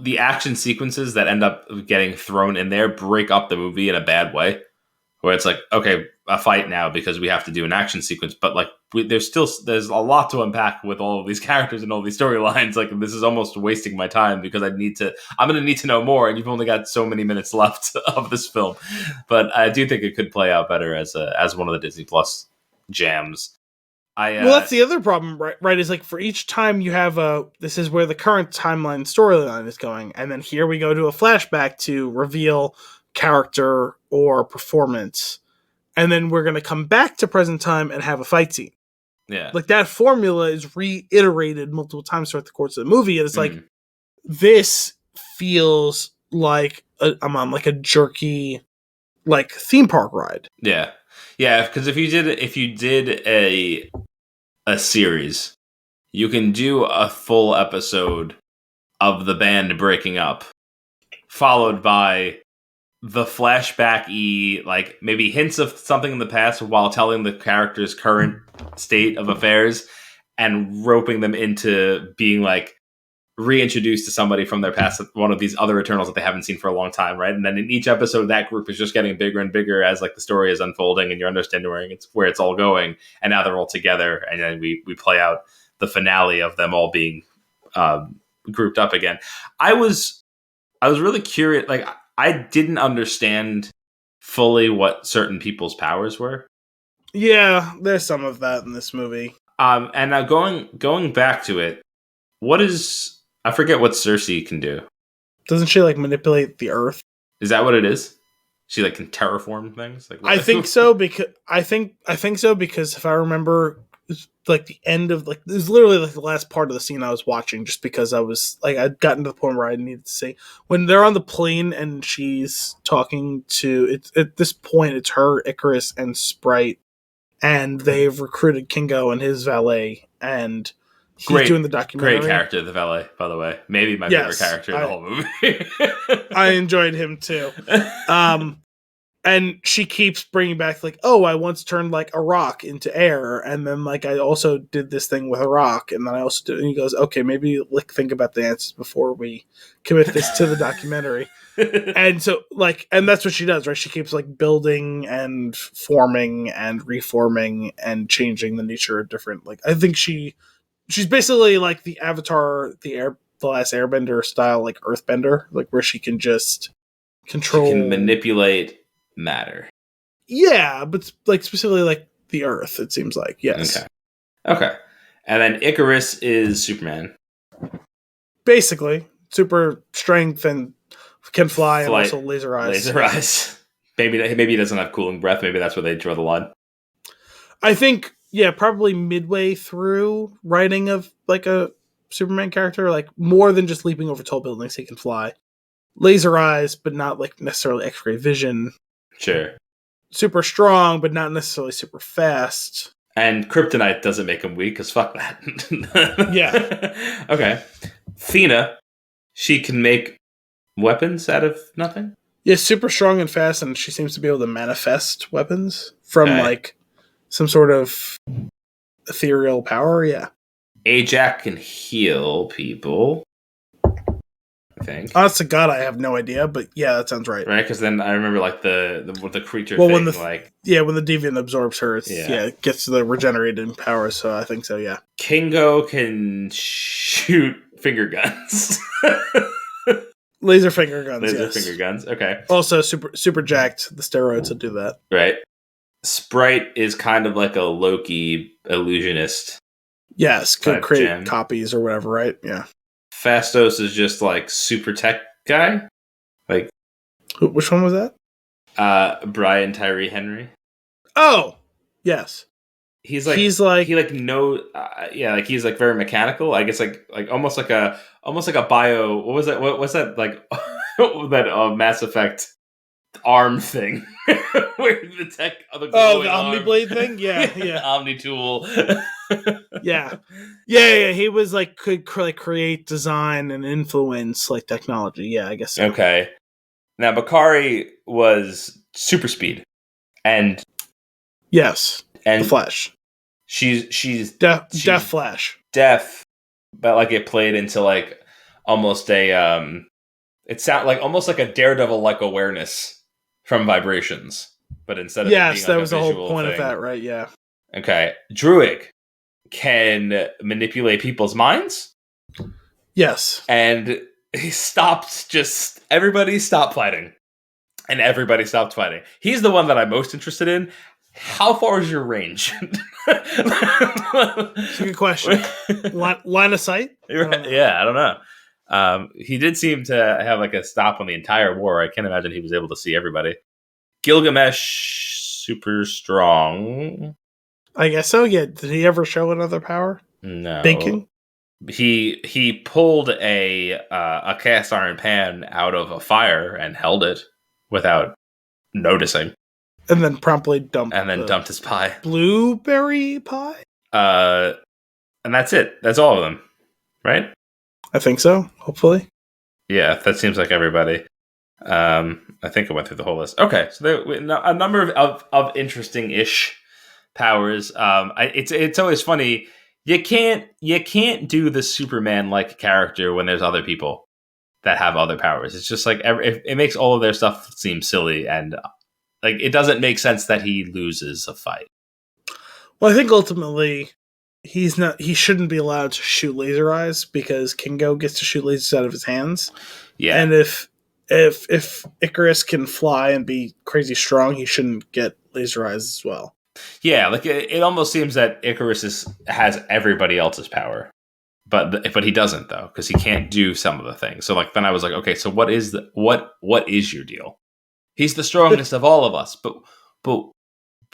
the action sequences that end up getting thrown in there break up the movie in a bad way. Where it's like, okay, a fight now because we have to do an action sequence, but like there's a lot to unpack with all of these characters and all these storylines. Like, this is almost wasting my time because I'm going to need to know more, and you've only got so many minutes left of this film. But I do think it could play out better as one of the Disney Plus jams. Well, that's the other problem, right? Is like for each time you have this is where the current timeline storyline is going, and then here we go to a flashback to reveal character or performance, and then we're going to come back to present time and have a fight scene. Yeah, like that formula is reiterated multiple times throughout the course of the movie, and it's like this feels like I'm on like a jerky like theme park ride. Yeah, because if you did a series, you can do a full episode of the band breaking up, followed by the flashback-y, like maybe hints of something in the past while telling the character's current state of affairs and roping them into being like reintroduced to somebody from their past, one of these other Eternals that they haven't seen for a long time, right? And then in each episode, that group is just getting bigger and bigger as like the story is unfolding, and you're understanding where it's all going. And now they're all together, and then we play out the finale of them all being grouped up again. I was really curious. Like, I didn't understand fully what certain people's powers were. Yeah, there's some of that in this movie. And now going back to it, I forget what Cersei can do. Doesn't she like manipulate the earth? Is that what it is? She like can terraform things? Like, what? I think so because I think so because if I remember, like the end of like it was literally like the last part of the scene I was watching, just because I was like I'd gotten to the point where I needed to see when they're on the plane and she's talking to it. At this point, it's her, Icarus, and Sprite, and they've recruited Kingo and his valet, and he's doing the documentary. Great character, the valet, by the way. Maybe my favorite character in the whole movie. I enjoyed him too. And she keeps bringing back like, oh, I once turned like a rock into air, and then like I also did this thing with a rock, and then I also did. And he goes, okay, maybe like think about the answers before we commit this to the documentary. And so like, and that's what she does, right? She keeps like building and forming and reforming and changing the nature of different. Like, I think she's basically like the Avatar, the Last Airbender style, like Earthbender, like where she can just control, she can manipulate matter. Yeah, but like specifically like the Earth, it seems like. Yes. Okay. And then Icarus is Superman. Basically, super strength and can fly and also laser eyes. Laser eyes. Maybe he doesn't have cooling breath. Maybe that's where they draw the line. I think, yeah, probably midway through writing of like a Superman character, like more than just leaping over tall buildings, he can fly. Laser eyes, but not like necessarily X-ray vision. Sure. Super strong, but not necessarily super fast. And kryptonite doesn't make him weak, because fuck that. Yeah. Okay. Thena, she can make weapons out of nothing? Yeah, super strong and fast, and she seems to be able to manifest weapons from like some sort of ethereal power, yeah. Ajax can heal people, I think. Honest to God, I have no idea, but yeah, that sounds right. Right, because then I remember like the creature thing, when when the deviant absorbs her, it gets the regenerated power. So I think so. Yeah. Kingo can shoot finger guns. Laser finger guns. Laser finger guns. Okay. Also, super jacked. The steroids will do that. Right. Sprite is kind of like a Loki illusionist. Yes, could create copies or whatever. Right. Yeah. Fastos is just like super tech guy. Like, which one was that? Brian Tyree Henry. Oh, yes. He's like he's like very mechanical. I guess like almost like a bio. What was that? What's that like? that Mass Effect arm thing where the tech of the the Omniblade thing. Yeah. Omni tool. yeah. He was like could create, design, and influence like technology. Yeah, I guess so. Okay. Now Bakari was super speed, and yes, and the Flash. She's deaf Flash. Deaf, but like it played into like almost a it sounded like almost like a Daredevil like awareness from vibrations, but instead of yes, that was the whole point of that, right? Yeah. Okay, Druig can manipulate people's minds. Yes, and he stopped. Just everybody stopped fighting, and everybody stopped fighting. He's the one that I'm most interested in. How far is your range? It's a good question. Line of sight? I don't know. He did seem to have like a stop on the entire war. I can't imagine he was able to see everybody. Gilgamesh, super strong. I guess so. Yeah. Did he ever show another power? No. Baking? He pulled a cast iron pan out of a fire and held it without noticing. And then promptly dumped his pie. Blueberry pie? And that's it. That's all of them. Right? I think so, hopefully. Yeah, that seems like everybody. I think I went through the whole list. Okay, so there a number of interesting-ish powers. It's always funny. you can't do the Superman like character when there's other people that have other powers. It's just like it makes all of their stuff seem silly, and like it doesn't make sense that he loses a fight. Well, I think ultimately he shouldn't be allowed to shoot laser eyes because Kingo gets to shoot lasers out of his hands. Yeah. And if Icarus can fly and be crazy strong, he shouldn't get laser eyes as well. Yeah, like it almost seems that Icarus has everybody else's power. But he doesn't though, because he can't do some of the things. So like then I was like, okay, so what is your deal? He's the strongest of all of us, but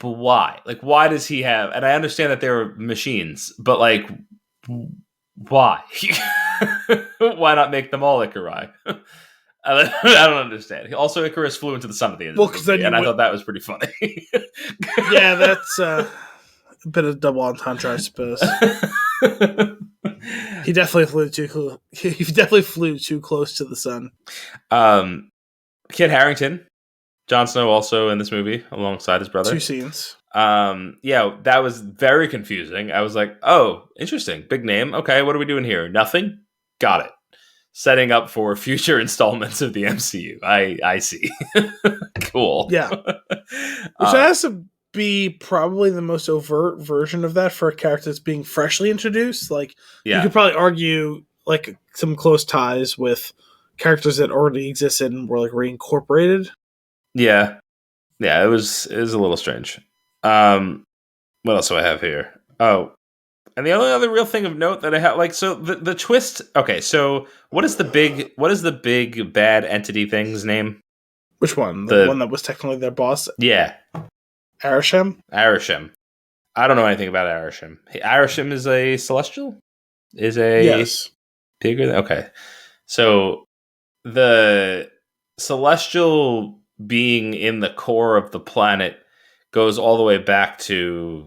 why? Like why does he have? And I understand that they're machines, but like why? Why not make them all Ikari? I don't understand. Also, Icarus flew into the sun at the end of the movie, and I thought that was pretty funny. Yeah, that's a bit of double entendre, I suppose. He definitely flew too close to the sun. Kit Harington, Jon Snow, also in this movie alongside his brother. 2 scenes. Yeah, that was very confusing. I was like, oh, interesting, big name. Okay, what are we doing here? Nothing. Got it. Setting up for future installments of the MCU. I see. Cool. Yeah. Which has to be probably the most overt version of that for a character that's being freshly introduced. Like, you could probably argue like some close ties with characters that already existed and were like reincorporated. Yeah. Yeah, it was a little strange. What else do I have here? Oh, and the only other real thing of note that I have, like, so the twist. Okay, so what is the big bad entity thing's name? Which one? The one that was technically their boss? Yeah, Arishem. I don't know anything about Arishem. Hey, Arishem is a celestial. Yes. Bigger than, okay. So the celestial being in the core of the planet goes all the way back to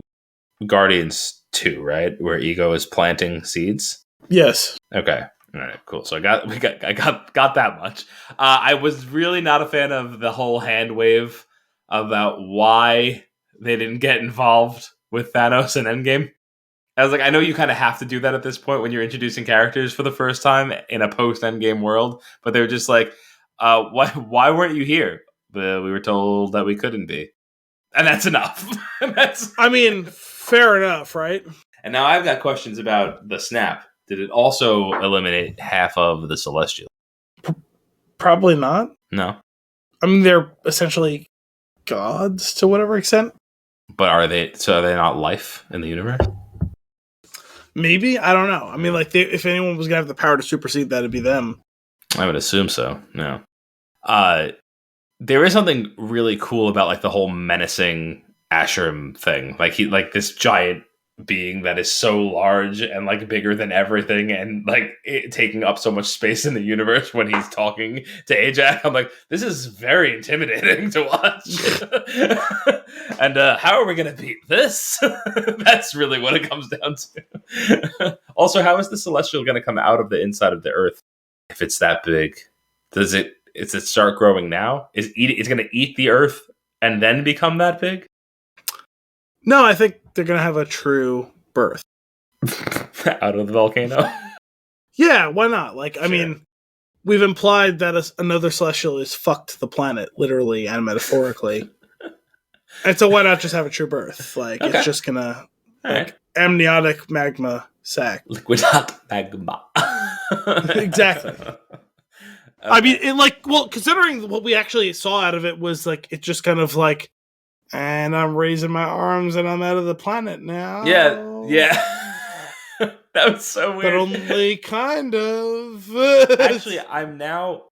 Guardians 2, right? Where Ego is planting seeds. Yes. Okay. All right. Cool. So I got that much. I was really not a fan of the whole hand wave about why they didn't get involved with Thanos and Endgame. I was like, I know you kind of have to do that at this point when you're introducing characters for the first time in a post Endgame world, but they were just like, why weren't you here? We were told that we couldn't be. And that's enough. I mean, fair enough, right? And now I've got questions about the snap. Did it also eliminate half of the Celestial? Probably not. No. I mean, they're essentially gods to whatever extent. But are they not life in the universe? Maybe. I don't know. I mean, like, if anyone was going to have the power to supersede that, it'd be them. I would assume so. No. There is something really cool about like the whole menacing Ashram thing. Like this giant being that is so large and like bigger than everything, and like taking up so much space in the universe when he's talking to Ajax. I'm like, this is very intimidating to watch. And how are we going to beat this? That's really what it comes down to. Also, how is the Celestial going to come out of the inside of the Earth if it's that big? Does it start growing now? It's going to eat the Earth and then become that big? No, I think they're going to have a true birth. Out of the volcano? Yeah, why not? Like, sure. I mean, we've implied that another Celestial is fucked the planet, literally and metaphorically. And so why not just have a true birth? Like, okay. It's just going to, like, amniotic magma sac. Liquid hot magma. Exactly. Okay. I mean, considering what we actually saw out of it was, like, it just kind of, like, and I'm raising my arms and I'm out of the planet now. Yeah. That was so weird. But only kind of. Actually, I'm now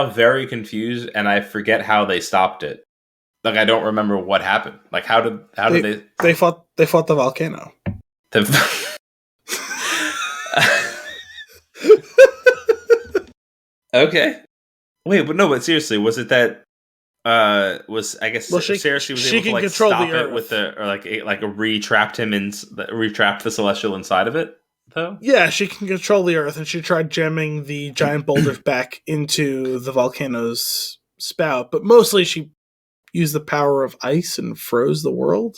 very confused, and I forget how they stopped it. Like, I don't remember what happened. Like, how did they? They fought the volcano. Okay. Wait, but seriously, was it that? Cersei was able to like stop it with retrapped the Celestial inside of it, though? Yeah, she can control the Earth, and she tried jamming the giant boulders back into the volcano's spout, but mostly she used the power of ice and froze the world.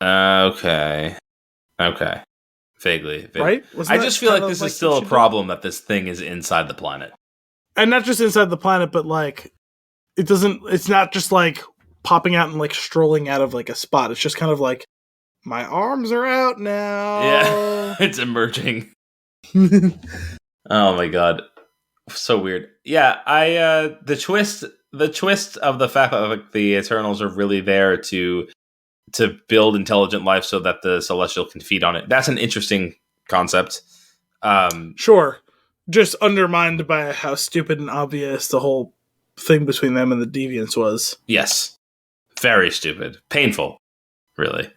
Okay. Vaguely. right? I just feel like this is still a problem that this thing is inside the planet. And not just inside the planet, but like it's not just like popping out and like strolling out of like a spot. It's just kind of like, my arms are out now. Yeah, it's emerging. Oh my god, so weird. Yeah, the twist of the fact that like, the Eternals are really there to build intelligent life so that the Celestial can feed on it. That's an interesting concept. Sure, just undermined by how stupid and obvious the whole thing between them and the Deviants was. Yes, very stupid, painful, really.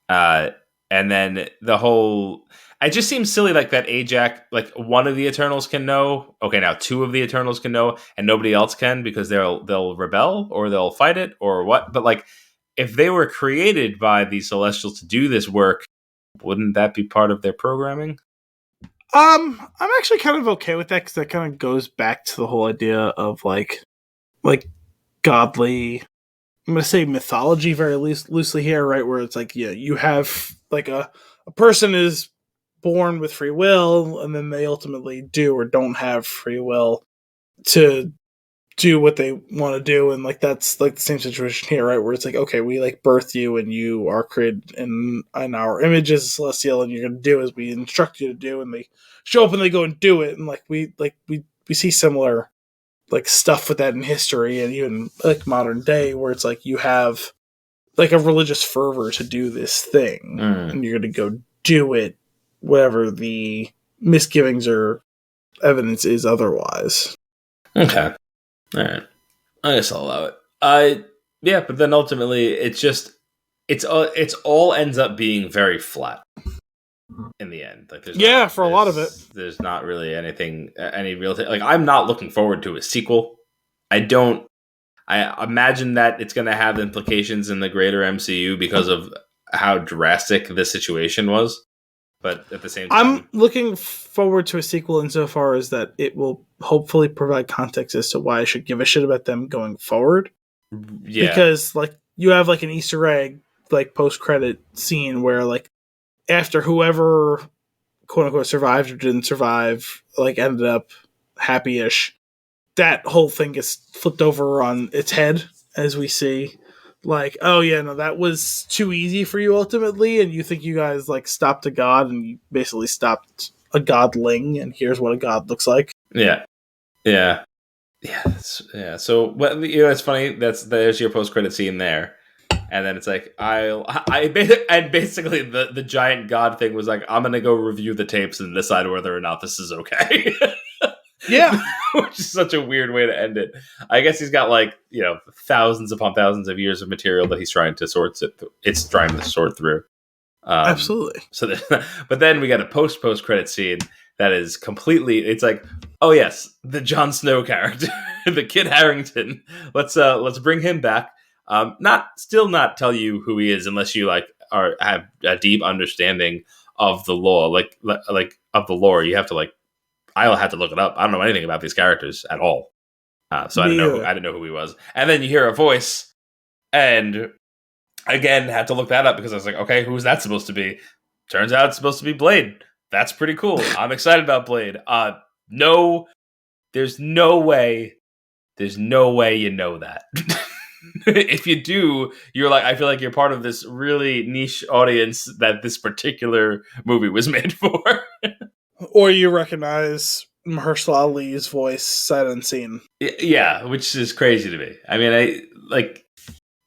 And then the whole, it just seems silly, like that Ajax, like one of the Eternals can know. Okay, now two of the Eternals can know, and nobody else can because they'll rebel or they'll fight it or what. But like, if they were created by the Celestials to do this work, wouldn't that be part of their programming? I'm actually kind of okay with that because that kind of goes back to the whole idea of like godly. I'm going to say mythology very loosely here, right? Where it's like, yeah, you have like a person is born with free will, and then they ultimately do or don't have free will to do what they want to do. And like, that's like the same situation here, right? Where it's like, okay, we like birth you and you are created in our image as a celestial, and you're going to do as we instruct you to do. And they show up and they go and do it. And like, we see similar like stuff with that in history and even like modern day, where it's like you have like a religious fervor to do this thing, and you're going to go do it, whatever the misgivings or evidence is otherwise. Okay, all right, I guess I'll allow it. Yeah, but then ultimately, it's all ends up being very flat in the end. Like, for a lot of it, there's not really anything, any real thing. Like, I'm not looking forward to a sequel. I imagine that it's going to have implications in the greater MCU because of how drastic the situation was. But at the same time, I'm looking forward to a sequel insofar as that it will hopefully provide context as to why I should give a shit about them going forward. Yeah, because like you have like an Easter egg like post-credit scene where like after whoever quote unquote survived or didn't survive like ended up happy-ish, that whole thing gets flipped over on its head as we see. Like, oh yeah, no, that was too easy for you ultimately, and you think you guys like stopped a god, and you basically stopped a godling, and here's what a god looks like. Yeah. So, it's funny. There's your post-credit scene there, and then it's like and basically the giant god thing was like, I'm gonna go review the tapes and decide whether or not this is okay. Yeah. Which is such a weird way to end it. I guess he's got like, thousands upon thousands of years of material that he's trying to sort through. Absolutely. So, but then we got a post credit scene that is completely. It's like, oh yes, the Jon Snow character, the Kit Harington. Let's bring him back. Not tell you who he is unless you have a deep understanding of the lore, like of the lore. You have to I'll have to look it up. I don't know anything about these characters at all. So I didn't know who he was. And then you hear a voice, and again, had to look that up because I was like, okay, who's that supposed to be? Turns out it's supposed to be Blade. That's pretty cool. I'm excited about Blade. No, there's no way you know that. If you do, you're like, I feel like you're part of this really niche audience that this particular movie was made for. Or you recognize Mahershala Ali's voice sight unseen. Yeah, which is crazy to me. I mean,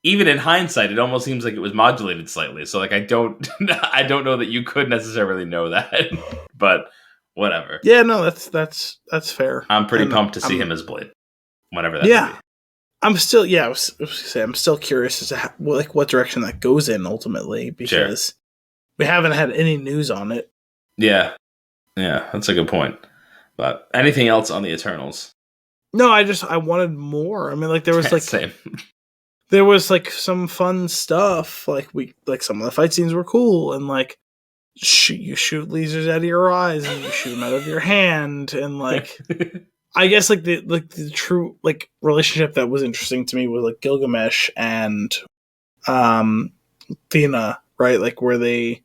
even in hindsight, it almost seems like it was modulated slightly. So I don't know that you could necessarily know that, but whatever. Yeah, no, that's fair. I'm pretty pumped to see him as Blade, whenever that may be. I'm still, I'm still curious as to what direction that goes in ultimately, because we haven't had any news on it. Yeah, that's a good point. But anything else on the Eternals? No, I wanted more. I mean, there was same. There was some fun stuff. Some of the fight scenes were cool, and you shoot lasers out of your eyes and you shoot them out of your hand, and I guess the true relationship that was interesting to me was Gilgamesh and Athena, right? Where they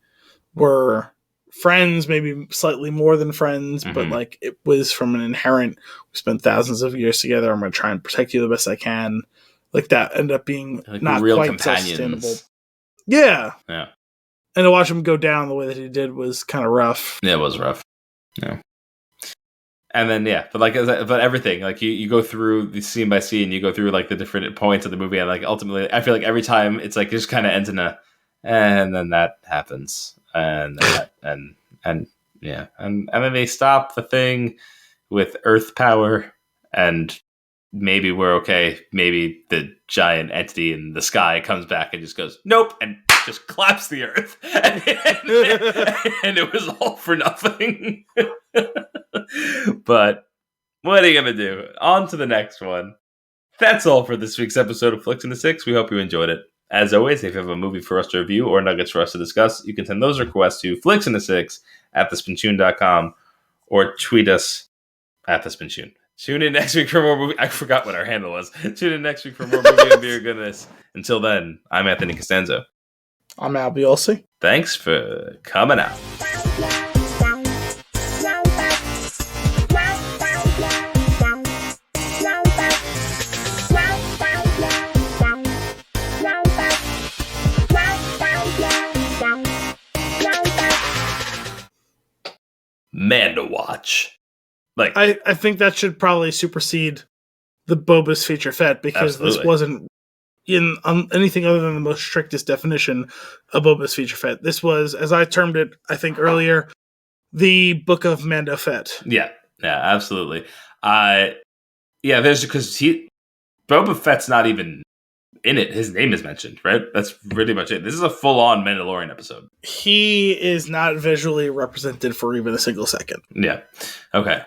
were friends, maybe slightly more than friends, but like it was from an inherent, we spent thousands of years together, I'm going to try and protect you the best I can. Like that ended up being like not real quite companions. self-sustainable. Yeah. Yeah. And to watch him go down the way that he did was kind of rough. Yeah, it was rough. Yeah. And then, but everything, like you go through the scene by scene, you go through like the different points of the movie, and like ultimately, I feel like every time it's like it just kind of ends in and then that happens, and that, and then they stop the thing with Earth power, and maybe we're okay. Maybe the giant entity in the sky comes back and just goes nope, and just claps the Earth, and it was all for nothing. But what are you gonna do? On to the next one. That's all for this week's episode of Flix in the Six. We hope you enjoyed it. As always, if you have a movie for us to review or nuggets for us to discuss, you can send those requests to flixinthe6@thespinchoon.com or tweet us at thespinchoon. Tune in next week for more movie. I forgot what our handle was. Tune in next week for more movie and beer goodness. Until then, I'm Anthony Costanzo. I'm Al Biolsi. Thanks for coming out. Mando Watch. Like I think that should probably supersede the Boba's featurette, because Absolutely. this wasn't in anything other than the most strictest definition of Boba's featurette. This was, as I termed it, I think earlier, the Book of Mando Fett. Yeah, absolutely. There's because Boba Fett's not even in it. His name is mentioned, right? That's pretty much it. This is a full-on Mandalorian episode. He is not visually represented for even a single second. Yeah. Okay.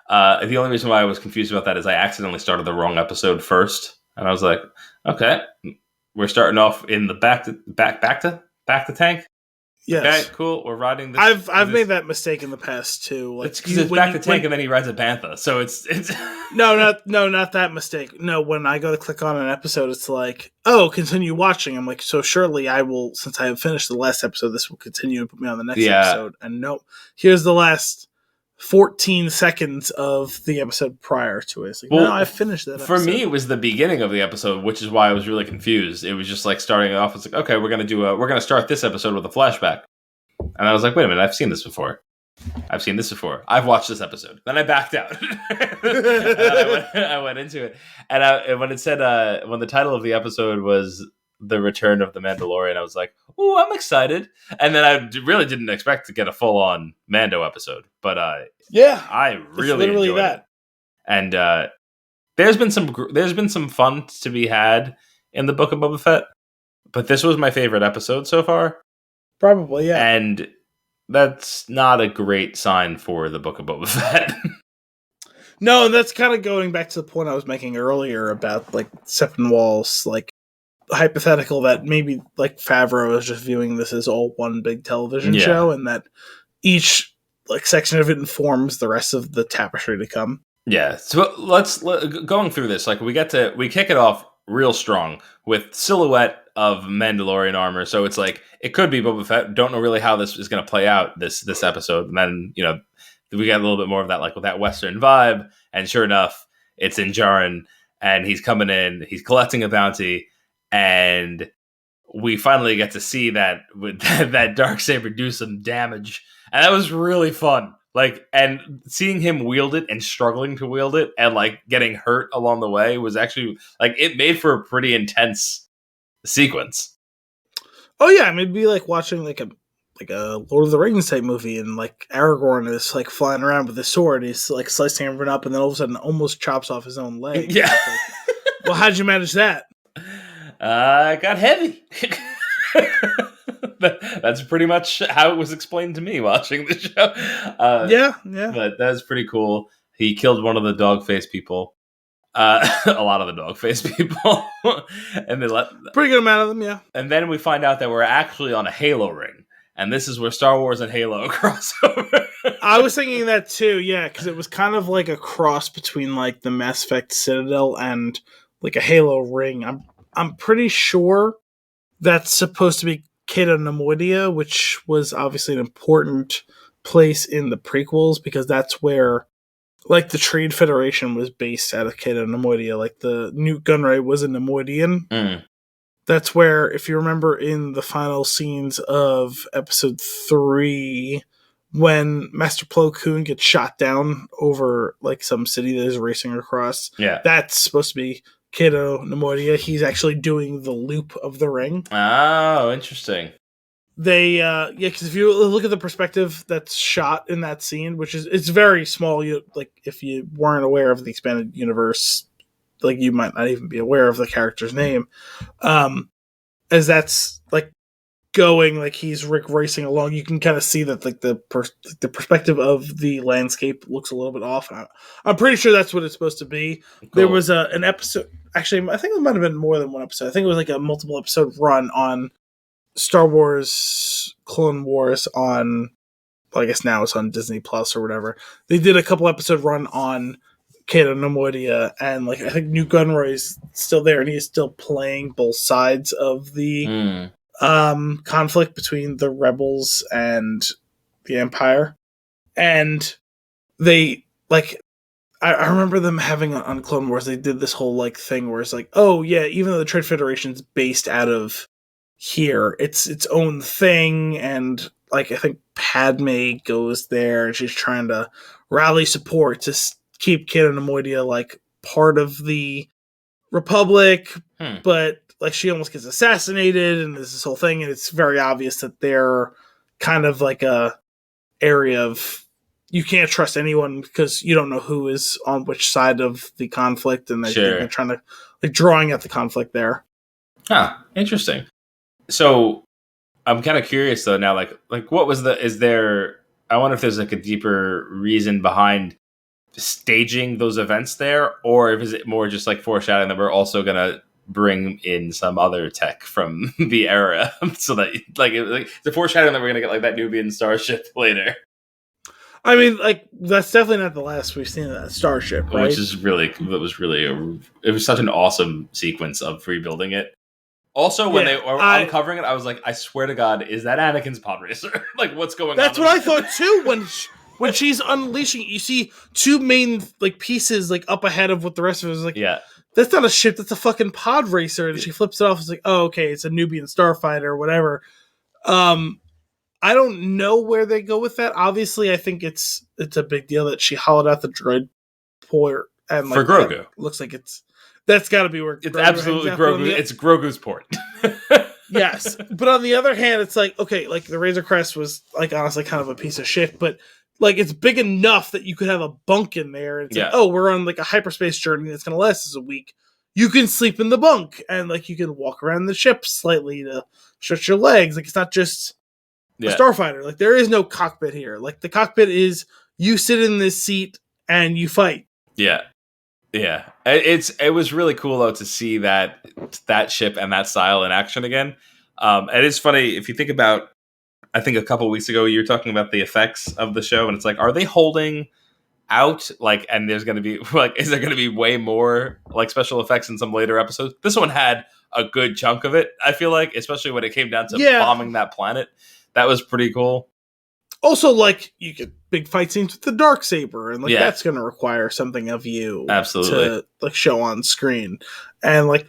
The only reason why I was confused about that is I accidentally started the wrong episode first, and I was like, okay, we're starting off in the back to tank. Yes. Okay, cool. We're riding this. I've made that mistake in the past too. Like, it's because it's back to tank, and then he rides a bantha. So it's no, not that mistake. No, when I go to click on an episode, it's like, oh, continue watching. I'm like, so surely I will, since I have finished the last episode, this will continue and put me on the next episode. And no, here's the last 14 seconds of the episode prior to it. It's like, no, I finished that episode. For me, it was the beginning of the episode, which is why I was really confused. It was just like starting off. It's like, okay, we're gonna start this episode with a flashback, and I was like, wait a minute, I've seen this before. I've watched this episode. Then I backed out. I went into it, and when it said when the title of the episode was The Return of the Mandalorian, I was like, "Ooh, I'm excited!" And then I really didn't expect to get a full-on Mando episode, but I really enjoyed it. And there's been some fun to be had in the Book of Boba Fett, but this was my favorite episode so far. Probably, yeah. And that's not a great sign for the Book of Boba Fett. No, and that's kind of going back to the point I was making earlier about like Sepinwall's like hypothetical that maybe like Favreau is just viewing this as all one big television show, and that each like section of it informs the rest of the tapestry to come. Yeah. So going through this, like we kick it off real strong with silhouette of Mandalorian armor. So it's like it could be Boba Fett. Don't know really how this is going to play out this episode. And then we got a little bit more of that, like with that Western vibe. And sure enough, it's in Djarin, and he's coming in. He's collecting a bounty, and we finally get to see that with that Darksaber do some damage, and that was really fun. Like, and seeing him wield it and struggling to wield it and like getting hurt along the way was actually like it made for a pretty intense sequence. Oh yeah, I mean, it'd be like watching like a Lord of the Rings type movie, and like Aragorn is like flying around with his sword. He's like slicing everyone up, and then all of a sudden almost chops off his own leg. Yeah. Like, well, how'd you manage that? It got heavy. That's pretty much how it was explained to me watching the show. Yeah. But that was pretty cool. He killed one of the dog-faced people. A lot of the dog-faced people. And they pretty good amount of them, yeah. And then we find out that we're actually on a Halo ring. And this is where Star Wars and Halo crossover. I was thinking that too, yeah, because it was kind of like a cross between like the Mass Effect Citadel and like a Halo ring. I'm pretty sure that's supposed to be Cato Nemoidia, which was obviously an important place in the prequels because that's where, like, the Trade Federation was based out of Cato Nemoidia. Like, the Newt Gunray was a Nemoidian. That's where, if you remember in the final scenes of episode 3, when Master Plo Koon gets shot down over, like, some city that is racing across, that's supposed to be Cato Nemoidia. He's actually doing the loop of the ring. Oh, interesting. They, because if you look at the perspective that's shot in that scene, which is, it's very small, like, if you weren't aware of the expanded universe, like, you might not even be aware of the character's name. As that's, like, going, like, he's Rick racing along, you can kind of see that, like, the perspective of the landscape looks a little bit off. I'm pretty sure that's what it's supposed to be. Cool. There was an episode, actually, I think it might have been more than one episode. I think it was like a multiple episode run on Star Wars Clone Wars on, well, I guess now it's on Disney Plus or whatever. They did a couple episode run on Cato Nemoidia, and, like, I think Newt Gunray's still there, and he's still playing both sides of the conflict between the rebels and the Empire. And they, like, I remember them having on Clone Wars, they did this whole, like, thing where it's like, oh yeah, even though the Trade Federation's based out of here, it's its own thing, and, like, I think Padme goes there and she's trying to rally support to keep Cato Nemoidia, like, part of the Republic, but, like, she almost gets assassinated, and there's this whole thing, and it's very obvious that they're kind of like a area of, you can't trust anyone because you don't know who is on which side of the conflict, and they're trying to, like, drawing at the conflict there. Huh, interesting. So I'm kind of curious though now, like what was I wonder if there's, like, a deeper reason behind staging those events there, or if is it more just, like, foreshadowing that we're also gonna bring in some other tech from the era so that, like the foreshadowing that we're gonna get, like, that Nubian starship later. I mean, like, that's definitely not the last we've seen of that starship, right? Which is it was such an awesome sequence of rebuilding it. Also, when they were uncovering it, I was like, I swear to God, is that Anakin's pod racer? Like, what's going on? That's what I thought too. When she's unleashing it, you see two main, like, pieces, like, up ahead of what the rest of it is, like, that's not a ship, that's a fucking pod racer. And she flips it off. It's like, oh, okay, it's a Nubian starfighter or whatever. I don't know where they go with that. Obviously, I think it's a big deal that she hollowed out the droid port, and, like, for Grogu. Looks like that's got to be where it's absolutely Grogu. It's Grogu's port. Yes, but on the other hand, it's like, okay, like, the Razor Crest was, like, honestly kind of a piece of shit, but, like, it's big enough that you could have a bunk in there. It's like, oh, we're on, like, a hyperspace journey that's going to last us a week. You can sleep in the bunk, and, like, you can walk around the ship slightly to stretch your legs. Like, it's not just a starfighter. Like, there is no cockpit here. Like, the cockpit is, you sit in this seat and you fight. Yeah. It was really cool though to see that ship and that style in action again. It is funny if you think about, I think a couple weeks ago you were talking about the effects of the show, and it's like, are they holding out, like, and there's going to be, like, is there going to be way more, like, special effects in some later episodes? This one had a good chunk of it, I feel like, especially when it came down to bombing that planet. That was pretty cool. Also, like, you get big fight scenes with the Darksaber, and, like, that's going to require something of you to, like, show on screen. And, like,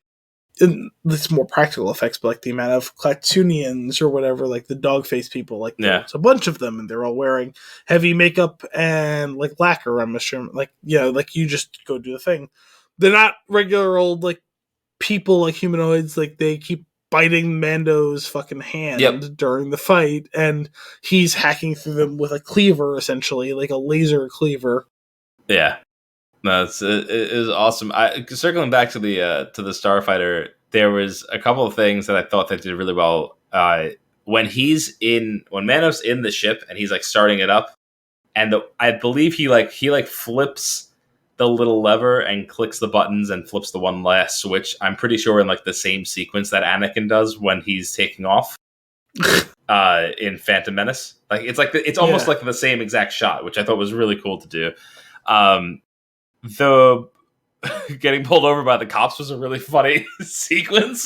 it's more practical effects, but, like, the amount of Klatunians or whatever, like, the dog face people, like, there's a bunch of them, and they're all wearing heavy makeup and, like, lacquer, I'm assuming. Like, like, you just go do the thing. They're not regular old, like, people, like, humanoids. Like, they keep biting Mando's fucking hand during the fight, and he's hacking through them with a cleaver, essentially, like a laser cleaver. Yeah, no, it is awesome. Circling back to the starfighter, there was a couple of things that I thought they did really well. When Mando's in the ship and he's, like, starting it up, and I believe he flips the little lever and clicks the buttons and flips the one last switch. I'm pretty sure in, like, the same sequence that Anakin does when he's taking off in Phantom Menace. Like, it's almost like the same exact shot, which I thought was really cool to do. The getting pulled over by the cops was a really funny sequence.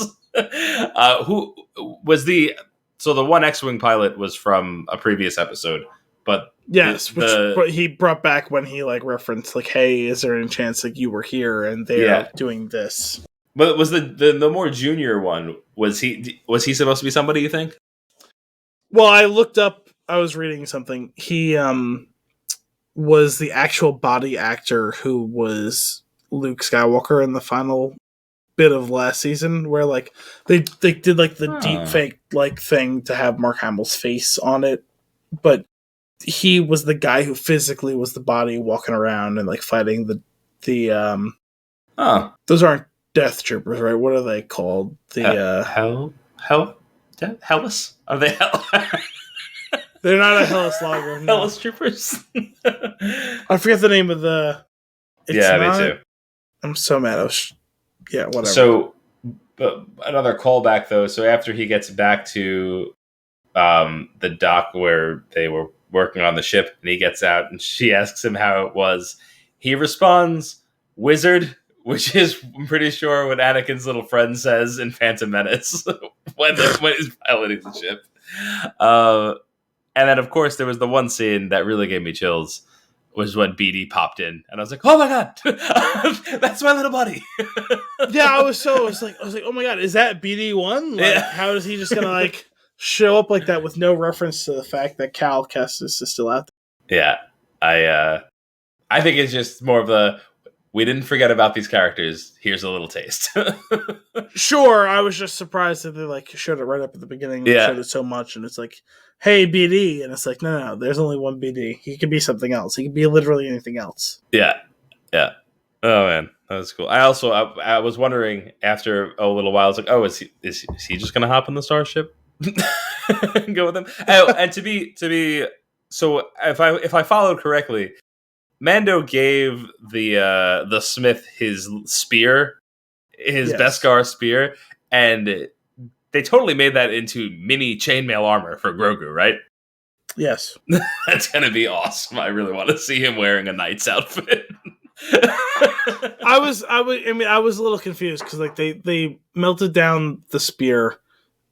Who was the So the one X-Wing pilot was from a previous episode, but yes, which he brought back when he like referenced like, "Hey, is there any chance like you were here and they're doing this?" But was the more junior one, was he supposed to be somebody, you think? Well, I looked up. I was reading something. He was the actual body actor who was Luke Skywalker in the final bit of last season, where like they did like the deep fake like thing to have Mark Hamill's face on it, but he was the guy who physically was the body walking around and like fighting the those aren't Death Troopers, right? What are they called? The Hellas? Are they hell? They're not a Hellas Lager. No. Hellas Troopers? I forget the name of the... me too. I'm so mad. Whatever. So, but another callback, though. So after he gets back to the dock where they were working on the ship, and he gets out, and she asks him how it was, he responds, "Wizard," which is, I'm pretty sure, what Anakin's little friend says in Phantom Menace when he's piloting the ship. And then, of course, there was the one scene that really gave me chills, was when BD popped in, and I was like, "Oh my god, that's my little buddy!" Yeah, I was like, "Oh my god, is that BD1? Like, how is he just gonna like show up like that with no reference to the fact that Cal Kestis is still out there?" Yeah, I think it's just more of a, we didn't forget about these characters. Here's a little taste. Sure, I was just surprised that they like showed it right up at the beginning. Yeah, showed it so much, and it's like, "Hey, BD," and it's like, no, there's only one BD. He could be something else. He could be literally anything else. Yeah. Oh man, that was cool. I was wondering after a little while, I was like, "Oh, is he just gonna hop on the starship and go with him?" Oh, and to be so, if I followed correctly, Mando gave the Smith his spear, his Beskar spear, and they totally made that into mini chainmail armor for Grogu, right? Yes. That's gonna be awesome. I really want to see him wearing a knight's outfit. I was a little confused because like they melted down the spear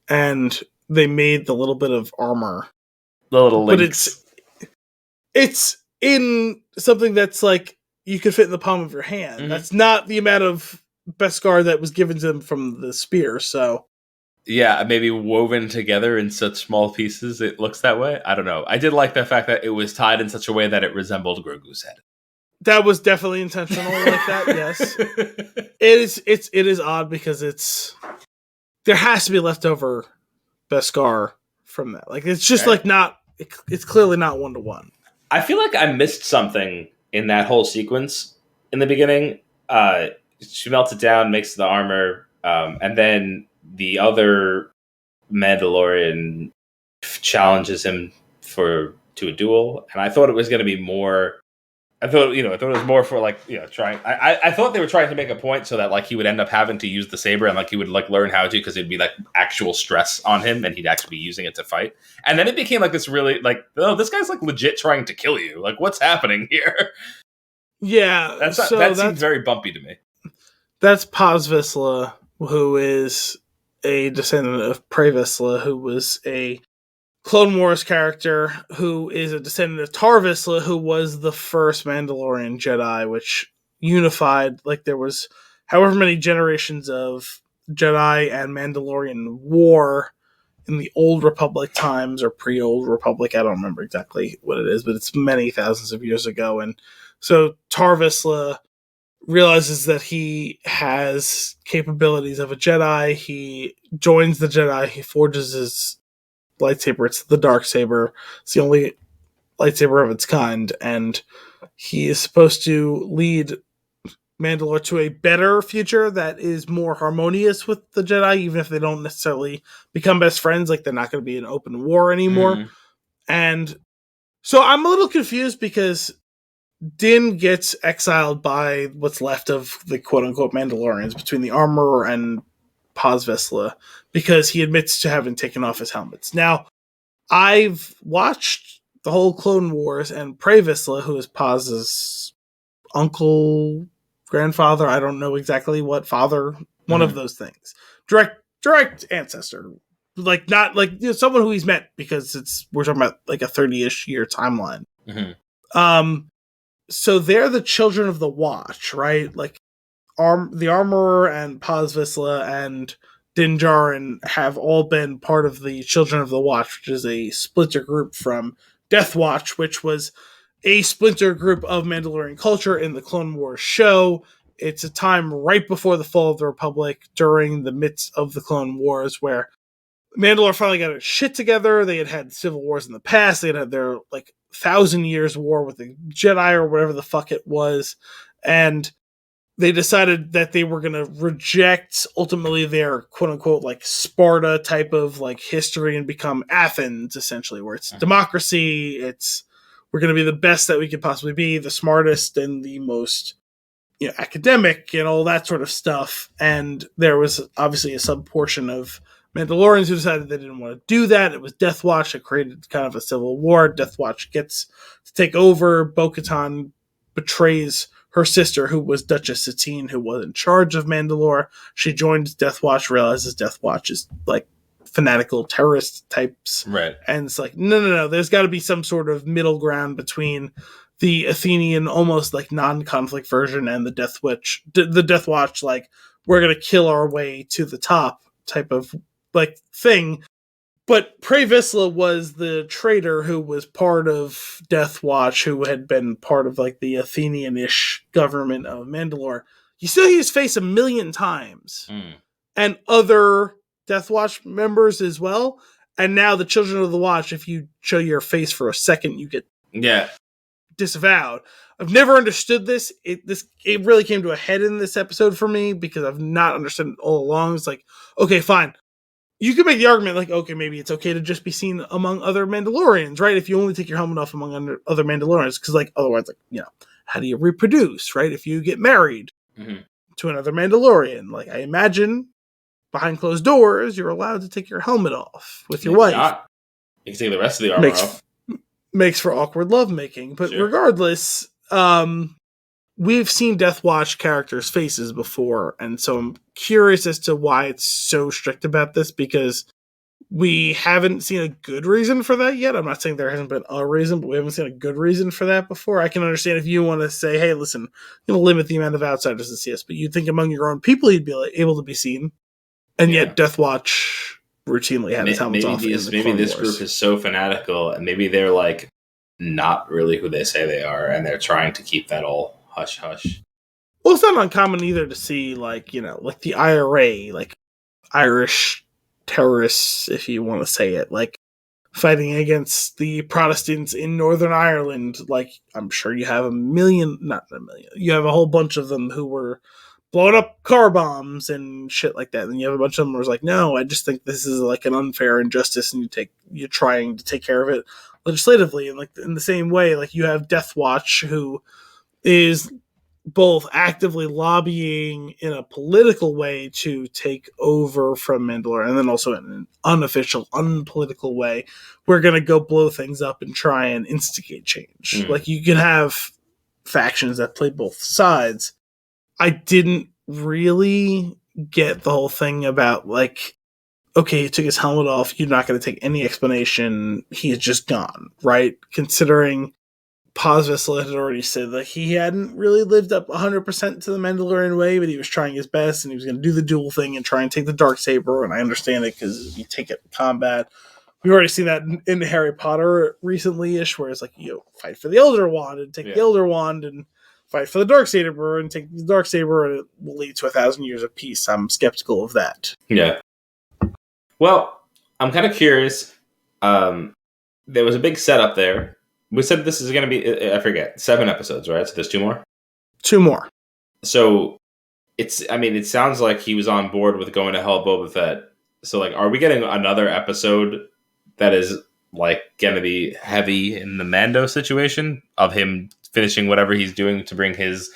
and they made the little bit of armor. The little links. But it's in something that's like you could fit in the palm of your hand. Mm-hmm. That's not the amount of Beskar that was given to them from the spear, so yeah, maybe woven together in such small pieces it looks that way. I don't know. I did like the fact that it was tied in such a way that it resembled Grogu's head. That was definitely intentional like that, yes. It is odd because there has to be leftover Beskar from that. Like it's just like not it's clearly not 1-to-1. I feel like I missed something in that whole sequence in the beginning. She melts it down, makes the armor, and then the other Mandalorian challenges him to a duel. And I thought it was going to be more. I thought it was more for like, trying. I thought they were trying to make a point so that like he would end up having to use the saber and like he would like learn how to, because it'd be like actual stress on him and he'd actually be using it to fight. And then it became like this really like, oh, this guy's like legit trying to kill you. Like, what's happening here? Yeah, that seems very bumpy to me. That's Paz Vizsla, who is a descendant of Pre Vizsla, who was a Clone Wars character, who is a descendant of Tar Vizsla, who was the first Mandalorian Jedi, which unified, like there was however many generations of Jedi and Mandalorian war in the Old Republic times, or pre-Old Republic, I don't remember exactly what it is, but it's many thousands of years ago, and so Tar Vizsla realizes that he has capabilities of a Jedi. He joins the Jedi. He forges his lightsaber. It's the Darksaber. It's the only lightsaber of its kind, and he is supposed to lead Mandalore to a better future that is more harmonious with the Jedi, even if they don't necessarily become best friends. Like, they're not going to be in open war anymore. Mm. And so I'm a little confused because Din gets exiled by what's left of the quote-unquote Mandalorians between the Armorer and Paz Vizsla because he admits to having taken off his helmets. Now, I've watched the whole Clone Wars, and Pre Vizsla, who is Paz's uncle, grandfather, I don't know exactly what father, one of those things. Direct ancestor, like not like someone who he's met, because we're talking about like a 30-ish year timeline. So they're the children of the Watch, right? Like the Armorer and Paz Vizsla and Din Djarin have all been part of the Children of the Watch, which is a splinter group from Death Watch, which was a splinter group of Mandalorian culture in the Clone Wars show. It's a time right before the fall of the Republic, during the midst of the Clone Wars, where Mandalore finally got its shit together. They had civil wars in the past. They had their like 1,000 years war with the Jedi or whatever the fuck it was, and they decided that they were going to reject ultimately their quote unquote like Sparta type of like history and become Athens, essentially, where it's democracy. It's we're going to be the best that we could possibly be, the smartest and the most academic and all that sort of stuff. And there was obviously a sub portion of Mandalorians who decided they didn't want to do that. It was Death Watch that created kind of a civil war. Death Watch gets to take over. Bo-Katan betrays her sister, who was Duchess Satine, who was in charge of Mandalore. She joins Death Watch, realizes Death Watch is like fanatical terrorist types. Right. And it's like, no. There's got to be some sort of middle ground between the Athenian, almost like non-conflict version and the Death Watch. The Death Watch, like, we're going to kill our way to the top type of like thing. But Pre Vizsla was the traitor who was part of Death Watch, who had been part of like the Athenian-ish government of Mandalore. You see his face 1,000,000 times. And other Death Watch members as well. And now the Children of the Watch, if you show your face for a second, you get disavowed. I've never understood this. It really came to a head in this episode for me, because I've not understood it all along. It's like, okay, fine. You could make the argument like, okay, maybe it's okay to just be seen among other Mandalorians, right? If you only take your helmet off among other Mandalorians, because like otherwise, like, how do you reproduce, right? If you get married to another Mandalorian, like I imagine behind closed doors, you're allowed to take your helmet off with your wife. You can take the rest of the armor off. Makes for awkward lovemaking, but regardless, we've seen Death Watch characters' faces before, and so I'm curious as to why it's so strict about this, because we haven't seen a good reason for that yet. I'm not saying there hasn't been a reason, but we haven't seen a good reason for that before. I can understand if you want to say, hey, listen, limit the amount of outsiders to see us, but you'd think among your own people you'd be able to be seen, and yet Death Watch routinely had his helmets off. Maybe this group is so fanatical, and maybe they're like not really who they say they are, and they're trying to keep that all hush hush. Well, it's not uncommon either to see like the IRA, like Irish terrorists, if you want to say it, like fighting against the Protestants in Northern Ireland. Like, I'm sure you have you have a whole bunch of them who were blowing up car bombs and shit like that. And you have a bunch of them who was like, no, I just think this is like an unfair injustice, and you're trying to take care of it legislatively. And like in the same way, like you have Death Watch, who is both actively lobbying in a political way to take over from Mandalore, and then also in an unofficial, unpolitical way, we're going to go blow things up and try and instigate change. Like, you can have factions that play both sides. I didn't really get the whole thing about, like, okay, he took his helmet off, you're not going to take any explanation, he is just gone, right? Considering Paz Vizsla had already said that he hadn't really lived up 100% to the Mandalorian way, but he was trying his best, and he was going to do the dual thing and try and take the Darksaber, and I understand it, because you take it in combat. We've already seen that in Harry Potter recently-ish, where it's like, fight for the Elder Wand, and take the Elder Wand, and fight for the Darksaber, and take the Darksaber, and it will lead to 1,000 years of peace. I'm skeptical of that. Yeah. Well, I'm kind of curious. There was a big setup there. We said this is going to be, I forget, 7 episodes, right? So there's 2 more? 2 more. So, it sounds like he was on board with going to help Boba Fett. So, like, are we getting another episode that is, like, going to be heavy in the Mando situation of him finishing whatever he's doing to bring his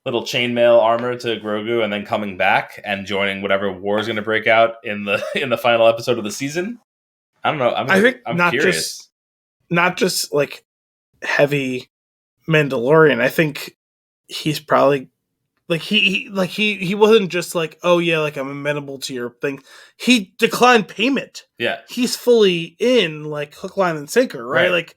little chainmail armor to Grogu, and then coming back and joining whatever war is going to break out in the final episode of the season? I don't know. I'm curious. Not just like heavy Mandalorian. I think he's probably Like he wasn't just like, oh yeah, like I'm amenable to your thing. He declined payment. Yeah. He's fully in, like hook, line, and sinker, right? Right. Like,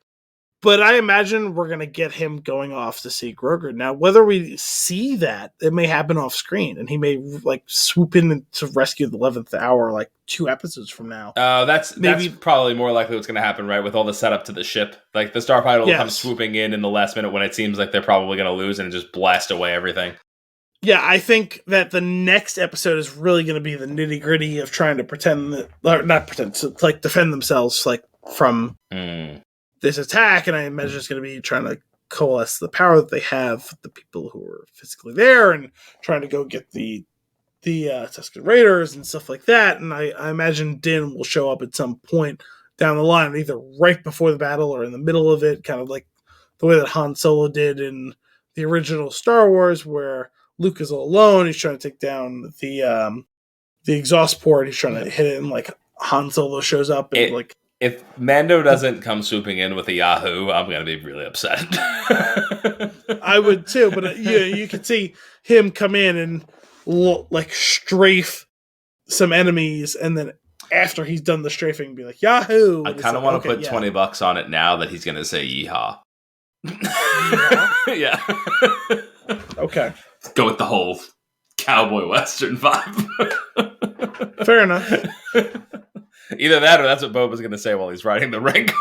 but I imagine we're gonna get him going off to see Groger. Now, whether we see that, it may happen off screen, and he may like swoop in to rescue the 11th hour, like 2 episodes from now. That's probably more likely what's going to happen, right? With all the setup to the ship, like the Starfighter will come swooping in the last minute when it seems like they're probably going to lose and just blast away everything. Yeah, I think that the next episode is really going to be the nitty gritty of trying to defend themselves, like from this attack. And I imagine it's going to be trying to coalesce the power that they have, the people who are physically there, and trying to go get the Tusken Raiders and stuff like that. And I imagine Din will show up at some point down the line, either right before the battle or in the middle of it, kind of like the way that Han Solo did in the original Star Wars, where Luke is all alone. He's trying to take down the exhaust port. He's trying to hit it, and like Han Solo shows up. And if Mando doesn't come swooping in with a Yahoo, I'm gonna be really upset. I would too, but you could see him come in and like strafe some enemies, and then after he's done the strafing, be like Yahoo. I kind of want to put $20 on it now that he's gonna say Yeehaw. Yeah. Okay. Go with the whole cowboy western vibe. Fair enough. Either that or that's what Boba's going to say while he's riding the Rancor.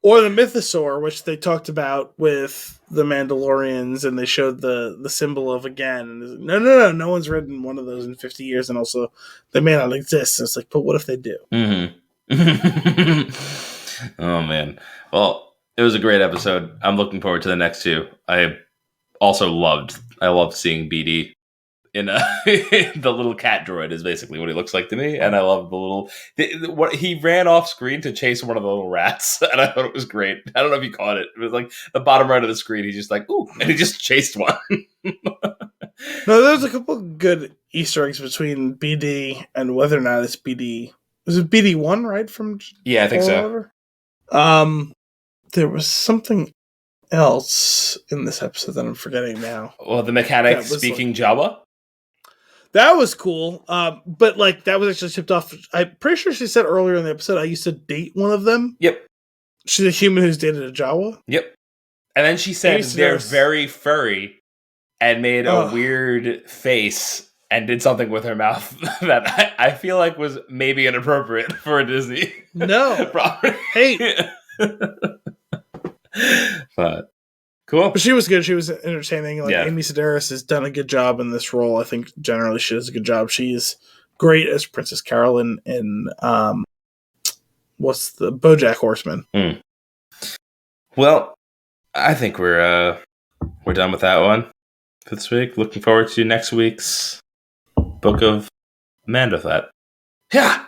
Or the Mythosaur, which they talked about with the Mandalorians, and they showed the symbol of again. No one's ridden one of those in 50 years, and also they may not exist. And it's like, but what if they do? Mm-hmm. Oh, man. Well, it was a great episode. I'm looking forward to the next 2. I loved seeing BD in the little cat droid is basically what he looks like to me, and I love what he ran off screen to chase one of the little rats, and I thought it was great. I don't know if you caught it. It was like the bottom right of the screen. He's just like, ooh, and he just chased one. No, there's a couple good Easter eggs between BD and whether or not it's BD. Was it BD1, right? Yeah, I think so. There was something else in this episode that I'm forgetting now. Well, the mechanic speaking Jawa. That was cool, but like that was actually tipped off. I'm pretty sure she said earlier in the episode I used to date one of them. Yep. She's a human who's dated a Jawa. Yep. And then she said they're very furry and made a weird face and did something with her mouth that I feel like was maybe inappropriate for a Disney property. Hey. But cool. But she was good. She was entertaining. Like Amy Sedaris has done a good job in this role. I think generally she does a good job. She's great as Princess Carolyn in what's the BoJack Horseman. Well, I think we're done with that one for this week. Looking forward to next week's Book of Mando Fett. Yeah.